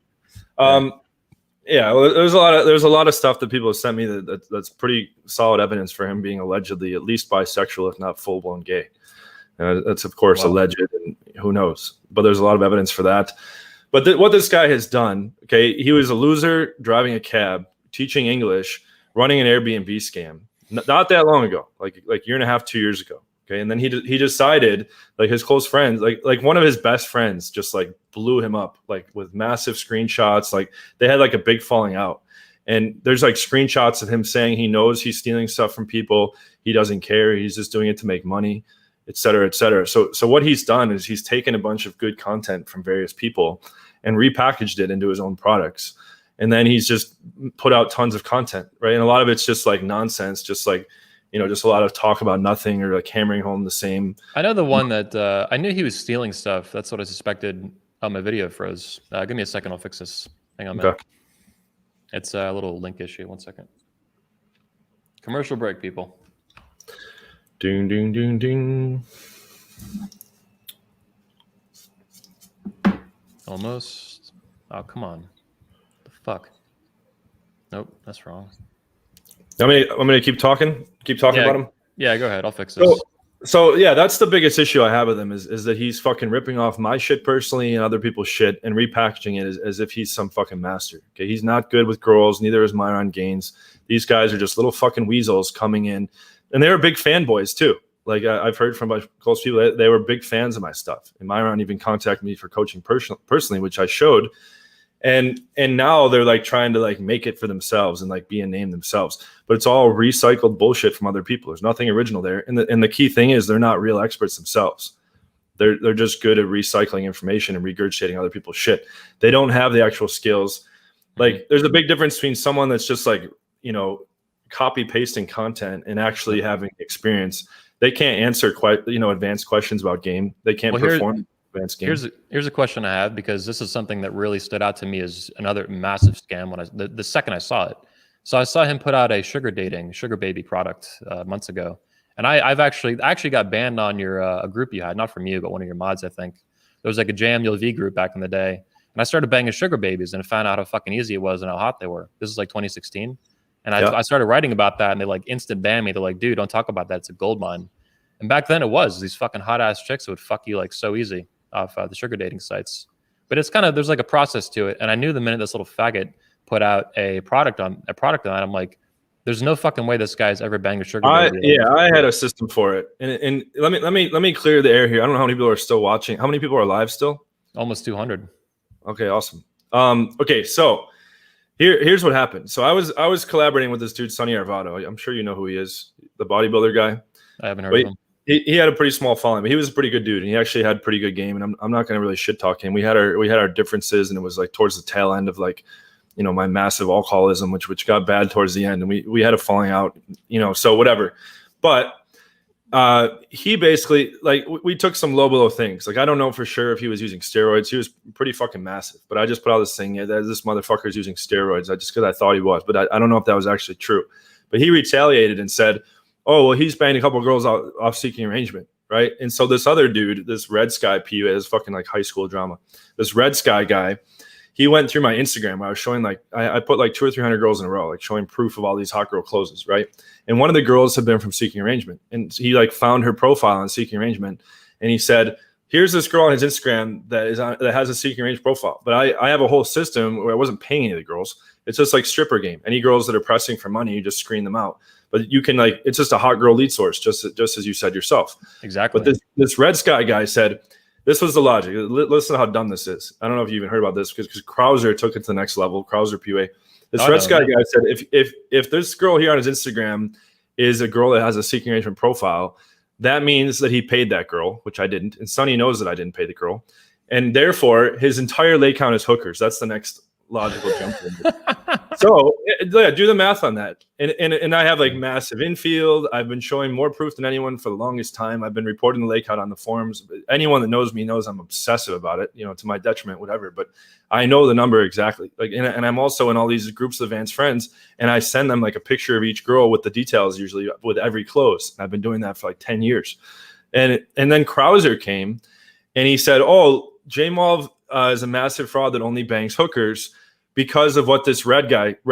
[SPEAKER 2] Well, there's a lot of stuff that people have sent me that's pretty solid evidence for him being allegedly at least bisexual, if not full blown gay. That's of course alleged, and who knows? But there's a lot of evidence for that. But what this guy has done, okay, he was a loser driving a cab, teaching English, running an Airbnb scam, not that long ago, like a year and a half, 2 years ago. Okay, and then he decided, like, his close friends, like one of his best friends, just like blew him up, like with massive screenshots. Like they had like a big falling out, and there's like screenshots of him saying he knows he's stealing stuff from people, he doesn't care, he's just doing it to make money, et cetera, et cetera. So what he's done is he's taken a bunch of good content from various people and repackaged it into his own products. And then he's just put out tons of content, right? And a lot of it's just like nonsense, just like, just a lot of talk about nothing, or like hammering home the same.
[SPEAKER 1] I know the one that I knew he was stealing stuff. That's what I suspected. Oh, my video froze. Give me a second. I'll fix this. Hang on, man. Okay. It's a little link issue. 1 second. Commercial break, people.
[SPEAKER 2] Ding, ding, ding, ding.
[SPEAKER 1] Almost. Oh, come on. The fuck? Nope, that's wrong.
[SPEAKER 2] I'm gonna keep talking about him.
[SPEAKER 1] Yeah, go ahead. I'll fix this.
[SPEAKER 2] So yeah, that's the biggest issue I have with him is that he's fucking ripping off my shit personally and other people's shit and repackaging it as if he's some fucking master. Okay, he's not good with girls. Neither is Myron Gaines. These guys are just little fucking weasels coming in, and they were big fanboys too. Like I've heard from my close people, they were big fans of my stuff. And Myron even contacted me for coaching personally, which I showed. And now they're like trying to like make it for themselves and like be a name themselves, but it's all recycled bullshit from other people. There's nothing original there. And the key thing is they're not real experts themselves. They're just good at recycling information and regurgitating other people's shit. They don't have the actual skills. Like there's a big difference between someone that's just like, copy pasting content and actually having experience. They can't answer quite, advanced questions about game. They can't perform.
[SPEAKER 1] Here's a question I have, because this is something that really stood out to me as another massive scam when the second I saw it. So I saw him put out a sugar baby product months ago, And I actually got banned on your a group you had, not from you, but one of your mods, I think. There was like a JMULV group back in the day. And I started banging sugar babies and I found out how fucking easy it was and how hot they were. This is like 2016. And I started writing about that and they like instant banned me. They're like, dude, don't talk about that. It's a gold mine. And back then it was. These fucking hot ass chicks would fuck you like so easy off the sugar dating sites. But it's kind of, there's like a process to it. And I knew the minute this little faggot put out a product on I'm like, there's no fucking way this guy's ever banged a sugar baby.
[SPEAKER 2] I had a system for it. And let me clear the air here. I don't know how many people are still watching. How many people are live still?
[SPEAKER 1] Almost 200.
[SPEAKER 2] Okay, awesome. Okay, so here's what happened. So I was collaborating with this dude, Sonny Arvado. I'm sure you know who he is, the bodybuilder guy.
[SPEAKER 1] I haven't heard of him.
[SPEAKER 2] He had a pretty small following, but he was a pretty good dude, and he actually had a pretty good game. And I'm not going to really shit talk him. We had our differences, and it was like towards the tail end of like, you know, my massive alcoholism, which got bad towards the end, and we had a falling out, you know, so whatever. But he basically, like, we took some low things. Like, I don't know for sure if he was using steroids. He was pretty fucking massive, but I just put out this thing that this motherfucker is using steroids. Because I thought he was, but I don't know if that was actually true. But he retaliated and said, oh, well, he's banged a couple of girls off seeking arrangement, right? And so this other dude, this Red Sky PU, is fucking like high school drama. This Red Sky guy, he went through my Instagram. I was showing like, I put like 200 or 300 girls in a row, like showing proof of all these hot girl closes, right? And one of the girls had been from Seeking Arrangement. And he like found her profile on Seeking Arrangement. And he said, here's this girl on his Instagram that has a Seeking Arrangement profile. But I have a whole system where I wasn't paying any of the girls. It's just like stripper game. Any girls that are pressing for money, you just screen them out. But you can like, it's just a hot girl lead source, just as you said yourself.
[SPEAKER 1] Exactly.
[SPEAKER 2] But this Red Sky guy said, this was the logic. Listen to how dumb this is. I don't know if you even heard about this because Krauser took it to the next level. Krauser PUA. This Red Sky guy said, if this girl here on his Instagram is a girl that has a seeking arrangement profile, that means that he paid that girl, which I didn't. And Sonny knows that I didn't pay the girl. And therefore, his entire lay count is hookers. That's the next logical jump. So yeah, do the math on that. And I have like massive infield. I've been showing more proof than anyone for the longest time. I've been reporting the lay count on the forums. Anyone that knows me knows I'm obsessive about it, you know, to my detriment, whatever. But I know the number exactly. Like, and I'm also in all these groups of advanced friends, and I send them like a picture of each girl with the details, usually with every close. I've been doing that for like 10 years. And then Krauser came and he said, oh, J-Malv is a massive fraud that only bangs hookers because of what this Red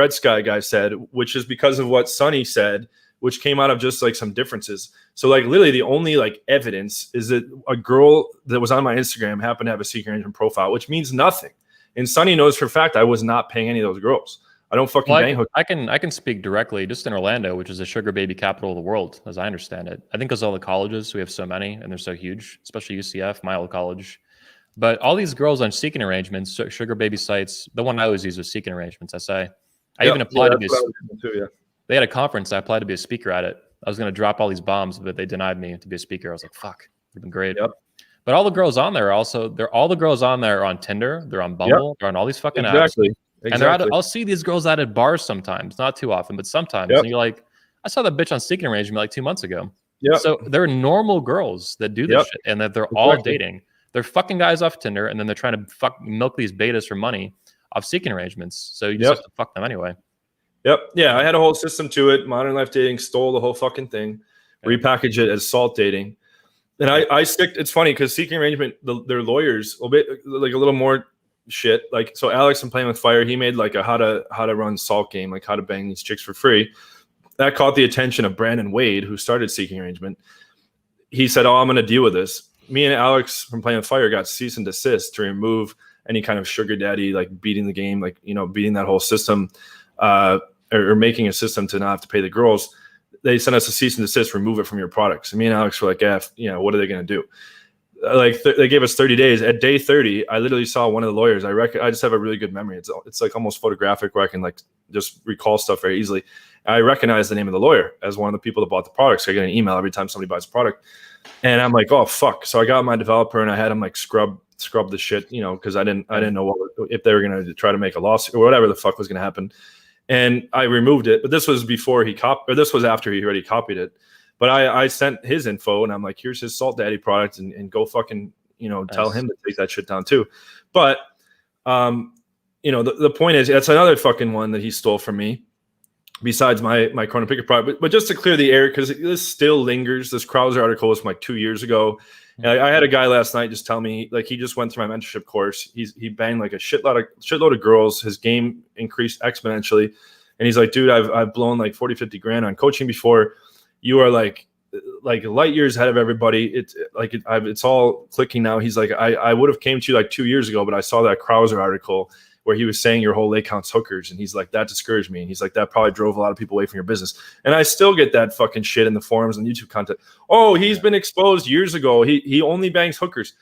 [SPEAKER 2] Sky guy said, which is because of what Sonny said, which came out of just like some differences. So like literally the only like evidence is that a girl that was on my Instagram happened to have a seeking arrangement profile, which means nothing. And Sonny knows for a fact I was not paying any of those girls. I don't fucking bang hookers.
[SPEAKER 1] I can speak directly just in Orlando, which is the sugar baby capital of the world, as I understand it. I think because all the colleges, we have so many and they're so huge, especially UCF, my old college. But all these girls on seeking arrangements, sugar baby sites, the one I always use was seeking arrangements. I even applied to be They had a conference. I applied to be a speaker at it. I was going to drop all these bombs, but they denied me to be a speaker. I was like, fuck, it'd been great. Yep. But all the girls on there all the girls on there are on Tinder. They're on Bumble. They're on all these fucking apps. And they're I'll see these girls out at bars sometimes, not too often, but sometimes. And you're like, I saw that bitch on seeking arrangement like 2 months ago. Yeah. So they're normal girls that do this shit and that they're all dating. They're fucking guys off Tinder, and then they're trying to milk these betas for money off seeking arrangements. So you just have to fuck them anyway. Yep.
[SPEAKER 2] Yeah, I had a whole system to it. Modern Life Dating stole the whole fucking thing, repackaged it as salt dating. And I stick. It's funny because seeking arrangement, their lawyers a little more shit. Like, so Alex from Playing with Fire, he made like a how to run salt game, like how to bang these chicks for free. That caught the attention of Brandon Wade, who started seeking arrangement. He said, "Oh, I'm going to deal with this." Me and Alex from Playing with Fire got cease and desist to remove any kind of sugar daddy, like beating the game, like, you know, beating that whole system, or making a system to not have to pay the girls. They sent us a cease and desist, remove it from your products. And me and Alex were like, you know, what are they going to do? They gave us 30 days. At day 30, I literally saw one of the lawyers. I just have a really good memory. It's like almost photographic where I can like just recall stuff very easily. I recognize the name of the lawyer as one of the people that bought the product. So I get an email every time somebody buys a product. And I'm like, oh, fuck. So I got my developer and I had him like scrub the shit, you know, because I didn't know if they were going to try to make a lawsuit or whatever the fuck was going to happen. And I removed it. But this was before this was after he already copied it. But I sent his info and I'm like, here's his Salt Daddy product and go fucking, you know, tell him to take that shit down too. But, you know, the point is, that's another fucking one that he stole from me. besides my Chrono Picker product. But just to clear the air, because this still lingers. This Krauser article was from like 2 years ago. And I had a guy last night just tell me, like, he just went through my mentorship course. He banged like a shitload of girls. His game increased exponentially. And he's like, dude, I've blown like 40, 50 grand on coaching before. You are like light years ahead of everybody. It's all clicking now. He's like, I would have came to you like 2 years ago, but I saw that Krauser article where he was saying your whole lake counts hookers. And he's like, that discouraged me. And he's like, that probably drove a lot of people away from your business. And I still get that fucking shit in the forums and YouTube content. Oh, he's been exposed years ago. He only bangs hookers.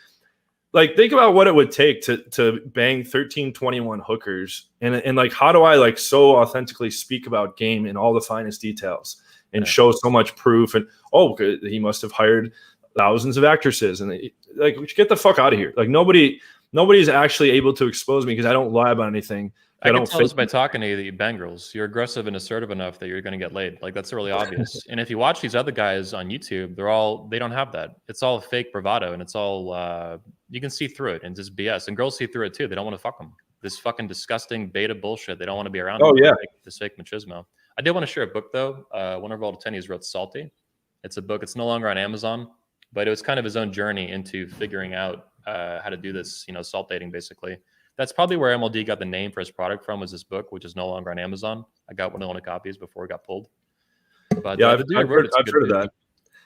[SPEAKER 2] Like, think about what it would take to bang 1321 hookers. And like, how do I like so authentically speak about game in all the finest details and show so much proof? And, oh, he must have hired thousands of actresses. And like, get the fuck out of here. Like, nobody's actually able to expose me because I don't lie about anything.
[SPEAKER 1] I can tell this by talking to you that you bang girls. You're aggressive and assertive enough that you're going to get laid. Like, that's really obvious. And if you watch these other guys on YouTube, they don't have that. It's all fake bravado, and it's all you can see through it and just BS. And girls see through it too. They don't want to fuck them. This fucking disgusting beta bullshit. They don't want to be around.
[SPEAKER 2] Oh yeah,
[SPEAKER 1] this fake machismo. I did want to share a book though. One of our old attendees wrote Salty. It's a book. It's no longer on Amazon, but it was kind of his own journey into figuring out how to do this, salt dating basically. That's probably where MLD got the name for his product from, was this book, which is no longer on Amazon. I got one of the copies before it got pulled. But
[SPEAKER 2] yeah, I've heard of that.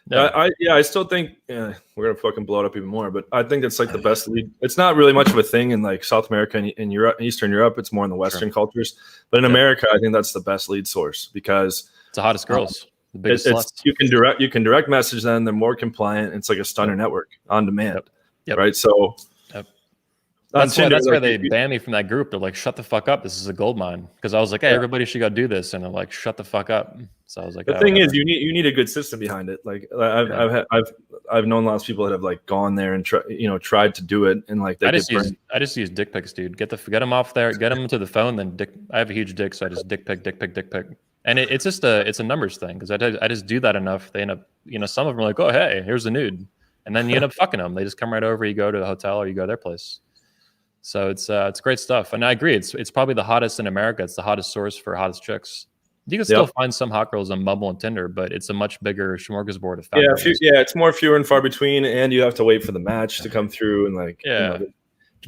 [SPEAKER 2] I still think we're gonna fucking blow it up even more, but I think it's like the best lead. It's not really much of a thing in like South America and in Europe, Eastern Europe. It's more in the Western cultures, but in America, I think that's the best lead source because
[SPEAKER 1] it's the hottest girls. The biggest
[SPEAKER 2] sluts. You can direct message them. They're more compliant. It's like a stunner network on demand, right? So.
[SPEAKER 1] That's why they banned me from that group. They're like, shut the fuck up. This is a gold mine. Because I was like, hey, everybody should go do this. And they're like, shut the fuck up. So I was like,
[SPEAKER 2] the thing is, you need a good system behind it. Like I've known lots of people that have like gone there and tried to do it. And like
[SPEAKER 1] I just use dick pics, dude. Get them off there, get them to the phone. Then I have a huge dick. So I just dick pic. And it's a numbers thing. Because I just do that enough. They end up, some of them are like, oh, hey, here's a nude. And then you end up fucking them. They just come right over. You go to a hotel or you go to their place. So it's great stuff, and I agree. It's probably the hottest in America. It's the hottest source for hottest chicks. You can still find some hot girls on Bumble and Tinder, but it's a much bigger smorgasbord of
[SPEAKER 2] factors. It's more fewer and far between, and you have to wait for the match to come through. And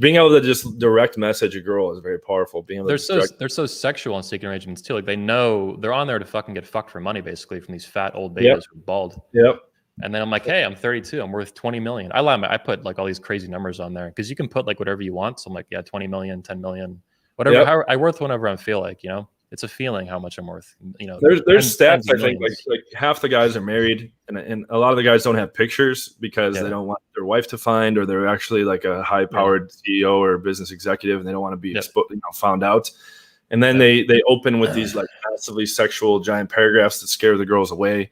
[SPEAKER 2] being able to just direct message a girl is very powerful.
[SPEAKER 1] They're so sexual in seeking arrangements too. Like they know they're on there to fucking get fucked for money, basically, from these fat old betas who are bald.
[SPEAKER 2] Yep.
[SPEAKER 1] And then I'm like, hey, I'm 32. I'm worth 20 million. I lie. I put like all these crazy numbers on there because you can put like whatever you want. So I'm like, yeah, 20 million, 10 million, whatever. Yep. I worth whenever I feel like, it's a feeling how much I'm worth.
[SPEAKER 2] There's stats. I think like half the guys are married, and a lot of the guys don't have pictures because they don't want their wife to find, or they're actually like a high-powered CEO or business executive, and they don't want to be found out. And then they open with these like massively sexual giant paragraphs that scare the girls away.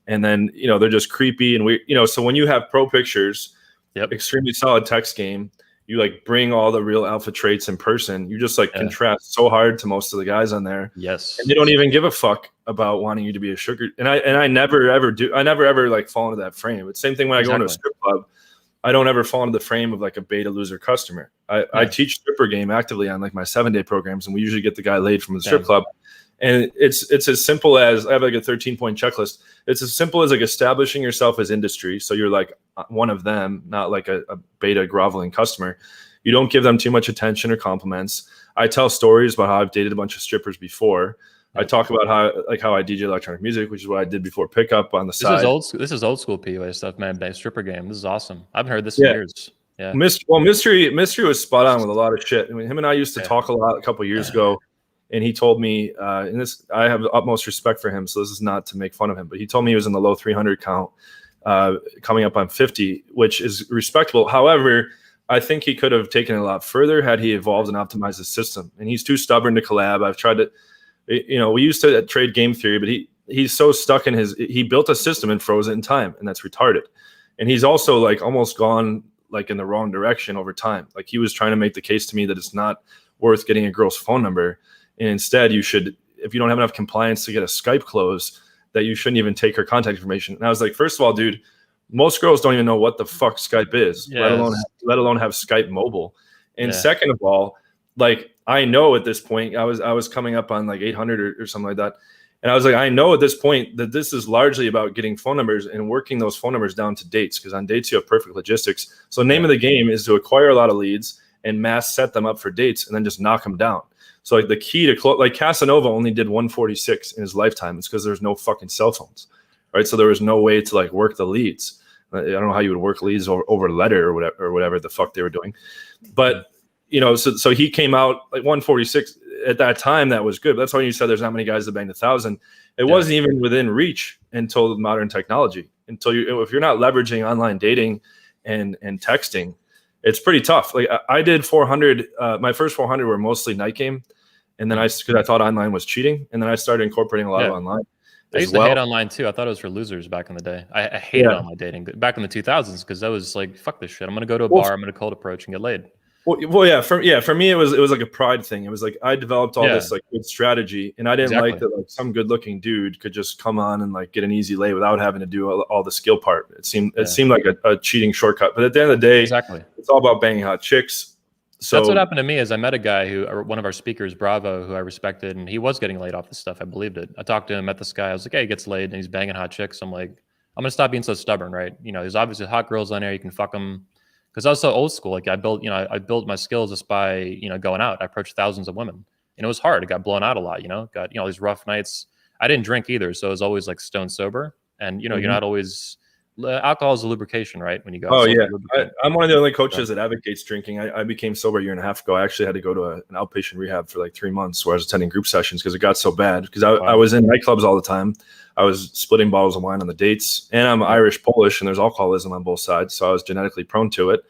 [SPEAKER 2] And then, they're just creepy. And so when you have pro pictures, extremely solid text game, you like bring all the real alpha traits in person. You just like contrast so hard to most of the guys on there.
[SPEAKER 1] Yes.
[SPEAKER 2] And they don't even give a fuck about wanting you to be a sugar. And I never ever do. I never ever like fall into that frame. It's the same thing when I go into a strip club. I don't ever fall into the frame of like a beta loser customer. I teach stripper game actively on like my 7-day programs, and we usually get the guy laid from the strip club. And it's as simple as, I have like a 13-point checklist. It's as simple as like establishing yourself as industry. So you're like one of them, not like a beta groveling customer. You don't give them too much attention or compliments. I tell stories about how I've dated a bunch of strippers before. I talk about how I DJ electronic music, which is what I did before pickup on the side.
[SPEAKER 1] This is old school PUA stuff, man. Stripper game. This is awesome. I haven't heard this in years. Yeah.
[SPEAKER 2] Mystery was spot on with a lot of shit. I mean, him and I used to talk a lot a couple of years ago. And he told me, and this, I have the utmost respect for him, so this is not to make fun of him, but he told me he was in the low 300 count, coming up on 50, which is respectable. However, I think he could have taken it a lot further had he evolved and optimized his system. And he's too stubborn to collab. I've tried to, we used to trade game theory, but he's so stuck in he built a system and froze it in time, and that's retarded. And he's also like almost gone like in the wrong direction over time. Like he was trying to make the case to me that it's not worth getting a girl's phone number. And instead, you should, if you don't have enough compliance to get a Skype close, that you shouldn't even take her contact information. And I was like, first of all, dude, most girls don't even know what the fuck Skype is, let alone have Skype mobile. And second of all, like I know at this point, I was coming up on like 800 or something like that. And I was like, I know at this point that this is largely about getting phone numbers and working those phone numbers down to dates, because on dates you have perfect logistics. So the name of the game is to acquire a lot of leads and mass set them up for dates and then just knock them down. So like the key to like Casanova only did 146 in his lifetime. It's because there's no fucking cell phones, right? So there was no way to like work the leads. I don't know how you would work leads over letter or whatever the fuck they were doing. But, you know, so he came out like 146 at that time. That was good. That's why you said there's not many guys that banged 1,000. It wasn't even within reach until modern technology. If you're not leveraging online dating and texting, it's pretty tough. Like I did 400. My first 400 were mostly night game, and then because I thought online was cheating, and then I started incorporating a lot of online.
[SPEAKER 1] I used to hate online too. I thought it was for losers back in the day. I hated online dating back in the 2000s because I was like, fuck this shit. I'm gonna go to a bar. I'm gonna cold approach and get laid.
[SPEAKER 2] Well, for me, it was like a pride thing. It was like I developed all this like good strategy, and I didn't like that like some good looking dude could just come on and like get an easy lay without having to do all the skill part. It seemed like a cheating shortcut. But at the end of the day, it's all about banging hot chicks. So
[SPEAKER 1] that's what happened to me. Is I met a guy one of our speakers, Bravo, who I respected, and he was getting laid off this stuff. I believed it. I talked to him, met this guy. I was like, hey, he gets laid and he's banging hot chicks. I'm like, I'm gonna stop being so stubborn, right? You know, there's obviously hot girls on there. You can fuck them. Because I was so old school. Like I built my skills just by, you know, going out. I approached thousands of women. And it was hard. It got blown out a lot, you know, got, you know, these rough nights. I didn't drink either. So it was always like stone sober. And, you know, you're not always, alcohol is a lubrication, right? When you go.
[SPEAKER 2] Oh, yeah. I'm one of the only coaches that advocates drinking. I became sober a year and a half ago. I actually had to go to an outpatient rehab for like 3 months where I was attending group sessions because it got so bad. Because I was in nightclubs all the time. I was splitting bottles of wine on the dates, and I'm Irish Polish, and there's alcoholism on both sides. So I was genetically prone to it.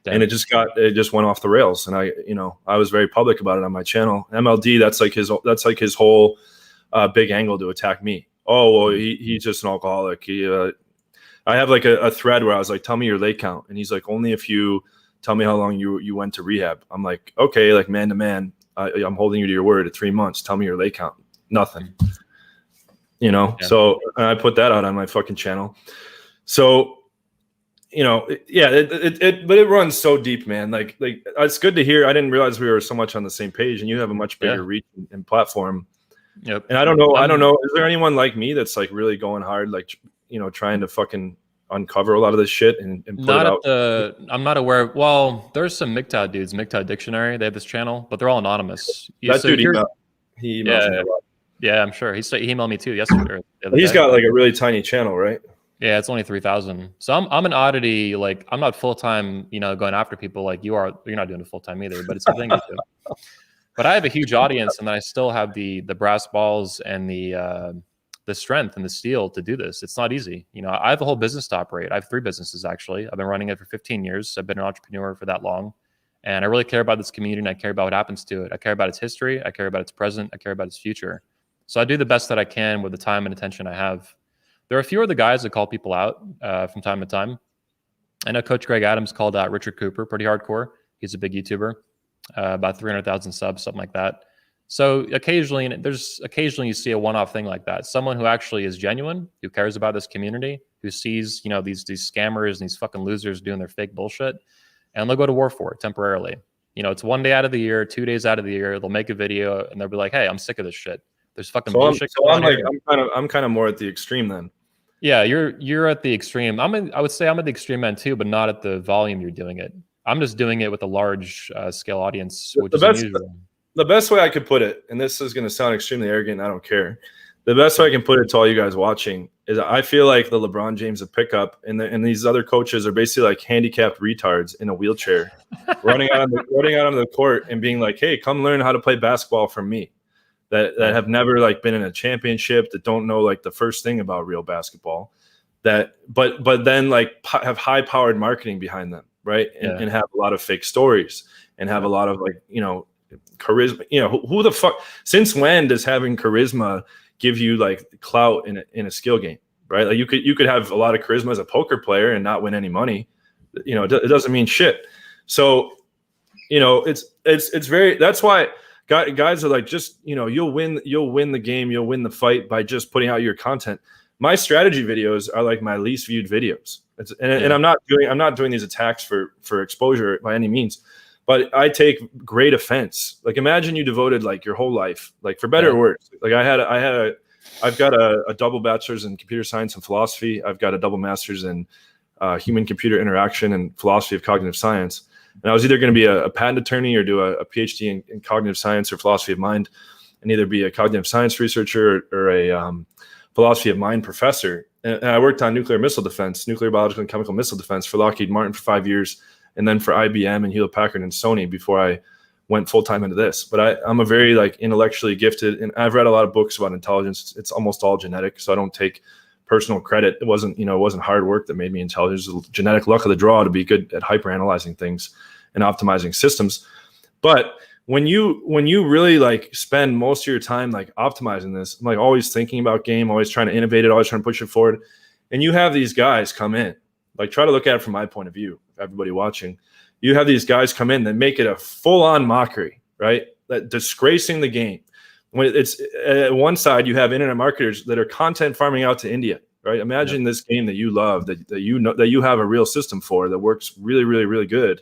[SPEAKER 2] Damn. And it just went off the rails. And I was very public about it on my channel. MLD, that's like his whole big angle to attack me. Oh, well, he's just an alcoholic. I have like a thread where I was like, tell me your lay count. And he's like, only if you tell me how long you went to rehab. I'm like, okay, like man to man, I'm holding you to your word at 3 months. Tell me your lay count. Nothing. You know? Yeah. So I put that out on my fucking channel. So, you know, but it runs so deep, man. Like it's good to hear. I didn't realize we were so much on the same page, and you have a much bigger reach and platform.
[SPEAKER 1] Yep.
[SPEAKER 2] And I don't know. Is there anyone like me that's like really going hard, like, you know, trying to fucking uncover a lot of this shit and put it out?
[SPEAKER 1] I'm not aware of, well, there's some MGTOW dudes, MGTOW Dictionary. They have this channel, but they're all anonymous.
[SPEAKER 2] That dude, he emails me a lot.
[SPEAKER 1] Yeah, I'm sure. He emailed me too yesterday.
[SPEAKER 2] He's got like a really tiny channel, right?
[SPEAKER 1] Yeah, it's only 3,000. So I'm an oddity. Like I'm not full time, you know, going after people like you are. You're not doing it full time either, but it's a thing to do. But I have a huge audience, and then I still have the brass balls and the strength and the steel to do this. It's not easy. You know, I have a whole business to operate. I have 3 businesses actually. I've been running it for 15 years. I've been an entrepreneur for that long, and I really care about this community, and I care about what happens to it. I care about its history. I care about its present. I care about its future. So I do the best that I can with the time and attention I have. There are a few other guys that call people out from time to time. I know Coach Greg Adams called out Richard Cooper pretty hardcore. He's a big YouTuber, about 300,000 subs, something like that. So occasionally you see a one-off thing like that. Someone who actually is genuine, who cares about this community, who sees, you know, these scammers and these fucking losers doing their fake bullshit, and they'll go to war for it temporarily. You know, it's 1 day out of the year, 2 days out of the year. They'll make a video and they'll be like, "Hey, I'm sick of this shit. There's fucking bullshit."
[SPEAKER 2] I'm kind of more at the extreme then.
[SPEAKER 1] Yeah, you're at the extreme. I would say I'm at the extreme end too, but not at the volume you're doing it. I'm just doing it with a large scale audience, which is unusual.
[SPEAKER 2] The best way I could put it, and this is going to sound extremely arrogant, I don't care. The best way I can put it to all you guys watching is I feel like the LeBron James of pickup and these other coaches are basically like handicapped retards in a wheelchair, running out onto the court and being like, "Hey, come learn how to play basketball from me." That have never like been in a championship, that don't know like the first thing about real basketball, but then like have high powered marketing behind them, right? And have a lot of fake stories and have a lot of like, you know, charisma. You know, who the fuck? Since when does having charisma give you like clout in a skill game, right? Like you could have a lot of charisma as a poker player and not win any money. You know, it doesn't mean shit. So, you know, it's very. That's why. Guys are like, just, you know, you'll win the game, you'll win the fight by just putting out your content. My strategy videos are like my least viewed videos. And I'm not doing these attacks for exposure by any means, but I take great offense. Like imagine you devoted like your whole life, like for better or worse. Like I had I've got a double bachelor's in computer science and philosophy. I've got a double master's in human computer interaction and philosophy of cognitive science. And I was either going to be a patent attorney or do a PhD in cognitive science or philosophy of mind, and either be a cognitive science researcher or a philosophy of mind professor. And I worked on nuclear missile defense, nuclear, biological, and chemical missile defense for Lockheed Martin for 5 years, and then for IBM and Hewlett Packard and Sony before I went full time into this. But I'm a very like intellectually gifted, and I've read a lot of books about intelligence. It's almost all genetic, so I don't take personal credit. It wasn't hard work that made me intelligent. It was genetic luck of the draw to be good at hyper-analyzing things and optimizing systems. But when you really like spend most of your time like optimizing this, I'm like always thinking about game, always trying to innovate it, always trying to push it forward. And you have these guys come in, like try to look at it from my point of view, everybody watching. You have these guys come in that make it a full-on mockery, right? That disgracing the game. When it's at one side, you have internet marketers that are content farming out to India, right? Imagine this game that you love, that you know that you have a real system for that works really, really, really good,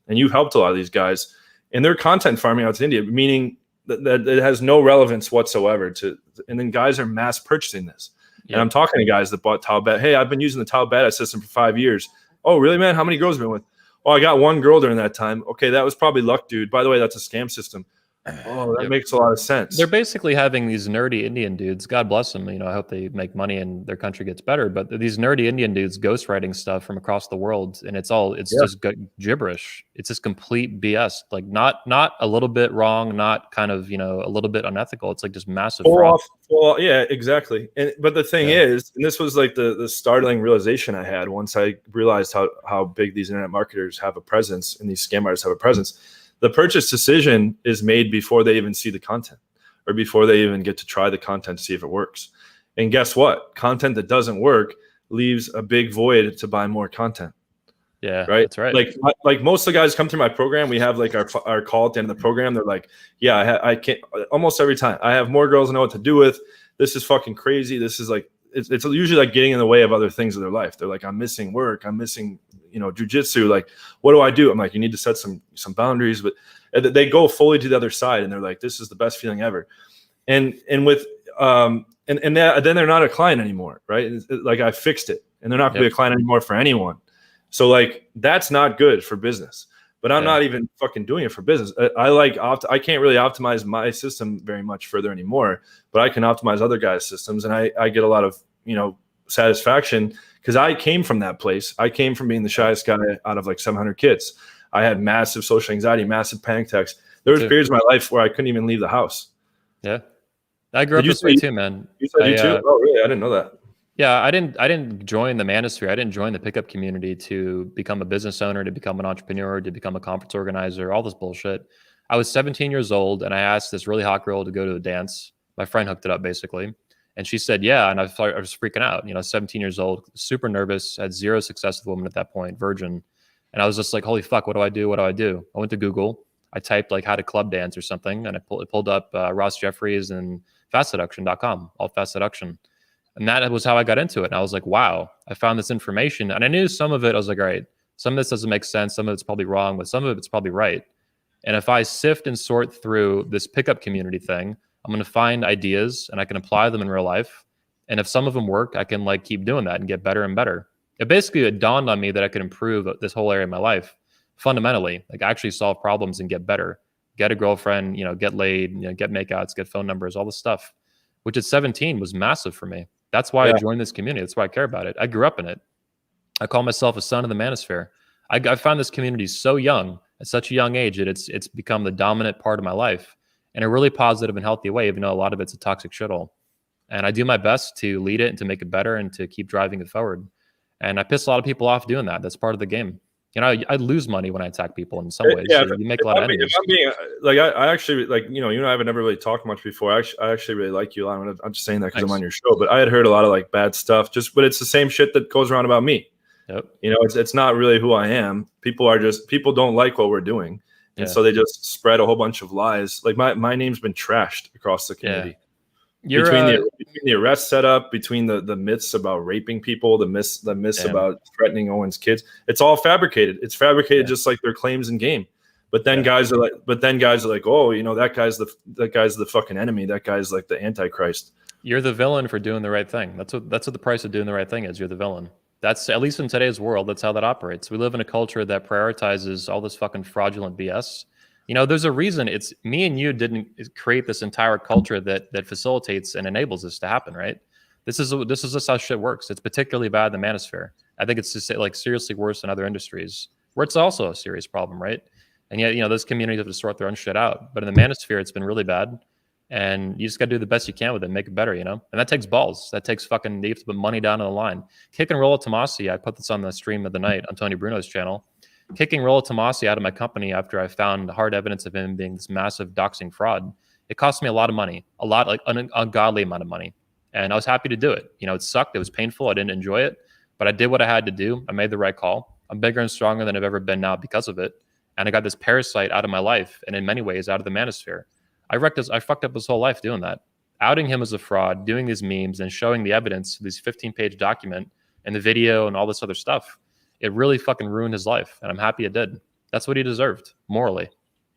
[SPEAKER 2] and you've helped a lot of these guys, and they're content farming out to India, meaning that it has no relevance whatsoever to. And then guys are mass purchasing this, and I'm talking to guys that bought Tau Beta. Hey, I've been using the Tau Beta system for 5 years. Oh, really, man? How many girls have you been with? Oh, I got one girl during that time. Okay, that was probably luck, dude. By the way, that's a scam system. Oh, that makes a lot of sense.
[SPEAKER 1] They're basically having these nerdy Indian dudes. God bless them. I hope they make money and their country gets better. But these nerdy Indian dudes ghostwriting stuff from across the world, and it's just gibberish. It's just complete BS. Like not a little bit wrong, not kind of a little bit unethical. It's like just massive fraud.
[SPEAKER 2] Well, yeah, exactly. But the thing is, and this was like the startling realization I had once I realized how big these internet marketers have a presence and these scam artists have a presence. The purchase decision is made before they even see the content or before they even get to try the content to see if it works. And guess what? Content that doesn't work leaves a big void to buy more content.
[SPEAKER 1] Yeah,
[SPEAKER 2] right.
[SPEAKER 1] That's right.
[SPEAKER 2] Like most of the guys come through my program. We have like our call at the end of the program. They're like, yeah, I can't almost every time. I have more girls I know what to do with. This is fucking crazy. This is like, it's usually like getting in the way of other things in their life. They're like, I'm missing work. I'm missing, jujitsu. Like, what do I do? I'm like, you need to set some boundaries, but they go fully to the other side and they're like, this is the best feeling ever. And with, then they're not a client anymore. Right. Like I fixed it and they're not going to be a client anymore for anyone. So like, that's not good for business, but I'm not even fucking doing it for business. I can't really optimize my system very much further anymore, but I can optimize other guys' systems. And I get a lot of, satisfaction because I came from that place. I came from being the shyest guy out of like 700 kids. I had massive social anxiety, massive panic attacks. There was periods of my life where I couldn't even leave the house.
[SPEAKER 1] Yeah. I grew up this way too, man.
[SPEAKER 2] You said you too? Oh, really? I didn't know that.
[SPEAKER 1] Yeah, I didn't join the manosphere. I didn't join the pickup community to become a business owner, to become an entrepreneur, to become a conference organizer, all this bullshit. I was 17 years old and I asked this really hot girl to go to a dance. My friend hooked it up basically. And she said, yeah. And I was freaking out, 17 years old, super nervous, had zero success with women at that point, virgin. And I was just like, holy fuck, what do I do? What do I do? I went to Google. I typed like how to club dance or something. And it pulled up Ross Jeffries and fastseduction.com, all fast seduction. And that was how I got into it. And I was like, wow, I found this information. And I knew some of it, I was like, all right, some of this doesn't make sense. Some of it's probably wrong, but some of it's probably right. And if I sift and sort through this pickup community thing, I'm going to find ideas and I can apply them in real life. And if some of them work, I can like keep doing that and get better and better. It dawned on me that I could improve this whole area of my life fundamentally, like actually solve problems and get better, get a girlfriend, get laid, get makeouts, get phone numbers, all this stuff, which at 17 was massive for me. That's why I joined this community. That's why I care about it. I grew up in it. I call myself a son of the manosphere. I found this community so young, at such a young age, that it's become the dominant part of my life in a really positive and healthy way, even though a lot of it's a toxic shithole. And I do my best to lead it and to make it better and to keep driving it forward. And I piss a lot of people off doing that. That's part of the game. I lose money when I attack people in some ways.
[SPEAKER 2] Yeah,
[SPEAKER 1] so you make a lot of enemies.
[SPEAKER 2] I actually like, you and I haven't never really talked much before. I actually really like you a lot. I'm just saying that because I'm on your show, but I had heard a lot of like bad stuff, but it's the same shit that goes around about me.
[SPEAKER 1] Yep.
[SPEAKER 2] It's not really who I am. People don't like what we're doing. And so they just spread a whole bunch of lies. Like my name's been trashed across the community. Between the arrest setup, between the myths about raping people, the myths about threatening Owen's kids, it's all fabricated. It's fabricated just like their claims in game. But then guys are like, oh, that guy's the fucking enemy. That guy's like the Antichrist.
[SPEAKER 1] You're the villain for doing the right thing. That's what the price of doing the right thing is. You're the villain. That's, at least in today's world, that's how that operates. We live in a culture that prioritizes all this fucking fraudulent BS. You know, there's a reason it's me and you didn't create this entire culture that facilitates and enables this to happen, right? This is just how shit works. It's particularly bad in the manosphere. I think it's just like seriously worse in other industries where it's also a serious problem, right? And yet, you know, those communities have to sort their own shit out. But in the manosphere, it's been really bad. And you just got to do the best you can with it, make it better, you know? And that takes balls. That takes fucking, you have to put money down on the line. Kick and Roll Tomasi, I put this on the stream of the night on Tony Bruno's channel. Kicking Roll Tomasi out of my company after I found hard evidence of him being this massive doxing fraud. It cost me a lot of money, a lot, like an ungodly amount of money. And I was happy to do it. You know, it sucked. It was painful. I didn't enjoy it, but I did what I had to do. I made the right call. I'm bigger and stronger than I've ever been now because of it. And I got this parasite out of my life and in many ways out of the manosphere. I fucked up his whole life doing that. Outing him as a fraud, doing these memes and showing the evidence, this 15-page document and the video and all this other stuff. It really fucking ruined his life. And I'm happy it did. That's what he deserved, morally.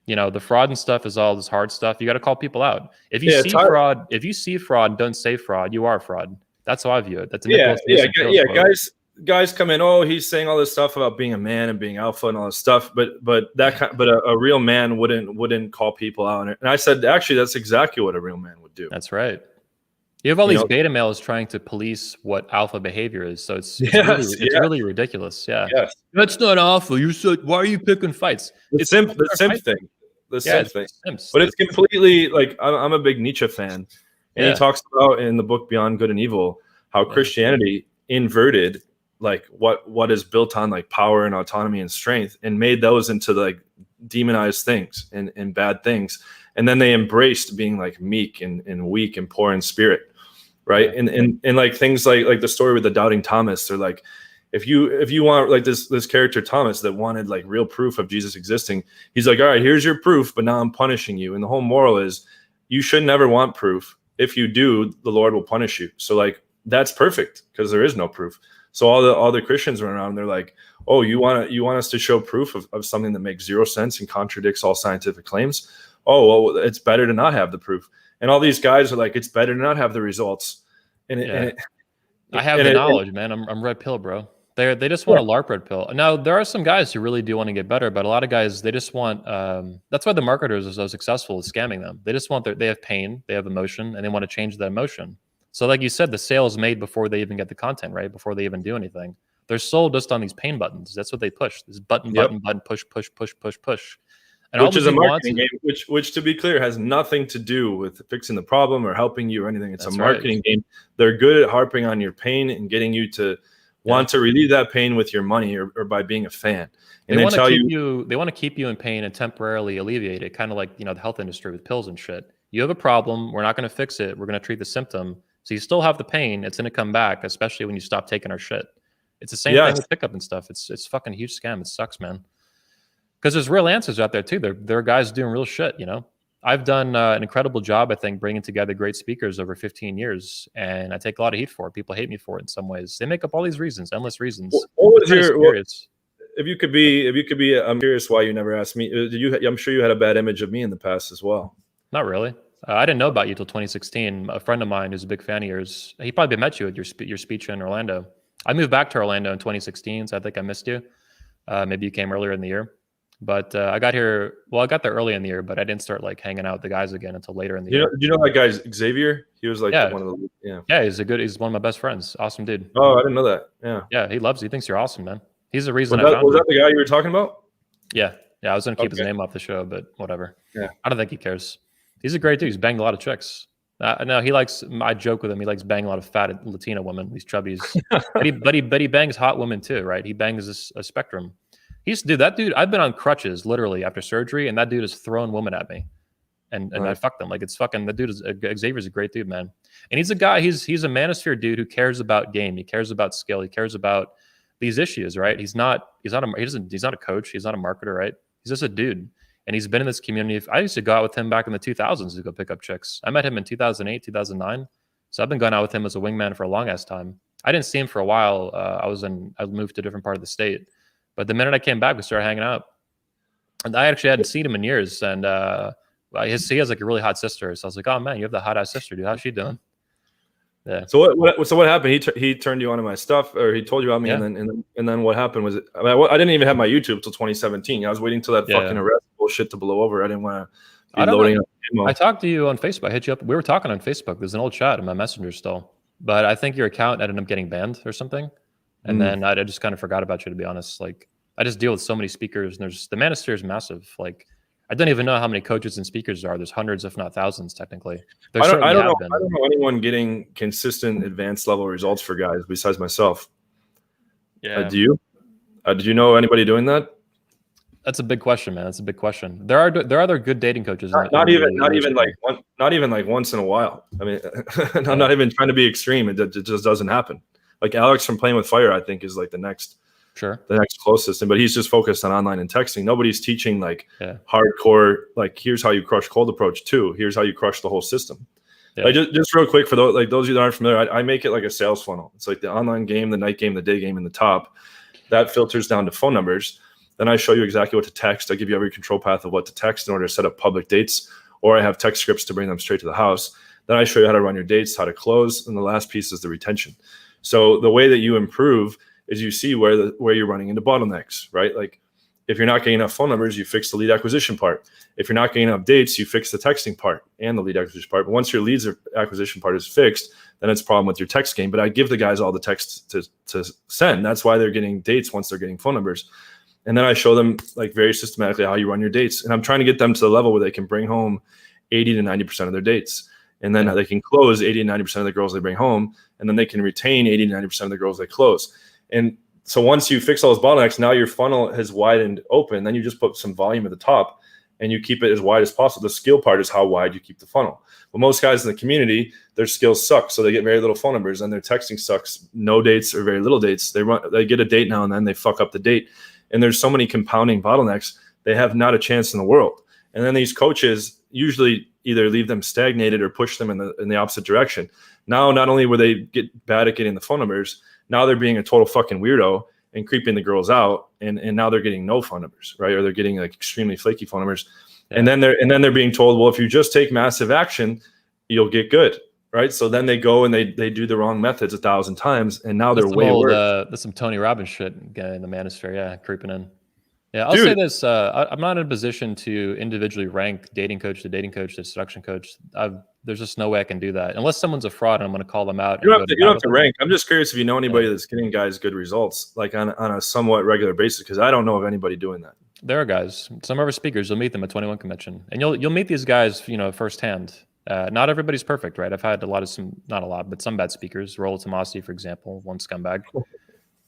[SPEAKER 1] You know, the fraud and stuff is all this hard stuff. You got to call people out. If you see fraud, don't say fraud. You are fraud. That's how I view it. That's a
[SPEAKER 2] Guys come in. Oh, he's saying all this stuff about being a man and being alpha and all this stuff. But a real man wouldn't call people out. And I said, actually, that's exactly what a real man would do.
[SPEAKER 1] That's right. You have all these beta males trying to police what alpha behavior is. So it's really ridiculous. Yeah.
[SPEAKER 2] Yes.
[SPEAKER 1] That's not alpha. Why are you picking fights?
[SPEAKER 2] The simp thing. But it's completely like, I'm a big Nietzsche fan. And he talks about in the book Beyond Good and Evil how Christianity inverted like what is built on like power and autonomy and strength and made those into like demonized things and bad things. And then they embraced being like meek and weak and poor in spirit. Right. And like things like the story with the doubting Thomas, they're like, if you want like this character Thomas that wanted like real proof of Jesus existing, he's like, all right, here's your proof, but now I'm punishing you. And the whole moral is you should never want proof. If you do, the Lord will punish you. So like, that's perfect because there is no proof. So all the Christians run around, they're like, oh, you want us to show proof of something that makes zero sense and contradicts all scientific claims? Oh, well, it's better to not have the proof. And all these guys are like, it's better to not have the results. I
[SPEAKER 1] have the knowledge, man. I'm red pill, bro. They just want a LARP red pill. Now, there are some guys who really do want to get better, but a lot of guys, they just want, that's why the marketers are so successful at scamming them. They just want they have pain, they have emotion, and they want to change that emotion. So like you said, the sale is made before they even get the content, right? Before they even do anything. They're sold just on these pain buttons. That's what they push. This button, push. And
[SPEAKER 2] which is a marketing game, which to be clear, has nothing to do with fixing the problem or helping you or anything. It's a marketing game. They're good at harping on your pain and getting you to want to relieve that pain with your money or by being a fan. And
[SPEAKER 1] they want to keep you in pain and temporarily alleviate it, kind of like, you know, the health industry with pills and shit. You have a problem. We're not going to fix it. We're going to treat the symptom. So you still have the pain. It's going to come back, especially when you stop taking our shit. It's the same thing with pickup and stuff. It's fucking a huge scam. It sucks, man. Because there's real answers out there too. There are guys doing real shit, you know. I've done an incredible job, I think, bringing together great speakers over 15 years, and I take a lot of heat for it. People hate me for it in some ways. They make up all these reasons, endless reasons.
[SPEAKER 2] What was if you could be, I'm curious why you never asked me. I'm sure you had a bad image of me in the past as well.
[SPEAKER 1] Not really. I didn't know about you till 2016. A friend of mine who's a big fan of yours, he probably met you at your speech in Orlando. I moved back to Orlando in 2016, so I think I missed you. Maybe you came earlier in the year. But I got there early in the year, but I didn't start like hanging out with the guys again until later in the year.
[SPEAKER 2] Do you know that guy Xavier? He was like one of the
[SPEAKER 1] he's one of my best friends. Awesome dude.
[SPEAKER 2] Oh, I didn't know that. Yeah,
[SPEAKER 1] he loves you. He thinks you're awesome, man. He's the reason
[SPEAKER 2] was that the guy you were talking about?
[SPEAKER 1] Yeah. I was gonna keep his name off the show, but whatever.
[SPEAKER 2] Yeah,
[SPEAKER 1] I don't think he cares. He's a great dude. He's banged a lot of chicks. No, he likes. I joke with him. He likes banging a lot of fat Latina women. These chubbies, but he bangs hot women too, right? He bangs a spectrum. He used to do that, dude. I've been on crutches literally after surgery, and that dude has thrown women at me, and I fucked them. Like it's fucking. That dude Xavier's a great dude, man. And he's a guy. He's a manosphere dude who cares about game. He cares about skill. He cares about these issues, right? He's not a coach. He's not a marketer, right? He's just a dude. And he's been in this community. I used to go out with him back in the 2000s to go pick up chicks. I met him in 2008, 2009. So I've been going out with him as a wingman for a long ass time. I didn't see him for a while. I moved to a different part of the state. But the minute I came back, we started hanging out. And I actually hadn't seen him in years. And he has like a really hot sister. So I was like, oh man, you have the hot ass sister, dude. How's she doing? Yeah.
[SPEAKER 2] So what happened? He turned you on to my stuff, or he told you about me,
[SPEAKER 1] Yeah.
[SPEAKER 2] and then what happened was I didn't even have my YouTube till 2017. I was waiting till that fucking arrest bullshit to blow over. I didn't want to
[SPEAKER 1] I
[SPEAKER 2] be
[SPEAKER 1] don't
[SPEAKER 2] loading
[SPEAKER 1] know.
[SPEAKER 2] up ammo.
[SPEAKER 1] I talked to you on Facebook. I hit you up. We were talking on Facebook. There's an old chat in my messenger still, but I think your account ended up getting banned or something. And then I just kind of forgot about you, to be honest. Like, I just deal with so many speakers, and the manosphere is massive. Like, I don't even know how many coaches and speakers there are. There's hundreds, if not thousands, technically. There
[SPEAKER 2] I
[SPEAKER 1] certainly
[SPEAKER 2] don't
[SPEAKER 1] have been.
[SPEAKER 2] know anyone getting consistent advanced level results for guys besides myself.
[SPEAKER 1] Yeah.
[SPEAKER 2] Do you? Did you know anybody doing that?
[SPEAKER 1] That's a big question, man. That's a big question. There are other good dating coaches.
[SPEAKER 2] Not even like once in a while. I mean, I'm not even trying to be extreme. It just doesn't happen. Like Alex from Playing with Fire, I think is like the next closest. But he's just focused on online and texting. Nobody's teaching like hardcore. Like, here's how you crush cold approach too. Here's how you crush the whole system. Yeah. Like just real quick for those of you that aren't familiar, I make it like a sales funnel. It's like the online game, the night game, the day game, in the top. That filters down to phone numbers. Then I show you exactly what to text. I give you every control path of what to text in order to set up public dates, or I have text scripts to bring them straight to the house. Then I show you how to run your dates, how to close, and the last piece is the retention. So the way that you improve is you see where you're running into bottlenecks, right? Like if you're not getting enough phone numbers, you fix the lead acquisition part. If you're not getting enough dates, you fix the texting part and the lead acquisition part. But once your leads acquisition part is fixed, then it's a problem with your text game. But I give the guys all the text to send. That's why they're getting dates once they're getting phone numbers. And then I show them like very systematically how you run your dates. And I'm trying to get them to the level where they can bring home 80 to 90% of their dates. And then they can close 80 to 90% of the girls they bring home. And then they can retain 80 to 90% of the girls they close. And so once you fix all those bottlenecks, now your funnel has widened open. Then you just put some volume at the top and you keep it as wide as possible. The skill part is how wide you keep the funnel. But most guys in the community, their skills suck. So they get very little phone numbers and their texting sucks. No dates or very little dates. They get a date now and then they fuck up the date. And there's so many compounding bottlenecks, they have not a chance in the world. And then these coaches usually either leave them stagnated or push them in the opposite direction. Now, not only will they get bad at getting the phone numbers, now they're being a total fucking weirdo and creeping the girls out. And now they're getting no phone numbers, right? Or they're getting like extremely flaky phone numbers. Yeah. And then they're being told, well, if you just take massive action, you'll get good. Right. So then they go and they do the wrong methods 1,000 times. And now they're way worse.
[SPEAKER 1] That's some Tony Robbins shit in the manosphere. Yeah. Creeping in. Yeah. I'll say this. I'm not in a position to individually rank dating coach to seduction coach. There's just no way I can do that unless someone's a fraud and I'm going to call them out.
[SPEAKER 2] You don't have to rank. I'm just curious if you know anybody that's getting guys good results, like on a somewhat regular basis, because I don't know of anybody doing that.
[SPEAKER 1] There are guys. Some of our speakers, you'll meet them at 21 convention, and you'll meet these guys, firsthand. Not everybody's perfect, right? I've had some bad speakers. Rollo Tomasi, for example, one scumbag.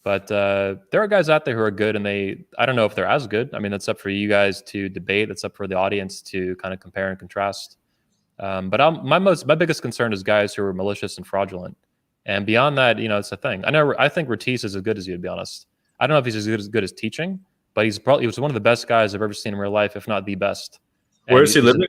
[SPEAKER 1] But there are guys out there who are good, and I don't know if they're as good. I mean, that's up for you guys to debate. That's up for the audience to kind of compare and contrast. But my biggest concern is guys who are malicious and fraudulent. And beyond that, it's a thing. I think Ratis is as good as you, to be honest. I don't know if he's as good as teaching, but he was one of the best guys I've ever seen in real life, if not the best.
[SPEAKER 2] Where is he living?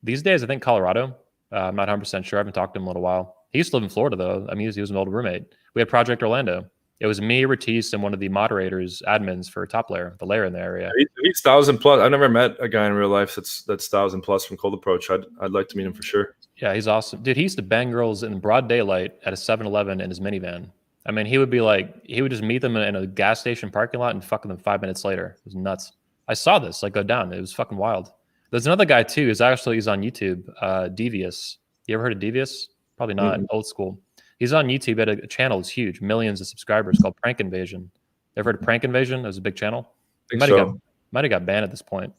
[SPEAKER 1] These days, I think Colorado. I'm not 100% sure. I haven't talked to him in a little while. He used to live in Florida, though. I mean, he was an old roommate. We had Project Orlando. It was me, Ratis, and one of the moderators, admins for Top Layer, the layer in the area.
[SPEAKER 2] He's 1,000 plus. I've never met a guy in real life that's 1,000 plus from Cold Approach. I'd like to meet him for sure.
[SPEAKER 1] Yeah, he's awesome. Dude, he used to bang girls in broad daylight at a 7-Eleven in his minivan. I mean, he would just meet them in a gas station parking lot and fuck them 5 minutes later. It was nuts. I saw this go down. It was fucking wild. There's another guy too. He's on YouTube. Devious. You ever heard of Devious? Probably not. Mm-hmm. Old school. He's on YouTube at a channel. It's huge, millions of subscribers, called Prank Invasion. Ever heard of Prank Invasion? It was a big channel. Might have got banned at this point.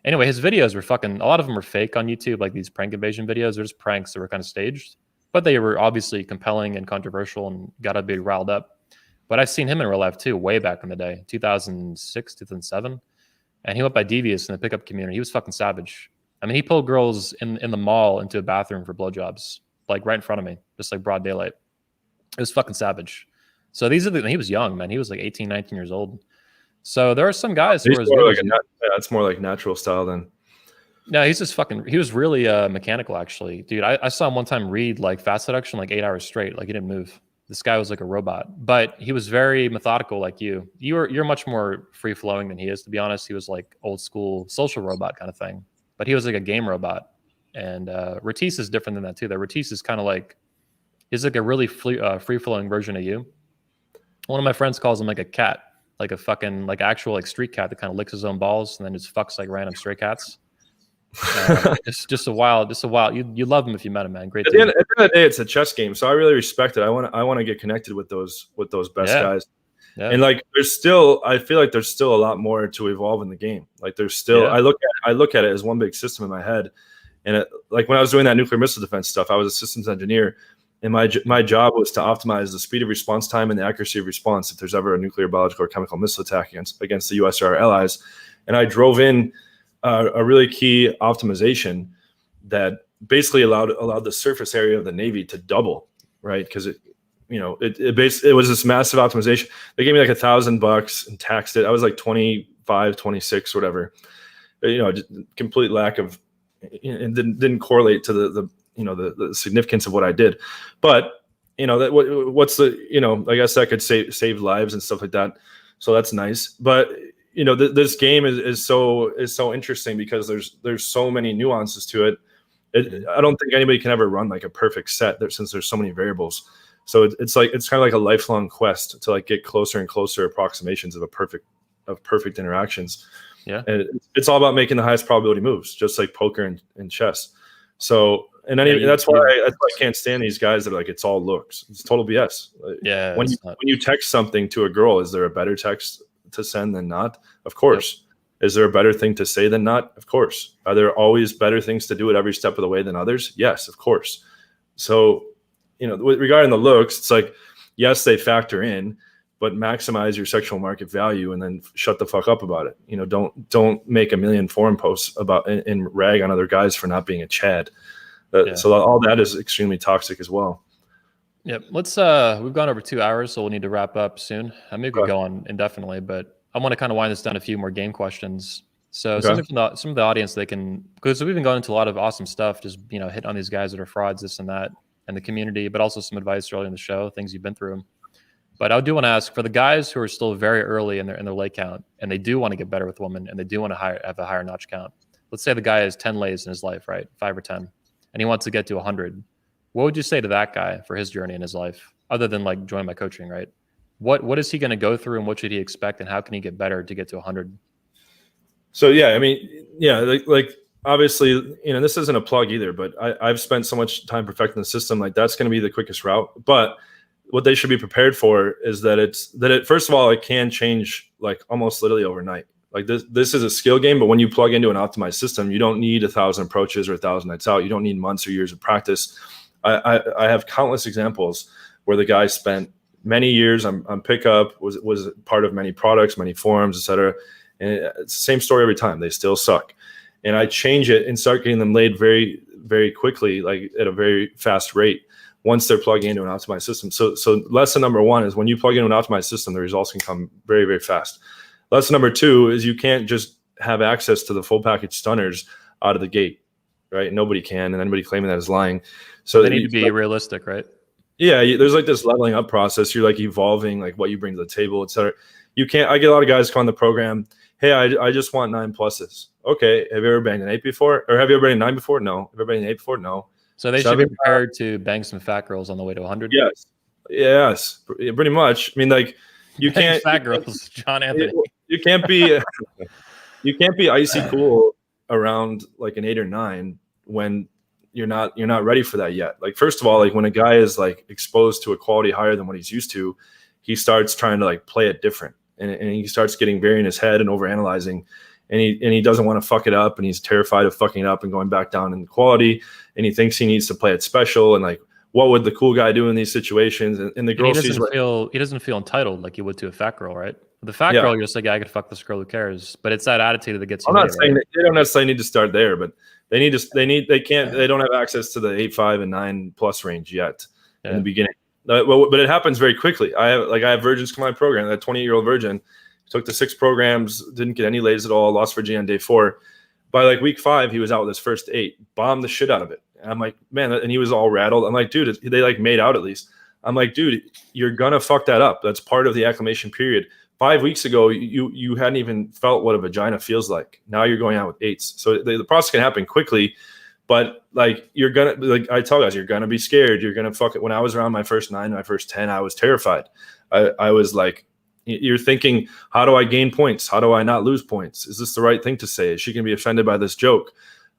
[SPEAKER 1] Anyway, his videos were a lot of them were fake on YouTube, like these Prank Invasion videos. They're just pranks that were kind of staged, but they were obviously compelling and controversial and got to be riled up. But I've seen him in real life too, way back in the day, 2006, 2007. And he went by Devious in the pickup community. He was fucking savage. I mean, he pulled girls in the mall into a bathroom for blowjobs, like right in front of me, just like broad daylight. It was fucking savage. So he was young, man. He was like 18, 19 years old. So there are some guys who are
[SPEAKER 2] it's more like natural style then.
[SPEAKER 1] No, he was really mechanical, actually. Dude, I saw him one time read like Fast Seduction like 8 hours straight. Like he didn't move. This guy was like a robot, but he was very methodical like you. You're much more free flowing than he is, to be honest. He was like old school social robot kind of thing, but he was like a game robot. And Ratis is different than that too. Ratis is kind of like, He's like a really free flowing version of you. One of my friends calls him like a cat, like a fucking like actual like street cat that kind of licks his own balls and then just fucks like random stray cats. Just a wild. You love him if you met him, man. Great.
[SPEAKER 2] At the end of the day, it's a chess game, so I really respect it. I want to get connected with those best guys. Yeah. And like, I feel like there's still a lot more to evolve in the game. Like there's still, I look at it as one big system in my head. And like when I was doing that nuclear missile defense stuff, I was a systems engineer, and my job was to optimize the speed of response time and the accuracy of response if there's ever a nuclear, biological, or chemical missile attack against the U.S. or our allies. And I drove in a really key optimization that basically allowed the surface area of the Navy to double, right? Because it was this massive optimization. They gave me like $1,000 and taxed it. I was like 25, 26, whatever. Just complete lack of, and didn't correlate to the significance of what I did. But what's the, I guess that could save lives and stuff like that. So that's nice. But this game is so interesting because there's so many nuances to it. I don't think anybody can ever run like a perfect set since there's so many variables. So it's kind of like a lifelong quest to like get closer and closer approximations of perfect interactions. Yeah, and it's all about making the highest probability moves, just like poker and chess. So that's why I can't stand these guys that are like, it's all looks. It's total BS. Yeah. When you text something to a girl, is there a better text to send than not? Of course. Yep. Is there a better thing to say than not? Of course. Are there always better things to do at every step of the way than others? Yes, of course. So, regarding the looks, it's like, yes, they factor in, but maximize your sexual market value and then shut the fuck up about it. Don't make a million forum posts about and rag on other guys for not being a Chad. So all that is extremely toxic as well.
[SPEAKER 1] Yep. Let's we've gone over 2 hours, so we'll need to wrap up soon. Maybe we go on indefinitely, but I want to kind of wind this down a few more game questions. So some of the audience, because we've been going into a lot of awesome stuff, just hitting on these guys that are frauds, this and that, and the community, but also some advice early in the show, things you've been through. But I do want to ask for the guys who are still very early in their lay count, and they do want to get better with women, and they do want to have a higher notch count. Let's say the guy has 10 lays in his life, right? 5 or 10, and he wants to get to 100. What would you say to that guy for his journey in his life, other than like join my coaching, right? What is he going to go through, and what should he expect, and how can he get better to get to 100?
[SPEAKER 2] So like obviously, this isn't a plug either, but I've spent so much time perfecting the system. Like that's going to be the quickest route. But what they should be prepared for is that first of all, it can change like almost literally overnight. Like this is a skill game, but when you plug into an optimized system, you don't need 1,000 approaches or 1,000 nights out. You don't need months or years of practice. I have countless examples where the guy spent many years on pickup, was part of many products, many forums, etc. And it's the same story every time. They still suck. And I change it and start getting them laid very, very quickly, like at a very fast rate once they're plugging into an optimized system. So lesson number one is when you plug into an optimized system, the results can come very, very fast. Lesson number two is you can't just have access to the full package stunners out of the gate, right? Nobody can, and anybody claiming that is lying. So
[SPEAKER 1] they need to be realistic, right?
[SPEAKER 2] Yeah, there's like this leveling up process. You're like evolving, like what you bring to the table, et cetera. You can't. I get a lot of guys come on the program. Hey, I just want 9 pluses. Okay, have you ever banged an 8 before? Or have you ever banged a 9 before? No. Have you ever banged an 8 before? No.
[SPEAKER 1] So they should be prepared to bang some fat girls on the way to 100?
[SPEAKER 2] Yes, pretty much. I mean, like, you can't
[SPEAKER 1] fat girls, John Anthony.
[SPEAKER 2] You can't be icy cool around like an 8 or 9 when you're not ready for that yet. Like, first of all, like when a guy is like exposed to a quality higher than what he's used to, he starts trying to like play it different, and he starts getting very in his head and overanalyzing. And he doesn't want to fuck it up, and he's terrified of fucking it up and going back down in quality. And he thinks he needs to play it special. And like, what would the cool guy do in these situations? And the girl
[SPEAKER 1] he doesn't feel entitled like you would to a fat girl, right? The fat girl, you're just like, I could fuck this girl, who cares? But it's that attitude that gets.
[SPEAKER 2] I'm not saying they don't necessarily need to start there, but they don't have access to the 8, 5, and 9 plus range yet in the beginning. But it happens very quickly. I have virgins come on my program. That 28-year-old virgin took the 6 programs, didn't get any lays at all, lost virginity on day 4. By like week 5, he was out with his first 8, bombed the shit out of it. And I'm like, man, and he was all rattled. I'm like, dude, they like made out at least. I'm like, dude, you're gonna fuck that up. That's part of the acclimation period. 5 weeks ago, you hadn't even felt what a vagina feels like. Now you're going out with 8s. So the process can happen quickly, But like, you're gonna, like I tell guys, you're gonna be scared. You're gonna fuck it. When I was around my first 9, my first 10, I was terrified. I was like, you're thinking, how do I gain points? How do I not lose points? Is this the right thing to say? Is she gonna be offended by this joke?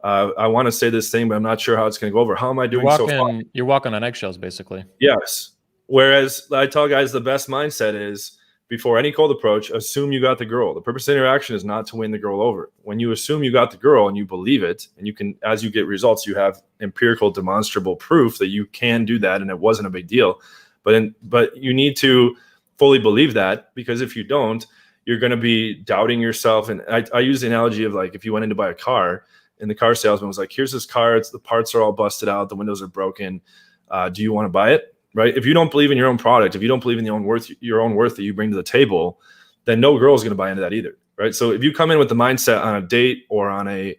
[SPEAKER 2] I want to say this thing, but I'm not sure how it's gonna go over. How am I doing so far?
[SPEAKER 1] You're walking on eggshells, basically.
[SPEAKER 2] Yes. Whereas I tell guys the best mindset is, before any cold approach, assume you got the girl. The purpose of interaction is not to win the girl over. When you assume you got the girl and you believe it, and you can, as you get results, you have empirical, demonstrable proof that you can do that and it wasn't a big deal. But you need to fully believe that, because if you don't, you're going to be doubting yourself. And I use the analogy of, like, if you went in to buy a car and the car salesman was like, here's this car, the parts are all busted out, the windows are broken. Do you want to buy it? Right? If you don't believe in your own product, if you don't believe in your own worth that you bring to the table, then no girl is going to buy into that either. Right? So if you come in with the mindset on a date or on a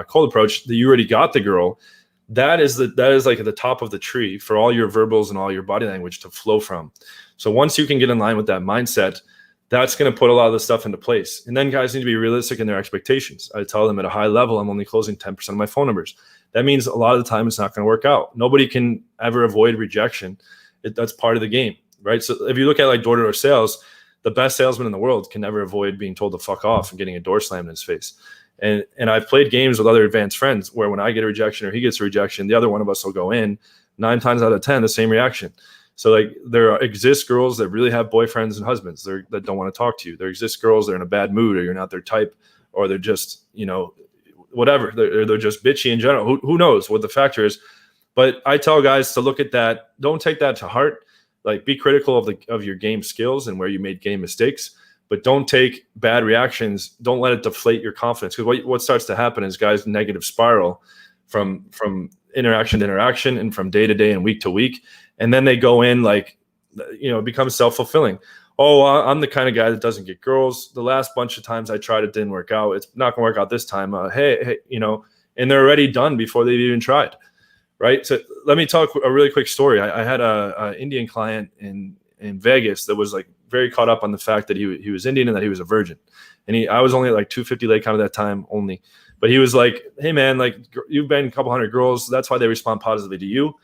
[SPEAKER 2] cold approach that you already got the girl, that is like at the top of the tree for all your verbals and all your body language to flow from. So once you can get in line with that mindset, that's going to put a lot of the stuff into place. And then guys need to be realistic in their expectations. I tell them at a high level, I'm only closing 10% of my phone numbers. That means a lot of the time it's not going to work out. Nobody can ever avoid rejection. That's part of the game, right? So if you look at like door-to-door sales, the best salesman in the world can never avoid being told to fuck off and getting a door slammed in his face. And I've played games with other advanced friends where when I get a rejection or he gets a rejection, the other one of us will go in 9 times out of 10, the same reaction. So like, there exist girls that really have boyfriends and husbands that don't want to talk to you. There exist girls that are in a bad mood, or you're not their type, or they're just, whatever. They're just bitchy in general. Who knows what the factor is? But I tell guys to look at that. Don't take that to heart. Like, be critical of your game skills and where you made game mistakes, but don't take bad reactions. Don't let it deflate your confidence. Because what starts to happen is guys negative spiral from interaction to interaction and from day to day and week to week. And then they go in like, it becomes self-fulfilling. Oh, I'm the kind of guy that doesn't get girls. The last bunch of times I tried, it didn't work out. It's not going to work out this time. Hey, and they're already done before they've even tried. Right. So let me talk a really quick story. I had a Indian client in Vegas that was like very caught up on the fact that he was Indian and that he was a virgin. And I was only at like 250 late count at that time only. But he was like, hey man, like, you've banged a couple hundred girls. That's why they respond positively to you.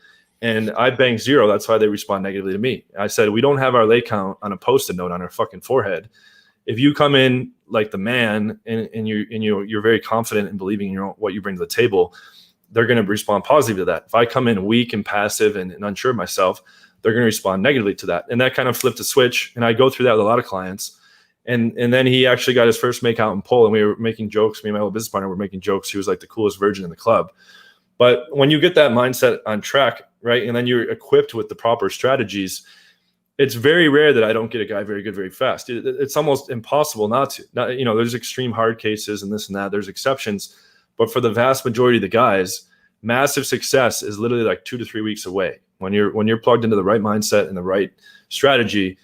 [SPEAKER 2] And I banged 0. That's why they respond negatively to me. I said, we don't have our lay count on a Post-it note on our fucking forehead. If you come in like the man and you're very confident in believing in what you bring to the table, they're going to respond positively to that. If I come in weak and passive and unsure of myself, they're going to respond negatively to that. And that kind of flipped a switch. And I go through that with a lot of clients. And then he actually got his first make out in pole, and we were making jokes. Me and my old business partner were making jokes. He was like the coolest virgin in the club. But when you get that mindset on track, right, and then you're equipped with the proper strategies, it's very rare that I don't get a guy very good very fast. It's almost impossible not to. There's extreme hard cases and this and that. There's exceptions. But for the vast majority of the guys, massive success is literally like 2 to 3 weeks away. When you're plugged into the right mindset and the right strategy,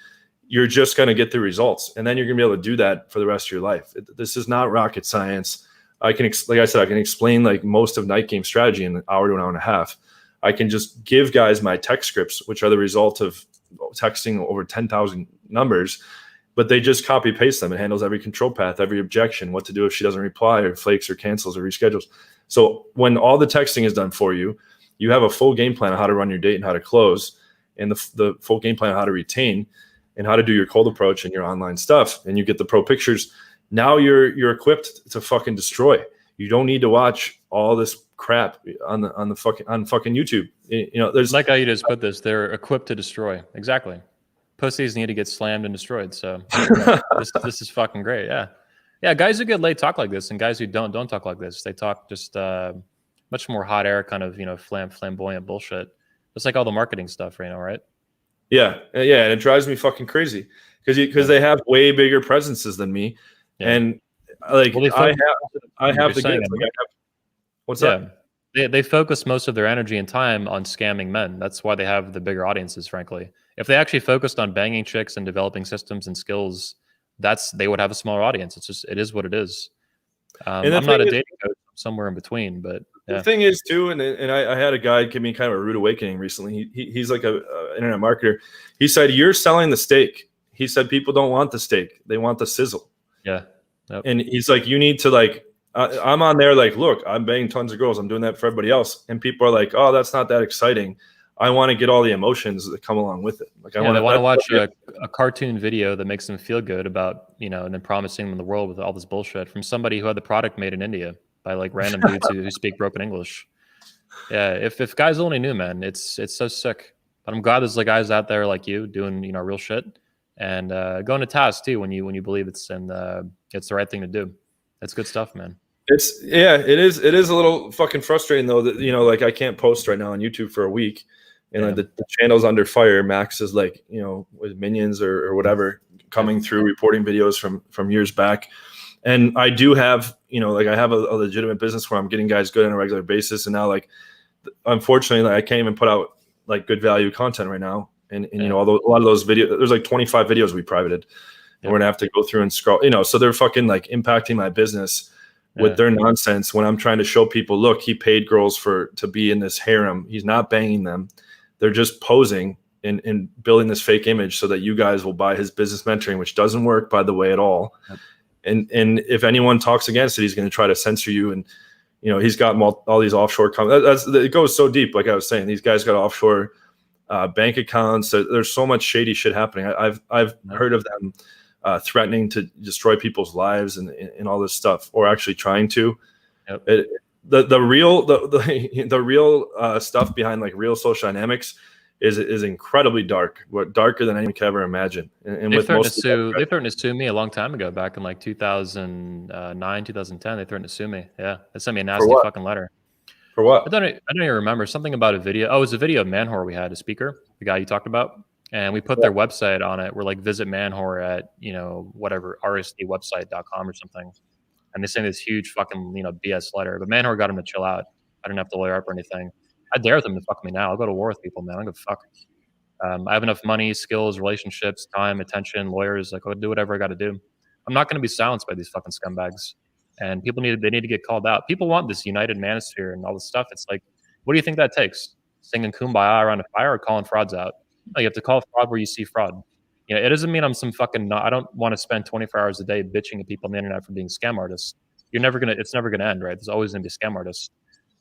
[SPEAKER 2] you're just going to get the results. And then you're going to be able to do that for the rest of your life. This is not rocket science. Like I said, I can explain like most of night game strategy in an hour to an hour and a half. I can just give guys my text scripts, which are the result of texting over 10,000 numbers, but they just copy paste them. It handles every control path, every objection, what to do if she doesn't reply or flakes or cancels or reschedules. So when all the texting is done for you, you have a full game plan on how to run your date and how to close, and the full game plan on how to retain and how to do your cold approach and your online stuff. And you get the pro pictures. Now you're equipped to fucking destroy. You don't need to watch all this crap on fucking YouTube. There's
[SPEAKER 1] like how you just put this. They're equipped to destroy. Exactly. Pussies need to get slammed and destroyed. So this is fucking great. Yeah. Guys who get laid talk like this, and guys who don't talk like this. They talk just much more hot air kind of flamboyant bullshit. It's like all the marketing stuff, right?
[SPEAKER 2] Yeah, and it drives me fucking crazy because they have way bigger presences than me, and like I have the goods. What's that?
[SPEAKER 1] They focus most of their energy and time on scamming men. That's why they have the bigger audiences, frankly. If they actually focused on banging chicks and developing systems and skills, they would have a smaller audience. It is what it is. I'm not a dating coach. I'm somewhere in between, but yeah.
[SPEAKER 2] The thing is too, and I had a guy give me kind of a rude awakening recently. He's like a internet marketer. He said, "You're selling the steak." He said, "People don't want the steak; they want the sizzle."
[SPEAKER 1] Yeah. Yep.
[SPEAKER 2] And he's like, "You need to like I'm on there like, look, I'm banging tons of girls. I'm doing that for everybody else. And people are like, oh, that's not that exciting. I want to get all the emotions that come along with it. Like,
[SPEAKER 1] They want to watch a cartoon video that makes them feel good about, and then promising them the world with all this bullshit from somebody who had the product made in India by like random dudes who speak broken English. Yeah, if guys only knew, man, it's so sick. But I'm glad there's like guys out there like you doing real shit and going to task too when you believe it's the right thing to do. That's good stuff, man.
[SPEAKER 2] It is a little fucking frustrating though that like I can't post right now on YouTube for a week, and like the channel's under fire. Max is like with minions or whatever coming through reporting videos from years back, and I do have like I have a legitimate business where I'm getting guys good on a regular basis, and now like unfortunately like, I can't even put out like good value content right now, and a lot of those videos, there's like 25 videos we privated, and we're gonna have to go through and scroll, so they're fucking like impacting my business with their nonsense when I'm trying to show people, look, he paid girls to be in this harem. He's not banging them. They're just posing and building this fake image so that you guys will buy his business mentoring, which doesn't work, by the way, at all. Yep. And if anyone talks against it, he's going to try to censor you. And, he's got all these offshore it goes so deep. Like I was saying, these guys got offshore bank accounts. There's so much shady shit happening. I've heard of them threatening to destroy people's lives and all this stuff, or actually trying to. Yep. The real stuff behind like real social dynamics is incredibly dark, darker than anyone could ever imagine. And
[SPEAKER 1] they threatened to sue me a long time ago, back in like 2009, 2010. They threatened to sue me. Yeah, they sent me a nasty fucking letter.
[SPEAKER 2] For what?
[SPEAKER 1] I don't even remember. Something about a video. Oh, it was a video of Manwhore we had, a speaker, the guy you talked about. And we put their website on it. We're like, visit Manwhore at, whatever, rsdwebsite.com or something. And they sent this huge fucking, BS letter. But Manwhore got him to chill out. I didn't have to lawyer up or anything. I dare them to fuck me now. I'll go to war with people, man. I don't give a fuck. I have enough money, skills, relationships, time, attention, lawyers. Like, I'll do whatever I got to do. I'm not going to be silenced by these fucking scumbags. And people need to get called out. People want this united manosphere and all this stuff. It's like, what do you think that takes? Singing Kumbaya around a fire or calling frauds out? No, you have to call fraud where you see fraud. It doesn't mean I'm some fucking. I don't want to spend 24 hours a day bitching at people on the internet for being scam artists. It's never gonna end, right? There's always gonna be scam artists.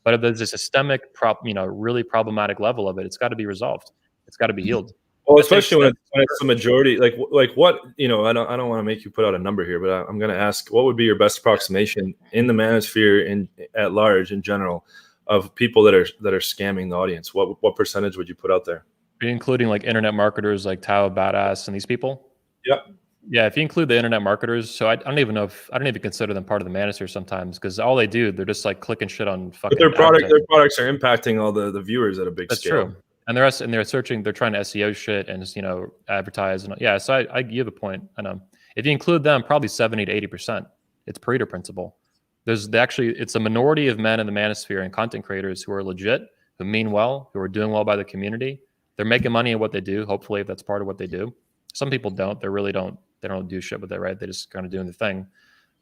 [SPEAKER 1] But if there's a systemic, really problematic level of it, it's got to be resolved. It's got to be healed.
[SPEAKER 2] Well, especially when it's the majority. Like what I don't want to make you put out a number here, but I'm gonna ask, what would be your best approximation in the manosphere and at large in general of people that are scamming the audience? What percentage would you put out there?
[SPEAKER 1] Are you including like internet marketers like Tao, Badass, and these people?
[SPEAKER 2] Yep.
[SPEAKER 1] Yeah, if you include the internet marketers, so I don't even consider them part of the manosphere sometimes, because all they do, they're just like clicking shit on fucking.
[SPEAKER 2] But their products are impacting all the viewers at a big scale.
[SPEAKER 1] That's true. And they're searching, they're trying to SEO shit and just, advertise. And yeah, so I give a point. I know. If you include them, probably 70 to 80%. It's Pareto principle. It's a minority of men in the manosphere and content creators who are legit, who mean well, who are doing well by the community. They're making money at what they do. Hopefully, if that's part of what they do. Some people don't. They really don't. They don't do shit with it, right? They just kind of doing the thing.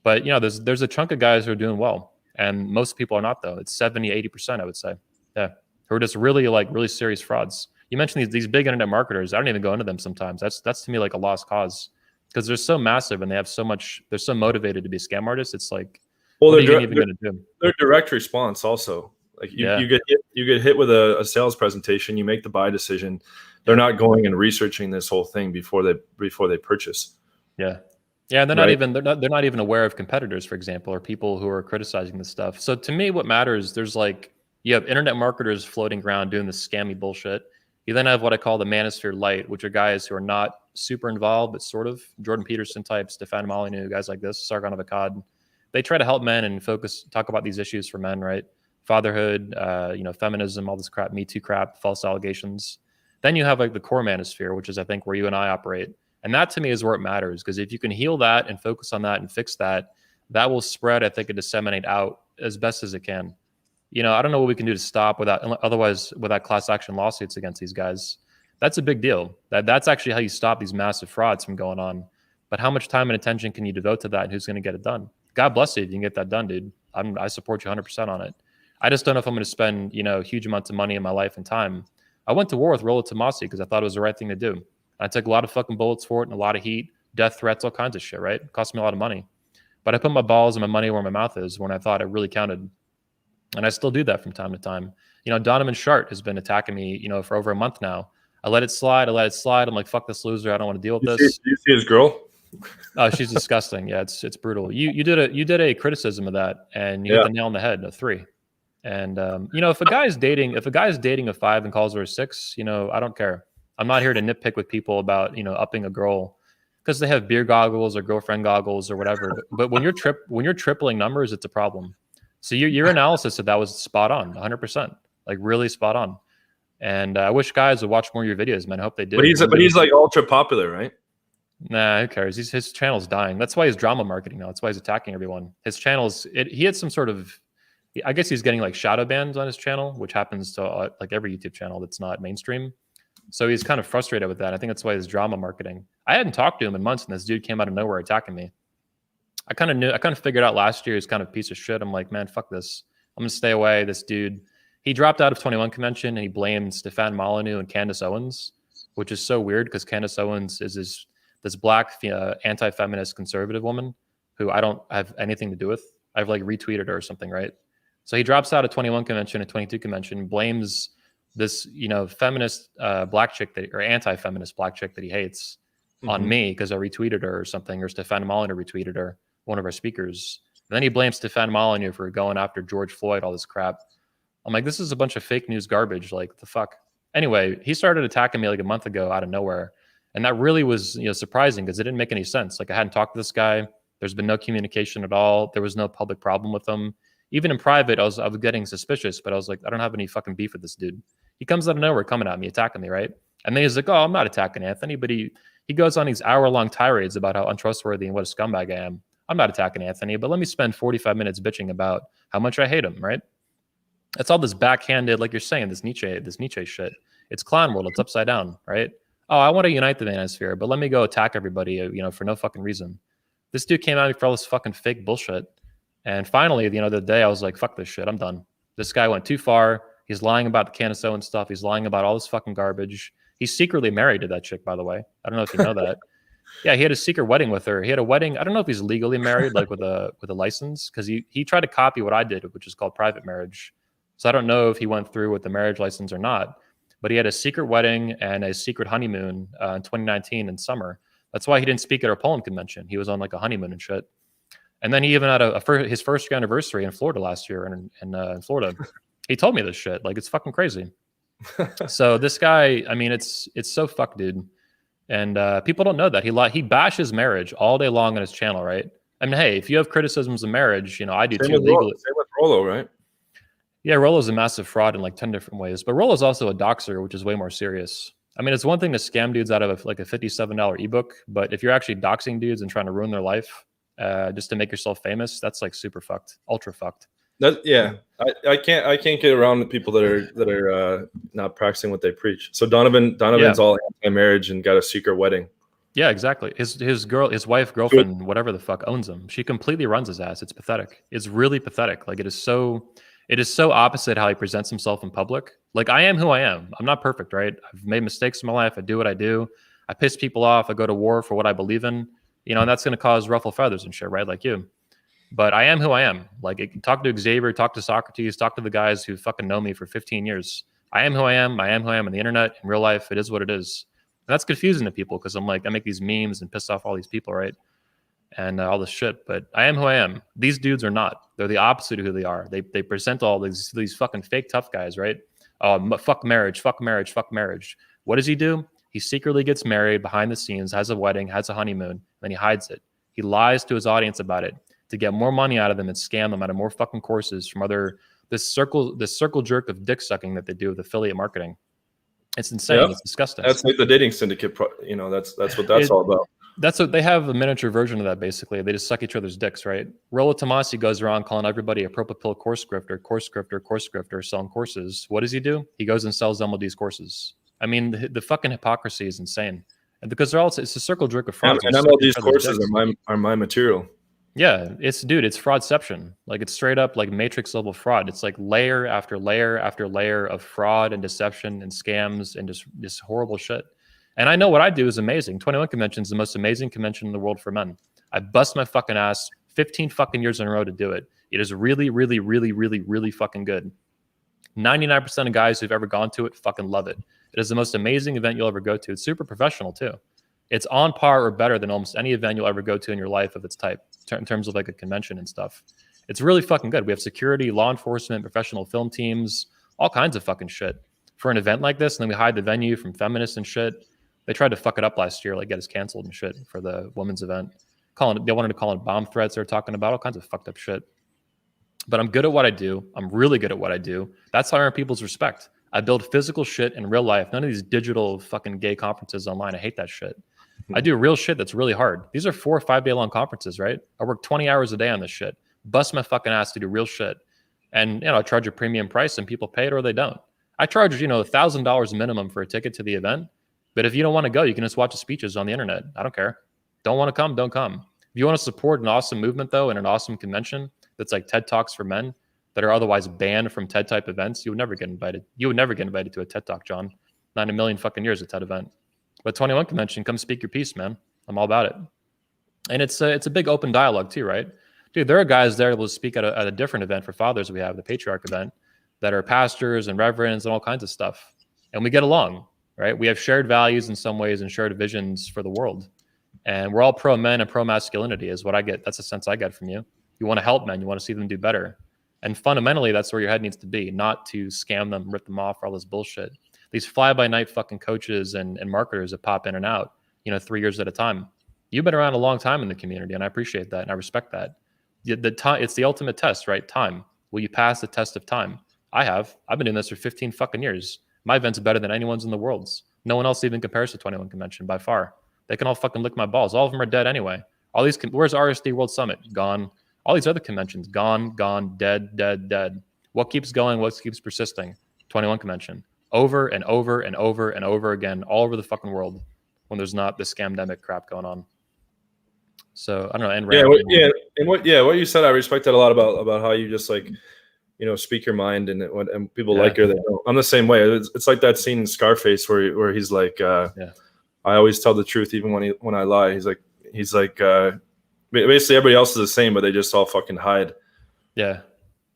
[SPEAKER 1] But there's a chunk of guys who are doing well, and most people are not though. It's 70, 80%, I would say. Yeah, who are just really serious frauds. You mentioned these big internet marketers. I don't even go into them sometimes. That's to me like a lost cause, because they're so massive and they have so much. They're so motivated to be scam artists. It's like,
[SPEAKER 2] well, what are you even going to do? Their direct response also. Like you get hit with a sales presentation, you make the buy decision. They're not going and researching this whole thing before they purchase.
[SPEAKER 1] Yeah, and they're not even aware of competitors, for example, or people who are criticizing this stuff. So to me, what matters, there's like, you have internet marketers floating around doing this scammy bullshit. You then have what I call the manosphere light, which are guys who are not super involved, but sort of Jordan Peterson types, Stefan Molyneux, guys like this, Sargon of Akkad. They try to help men and talk about these issues for men, right? Fatherhood, feminism, all this crap, Me Too crap, false allegations. Then you have like the core manosphere, which is I think where you and I operate. And that to me is where it matters, because if you can heal that and focus on that and fix that, that will spread, I think, and disseminate out as best as it can. I don't know what we can do to stop without class action lawsuits against these guys. That's a big deal. That's actually how you stop these massive frauds from going on. But how much time and attention can you devote to that, and who's going to get it done? God bless you if you can get that done, dude. I support you 100% on it. I just don't know if I'm going to spend, huge amounts of money in my life and time. I went to war with Rollo Tomassi because I thought it was the right thing to do. I took a lot of fucking bullets for it and a lot of heat, death threats, all kinds of shit, right? It cost me a lot of money. But I put my balls and my money where my mouth is when I thought it really counted. And I still do that from time to time. Donovan Shart has been attacking me, for over a month now. I let it slide. I'm like, fuck this loser. I don't want to deal with this.
[SPEAKER 2] Do you see his girl?
[SPEAKER 1] Oh, she's disgusting. Yeah, it's brutal. You did a criticism of that, and you hit the nail on the head. A 3. And if a guy's dating a 5 and calls her a 6, I don't care. I'm not here to nitpick with people about upping a girl because they have beer goggles or girlfriend goggles or whatever. But when you're tripling numbers, it's a problem. So your analysis of that was spot on, 100%, like really spot on. And I wish guys would watch more of your videos, man. I hope they do.
[SPEAKER 2] But he's like ultra popular, right?
[SPEAKER 1] Nah, who cares? His channel's dying. That's why he's drama marketing now. That's why he's attacking everyone. His channel's he had some sort of, I guess he's getting like shadow bans on his channel, which happens to like every YouTube channel that's not mainstream. So he's kind of frustrated with that. I think that's why he's drama marketing. I hadn't talked to him in months, and this dude came out of nowhere attacking me. I kind of figured out last year he's kind of a piece of shit. I'm like, man, fuck this. I'm gonna stay away. This dude, he dropped out of 21 Convention and he blamed Stefan Molyneux and Candace Owens, which is so weird because Candace Owens is this black anti-feminist conservative woman who I don't have anything to do with. I've like retweeted her or something, right? So he drops out of 21 Convention and 22 Convention, blames this feminist black chick or anti-feminist black chick that he hates on me because I retweeted her or something, or Stefan Molyneux retweeted her, one of our speakers. And then he blames Stefan Molyneux for going after George Floyd, all this crap. I'm like, this is a bunch of fake news garbage. Like, the fuck? Anyway, he started attacking me like a month ago out of nowhere. And that really was surprising because it didn't make any sense. Like, I hadn't talked to this guy. There's been no communication at all. There was no public problem with him. Even in private, I was getting suspicious, but I was like, I don't have any fucking beef with this dude. He comes out of nowhere coming at me, attacking me, right? And then he's like, oh, I'm not attacking Anthony. But he goes on these hour-long tirades about how untrustworthy and what a scumbag I am. I'm not attacking Anthony, but let me spend 45 minutes bitching about how much I hate him, right? That's all this backhanded, like you're saying, this Nietzsche shit. It's clown world. It's upside down, right? Oh, I want to unite the manosphere, but let me go attack everybody, for no fucking reason. This dude came at me for all this fucking fake bullshit. And finally, the day I was like, fuck this shit. I'm done. This guy went too far. He's lying about the Candace Owens stuff. He's lying about all this fucking garbage. He's secretly married to that chick, by the way. I don't know if you know that. Yeah, he had a secret wedding with her. He had a wedding. I don't know if he's legally married, like with a license, because he tried to copy what I did, which is called private marriage. So I don't know if he went through with the marriage license or not. But he had a secret wedding and a secret honeymoon in 2019 in summer. That's why he didn't speak at our Poland convention. He was on like a honeymoon and shit. And then he even had his first anniversary in Florida last year, in Florida. He told me this shit. Like, it's fucking crazy. So this guy, I mean, it's so fucked, dude. And people don't know that he bashes marriage all day long on his channel, right? I mean, hey, if you have criticisms of marriage, I do too. Legally.
[SPEAKER 2] Same with Rollo, right?
[SPEAKER 1] Yeah, Rollo's a massive fraud in like 10 different ways, but Rollo's also a doxer, which is way more serious. I mean, it's one thing to scam dudes out of like a $57 ebook, but if you're actually doxing dudes and trying to ruin their life just to make yourself famous, that's like super fucked, ultra fucked.
[SPEAKER 2] I can't get around the people that are not practicing what they preach. So Donovan's all anti-marriage and got a secret wedding.
[SPEAKER 1] Yeah, exactly. His wife, girlfriend, whatever the fuck owns him. She completely runs his ass. It's pathetic. It's really pathetic. Like, it is so opposite how he presents himself in public. Like, I am who I am. I'm not perfect, right? I've made mistakes in my life. I do what I do. I piss people off. I go to war for what I believe in, and that's going to cause ruffle feathers and shit, right? Like you. But I am who I am. Like, talk to Xavier, talk to Socrates, talk to the guys who fucking know me for 15 years. I am who I am. I am who I am on the internet. In real life, it is what it is. And that's confusing to people because I'm like, I make these memes and piss off all these people, right? And all this shit. But I am who I am. These dudes are not. They're the opposite of who they are. They present all these fucking fake tough guys, right? Oh, fuck marriage, fuck marriage, fuck marriage. What does he do? He secretly gets married behind the scenes, has a wedding, has a honeymoon, then he hides it. He lies to his audience about it to get more money out of them and scam them out of more fucking courses from this circle jerk of dick sucking that they do with affiliate marketing. It's insane. Yep. It's disgusting.
[SPEAKER 2] That's like the dating syndicate. That's what that's all about.
[SPEAKER 1] That's what they have, a miniature version of that. Basically, they just suck each other's dicks, right? Rollo Tomasi goes around calling everybody a ProPapill course scripter, selling courses. What does he do? He goes and sells MLD's courses. I mean, the fucking hypocrisy is insane. And because it's a circle jerk of fraud.
[SPEAKER 2] And MLD's courses are my material.
[SPEAKER 1] Yeah, it's fraudception. Like, it's straight up like Matrix level fraud. It's like layer after layer after layer of fraud and deception and scams and just horrible shit. And I know what I do is amazing. 21 Convention is the most amazing convention in the world for men. I bust my fucking ass 15 fucking years in a row to do it. It is really, really, really, really, really fucking good. 99% of guys who've ever gone to it fucking love it. It is the most amazing event you'll ever go to. It's super professional too. It's on par or better than almost any event you'll ever go to in your life of its type, in terms of like a convention and stuff. It's really fucking good. We have security, law enforcement, professional film teams, all kinds of fucking shit for an event like this. And then we hide the venue from feminists and shit. They tried to fuck it up last year, like get us canceled and shit for the women's event. They wanted to call it bomb threats. They were talking about all kinds of fucked up shit. But I'm good at what I do. I'm really good at what I do. That's how I earn people's respect. I build physical shit in real life. None of these digital fucking gay conferences online. I hate that shit. I do real shit that's really hard. These are 4 or 5 day long conferences, right? I work 20 hours a day on this shit. Bust my fucking ass to do real shit. And, I charge a premium price and people pay it or they don't. I charge, $1,000 minimum for a ticket to the event. But if you don't want to go, you can just watch the speeches on the internet. I don't care. Don't want to come, don't come. If you want to support an awesome movement, though, and an awesome convention that's like TED Talks for men that are otherwise banned from TED type events, you would never get invited. You would never get invited to a TED Talk, John. Not in a million fucking years, a TED event. But 21 convention, come speak your piece, man. I'm all about it. And it's a big open dialogue too, right? Dude, there are guys there that will speak at a different event for fathers we have, the Patriarch event, that are pastors and reverends and all kinds of stuff. And we get along, right? We have shared values in some ways and shared visions for the world. And we're all pro men and pro masculinity is what I get. That's the sense I get from you. You want to help men. You want to see them do better. And fundamentally, that's where your head needs to be, not to scam them, rip them off, all this bullshit. These fly-by-night fucking coaches and marketers that pop in and out, 3 years at a time. You've been around a long time in the community, and I appreciate that, and I respect that. It's the ultimate test, right? Time. Will you pass the test of time? I have. I've been doing this for 15 fucking years. My event's better than anyone's in the world's. No one else even compares to 21 Convention by far. They can all fucking lick my balls. All of them are dead anyway. Where's RSD World Summit? Gone. All these other conventions, gone, dead, dead. What keeps going? What keeps persisting? 21 Convention. Over and over and over and over again, all over the fucking world, when there's not this scamdemic crap going on. So I don't know. And
[SPEAKER 2] what you said, I respect that a lot about how you just like, speak your mind and people like it or they don't. I'm the same way. It's like that scene in Scarface where he's like, I always tell the truth even when I lie. He's like, basically everybody else is the same, but they just all fucking hide.
[SPEAKER 1] Yeah.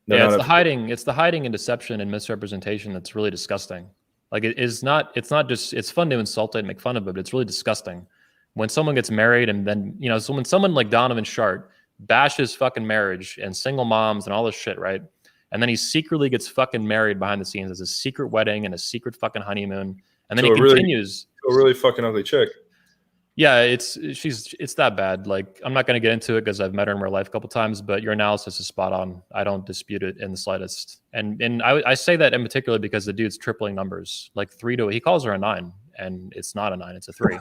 [SPEAKER 1] It's the hiding and deception and misrepresentation that's really disgusting. Like it's fun to insult it and make fun of it, but it's really disgusting. When someone gets married and then, so when someone like Donovan Shart bashes fucking marriage and single moms and all this shit, right? And then he secretly gets fucking married behind the scenes as a secret wedding and a secret fucking honeymoon. And then he continues.
[SPEAKER 2] A really fucking ugly chick.
[SPEAKER 1] Yeah, it's that bad. Like, I'm not going to get into it because I've met her in real life a couple times, but your analysis is spot on. I don't dispute it in the slightest. And I say that in particular because the dude's tripling numbers, like 3 to, he calls her a 9, and it's not a 9, it's a 3.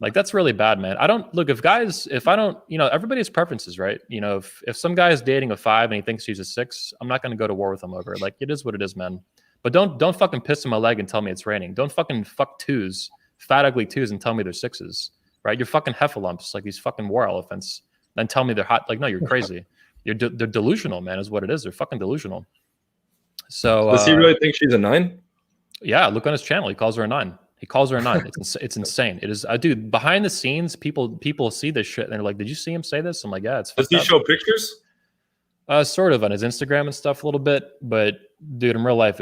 [SPEAKER 1] Like, that's really bad, man. Everybody has preferences, right? If some guy is dating a 5 and he thinks she's a 6, I'm not going to go to war with him over it. Like, it is what it is, man. But don't fucking piss in my leg and tell me it's raining. Don't fucking fuck 2s. Fat ugly 2s and tell me they're 6s, right? You're fucking heffalumps, like these fucking war elephants. Then tell me they're hot. Like, no, you're crazy. They're delusional, man, is what it is. They're fucking delusional. So
[SPEAKER 2] does he really think she's a 9?
[SPEAKER 1] Yeah, look on his channel. He calls her a 9. He calls her a 9. It's insane. It is, dude. Behind the scenes, people see this shit and they're like, "Did you see him say this?" I'm like, "Yeah, it's."
[SPEAKER 2] Does he show pictures?
[SPEAKER 1] Sort of on his Instagram and stuff a little bit, but dude, in real life,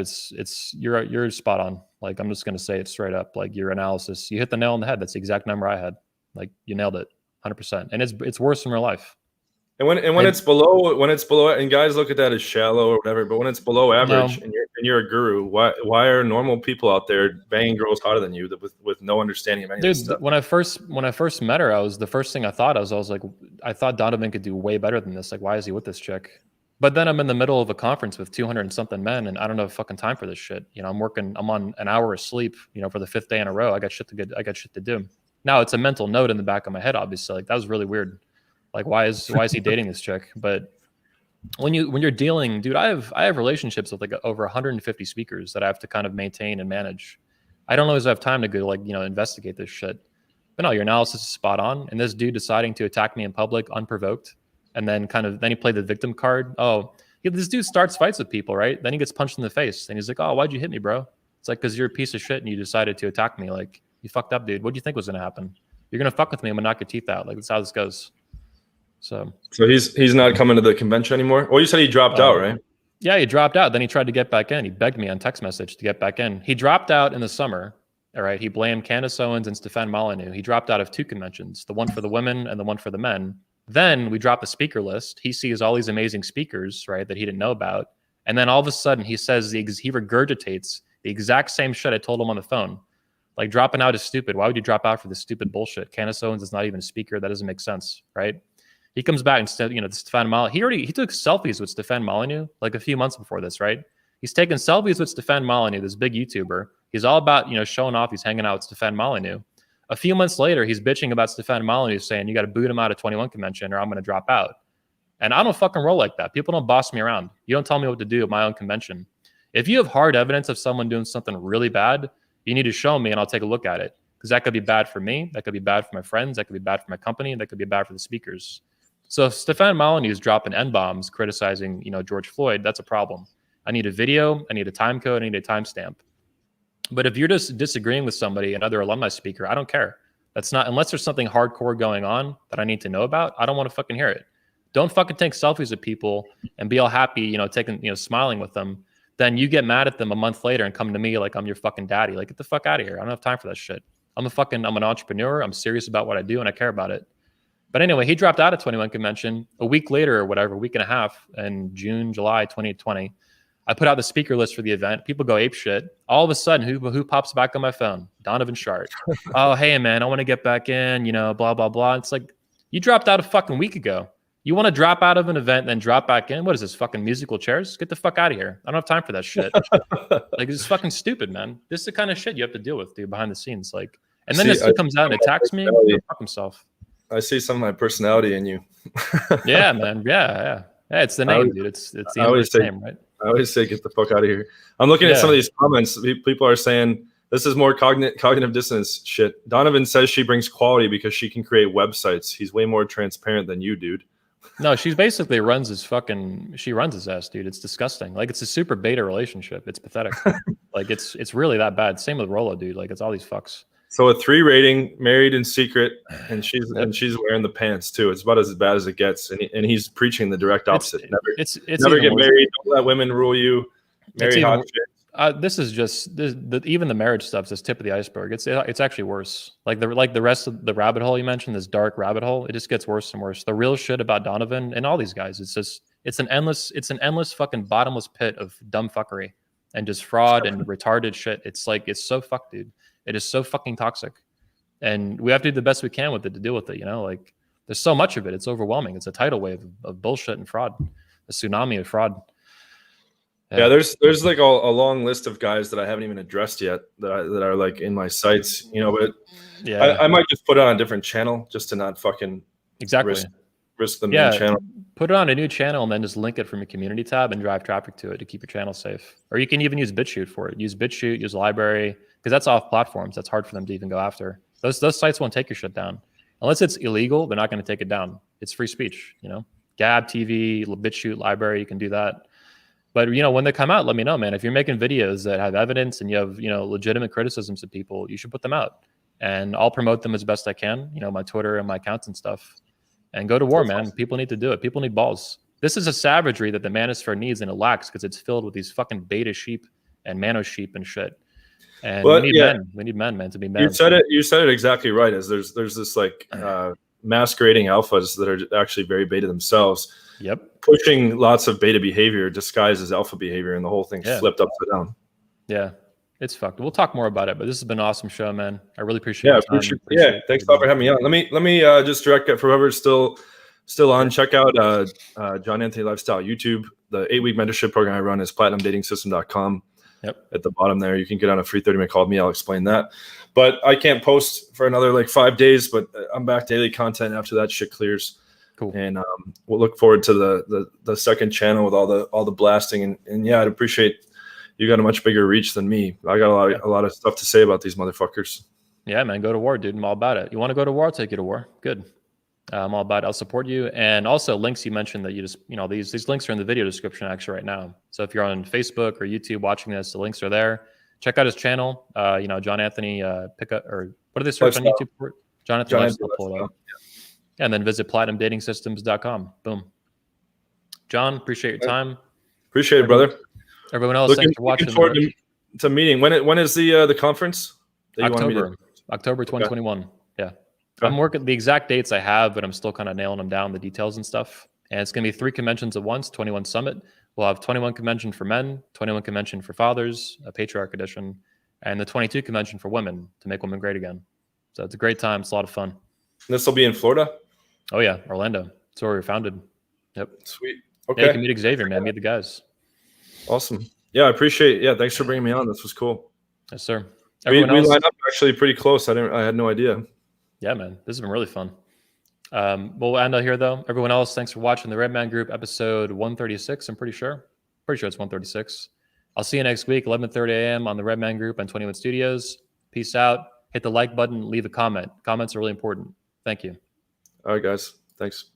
[SPEAKER 1] you're spot on. Like, I'm just gonna say it straight up. Like, your analysis, you hit the nail on the head. That's the exact number I had. Like, you nailed it, 100%. And it's worse in real life.
[SPEAKER 2] And when it's below, and guys look at that as shallow or whatever, but when it's below average and you're a guru, why are normal people out there banging girls hotter than you with no understanding of any of this stuff?
[SPEAKER 1] When I first met her, the first thing I thought was like, I thought Donovan could do way better than this. Like, why is he with this chick? But then I'm in the middle of a conference with 200 and something men, and I don't have fucking time for this shit. I'm on an hour of sleep, for the 5th day in a row. I got shit to do. Now it's a mental note in the back of my head, obviously. Like, that was really weird. Like, why is he dating this chick? But when you're dealing, dude, I have relationships with like over 150 speakers that I have to kind of maintain and manage. I don't always have time to go investigate this shit. But no, your analysis is spot on. And this dude deciding to attack me in public unprovoked, and then he played the victim card. Oh, this dude starts fights with people, right? Then he gets punched in the face, and he's like, "Oh, why'd you hit me, bro?" It's like, because you're a piece of shit and you decided to attack me. Like, you fucked up, dude. What do you think was gonna happen? You're gonna fuck with me, I'm gonna knock your teeth out. Like, that's how this goes. So
[SPEAKER 2] he's not coming to the convention anymore. Well, you said he dropped out, right?
[SPEAKER 1] Yeah, he dropped out. Then he tried to get back in. He begged me on text message to get back in. He dropped out in the summer. All right. He blamed Candace Owens and Stefan Molyneux. He dropped out of 2 conventions, the one for the women and the one for the men. Then we dropped the speaker list. He sees all these amazing speakers, right, that he didn't know about. And then all of a sudden he says he regurgitates the exact same shit I told him on the phone. Like, dropping out is stupid. Why would you drop out for this stupid bullshit? Candace Owens is not even a speaker. That doesn't make sense, right? He comes back instead, Stefan Molyneux. He took selfies with Stefan Molyneux like a few months before this, right? He's taking selfies with Stefan Molyneux, this big YouTuber. He's all about, showing off. He's hanging out with Stefan Molyneux. A few months later, he's bitching about Stefan Molyneux, saying, you got to boot him out of 21 convention or I'm going to drop out. And I don't fucking roll like that. People don't boss me around. You don't tell me what to do at my own convention. If you have hard evidence of someone doing something really bad, you need to show me and I'll take a look at it. Because that could be bad for me. That could be bad for my friends. That could be bad for my company. That could be bad for the speakers. So if Stefan Molyneux is dropping N-bombs criticizing, George Floyd, that's a problem. I need a video. I need a time code. I need a timestamp. But if you're just disagreeing with somebody, another alumni speaker, I don't care. That's not, unless there's something hardcore going on that I need to know about, I don't want to fucking hear it. Don't fucking take selfies with people and be all happy, smiling with them. Then you get mad at them a month later and come to me like I'm your fucking daddy. Like, get the fuck out of here. I don't have time for that shit. I'm an entrepreneur. I'm serious about what I do and I care about it. But anyway, he dropped out of 21 convention a week later or whatever, a week and a half in July 2020. I put out the speaker list for the event. People go ape shit. All of a sudden, who pops back on my phone? Donovan Shart. Oh, hey, man, I want to get back in, blah, blah, blah. It's like, you dropped out a fucking week ago. You want to drop out of an event, then drop back in? What is this, fucking musical chairs? Get the fuck out of here. I don't have time for that shit. Like, it's fucking stupid, man. This is the kind of shit you have to deal with, dude, behind the scenes. Like, and then this dude comes out and attacks me. Fuck himself.
[SPEAKER 2] I see some of my personality in you.
[SPEAKER 1] Yeah, man. Yeah. It's the name, dude. It's the English name, right?
[SPEAKER 2] I always say, get the fuck out of here. I'm looking at some of these comments. People are saying, this is more cognitive dissonance shit. Donovan says she brings quality because she can create websites. He's way more transparent than you, dude.
[SPEAKER 1] No, she basically runs his ass, dude. It's disgusting. Like, it's a super beta relationship. It's pathetic. Like, it's really that bad. Same with Rolo, dude. Like, it's all these fucks.
[SPEAKER 2] So a 3 rating, married in secret, and she's wearing the pants too. It's about as bad as it gets, and he's preaching the direct opposite. Never get married. Don't let women rule you. Marry hot chicks.
[SPEAKER 1] This is just even the marriage stuff's just tip of the iceberg. It's actually worse. Like the rest of the rabbit hole you mentioned, this dark rabbit hole, it just gets worse and worse. The real shit about Donovan and all these guys, it's an endless fucking bottomless pit of dumb fuckery and just fraud and retarded shit. It's so fucked, dude. It is so fucking toxic, and we have to do the best we can with it to deal with it. Like, there's so much of it. It's overwhelming. It's a tidal wave of bullshit and fraud, a tsunami of fraud.
[SPEAKER 2] Yeah, there's like a long list of guys that I haven't even addressed yet that are like in my sights, but yeah, I might just put it on a different channel just to not fucking risk the main channel.
[SPEAKER 1] Put it on a new channel and then just link it from your community tab and drive traffic to it to keep your channel safe. Or you can even use BitChute for it. Use BitChute, use Library, because that's off platforms. That's hard for them to even go after. Those sites won't take your shit down. Unless it's illegal, they're not going to take it down. It's free speech, Gab TV, BitChute, Library, you can do that. But, when they come out, let me know, man. If you're making videos that have evidence and you have, legitimate criticisms of people, you should put them out. And I'll promote them as best I can, my Twitter and my accounts and stuff. And go to war, man. People need to do it. People need balls. This is a savagery that the manosphere needs, and it lacks because it's filled with these fucking beta sheep and mano sheep and shit. And we need men. We need men, man, to be men.
[SPEAKER 2] You said it exactly right. As there's this like masquerading alphas that are actually very beta themselves.
[SPEAKER 1] Yep.
[SPEAKER 2] Pushing lots of beta behavior disguised as alpha behavior, and the whole thing's flipped upside down.
[SPEAKER 1] Yeah. It's fucked. We'll talk more about it, but this has been an awesome show, man. I really appreciate it.
[SPEAKER 2] Thanks a lot for having me on. Let me just direct it for whoever's still on. Check out John Anthony Lifestyle YouTube. The 8-week mentorship program I run is platinumdatingsystem.com.
[SPEAKER 1] Yep.
[SPEAKER 2] At the bottom there, you can get on a free 30-minute call with me. I'll explain that. But I can't post for another like 5 days, but I'm back daily content after that shit clears.
[SPEAKER 1] Cool.
[SPEAKER 2] And we'll look forward to the second channel with all the blasting. And yeah, I'd appreciate. You got a much bigger reach than me. I got a lot of stuff to say about these motherfuckers.
[SPEAKER 1] Yeah, man, go to war, dude. I'm all about it. You want to go to war? I'll take you to war. Good. I'm all about it. I'll support you. And also links you mentioned that you just, these links are in the video description actually right now. So if you're on Facebook or YouTube watching this, the links are there. Check out his channel. John Anthony Pickup, or what do they search on YouTube for? John Anthony Lifestyle. Pull it up. And then visit platinumdatingsystems.com. Boom. John, appreciate your time.
[SPEAKER 2] Appreciate it, brother.
[SPEAKER 1] Everyone else, thanks for watching.
[SPEAKER 2] Looking forward to meeting. When is the conference?
[SPEAKER 1] October 2021. Okay. Yeah. Okay. I'm working the exact dates I have, but I'm still kind of nailing them down, the details and stuff. And it's going to be 3 conventions at once, 21 Summit. We'll have 21 convention for men, 21 convention for fathers, a patriarch edition, and the 22 convention for women to make women great again. So it's a great time. It's a lot of fun.
[SPEAKER 2] This will be in Florida?
[SPEAKER 1] Oh, yeah. Orlando. That's where we were founded. Yep.
[SPEAKER 2] Sweet. Okay.
[SPEAKER 1] Yeah, you can meet Xavier, man. Meet the guys.
[SPEAKER 2] Awesome. Yeah, I appreciate it. Yeah, thanks for bringing me on. This was cool.
[SPEAKER 1] Yes, sir.
[SPEAKER 2] We lined up actually pretty close. I had no idea.
[SPEAKER 1] Yeah, man. This has been really fun. We'll end out here, though. Everyone else, thanks for watching the Red Man Group episode 136. I'm pretty sure it's 136. I'll see you next week, 11:30 a.m. on the Red Man Group on 21 Studios. Peace out. Hit the like button. Leave a comment. Comments are really important. Thank you.
[SPEAKER 2] All right, guys. Thanks.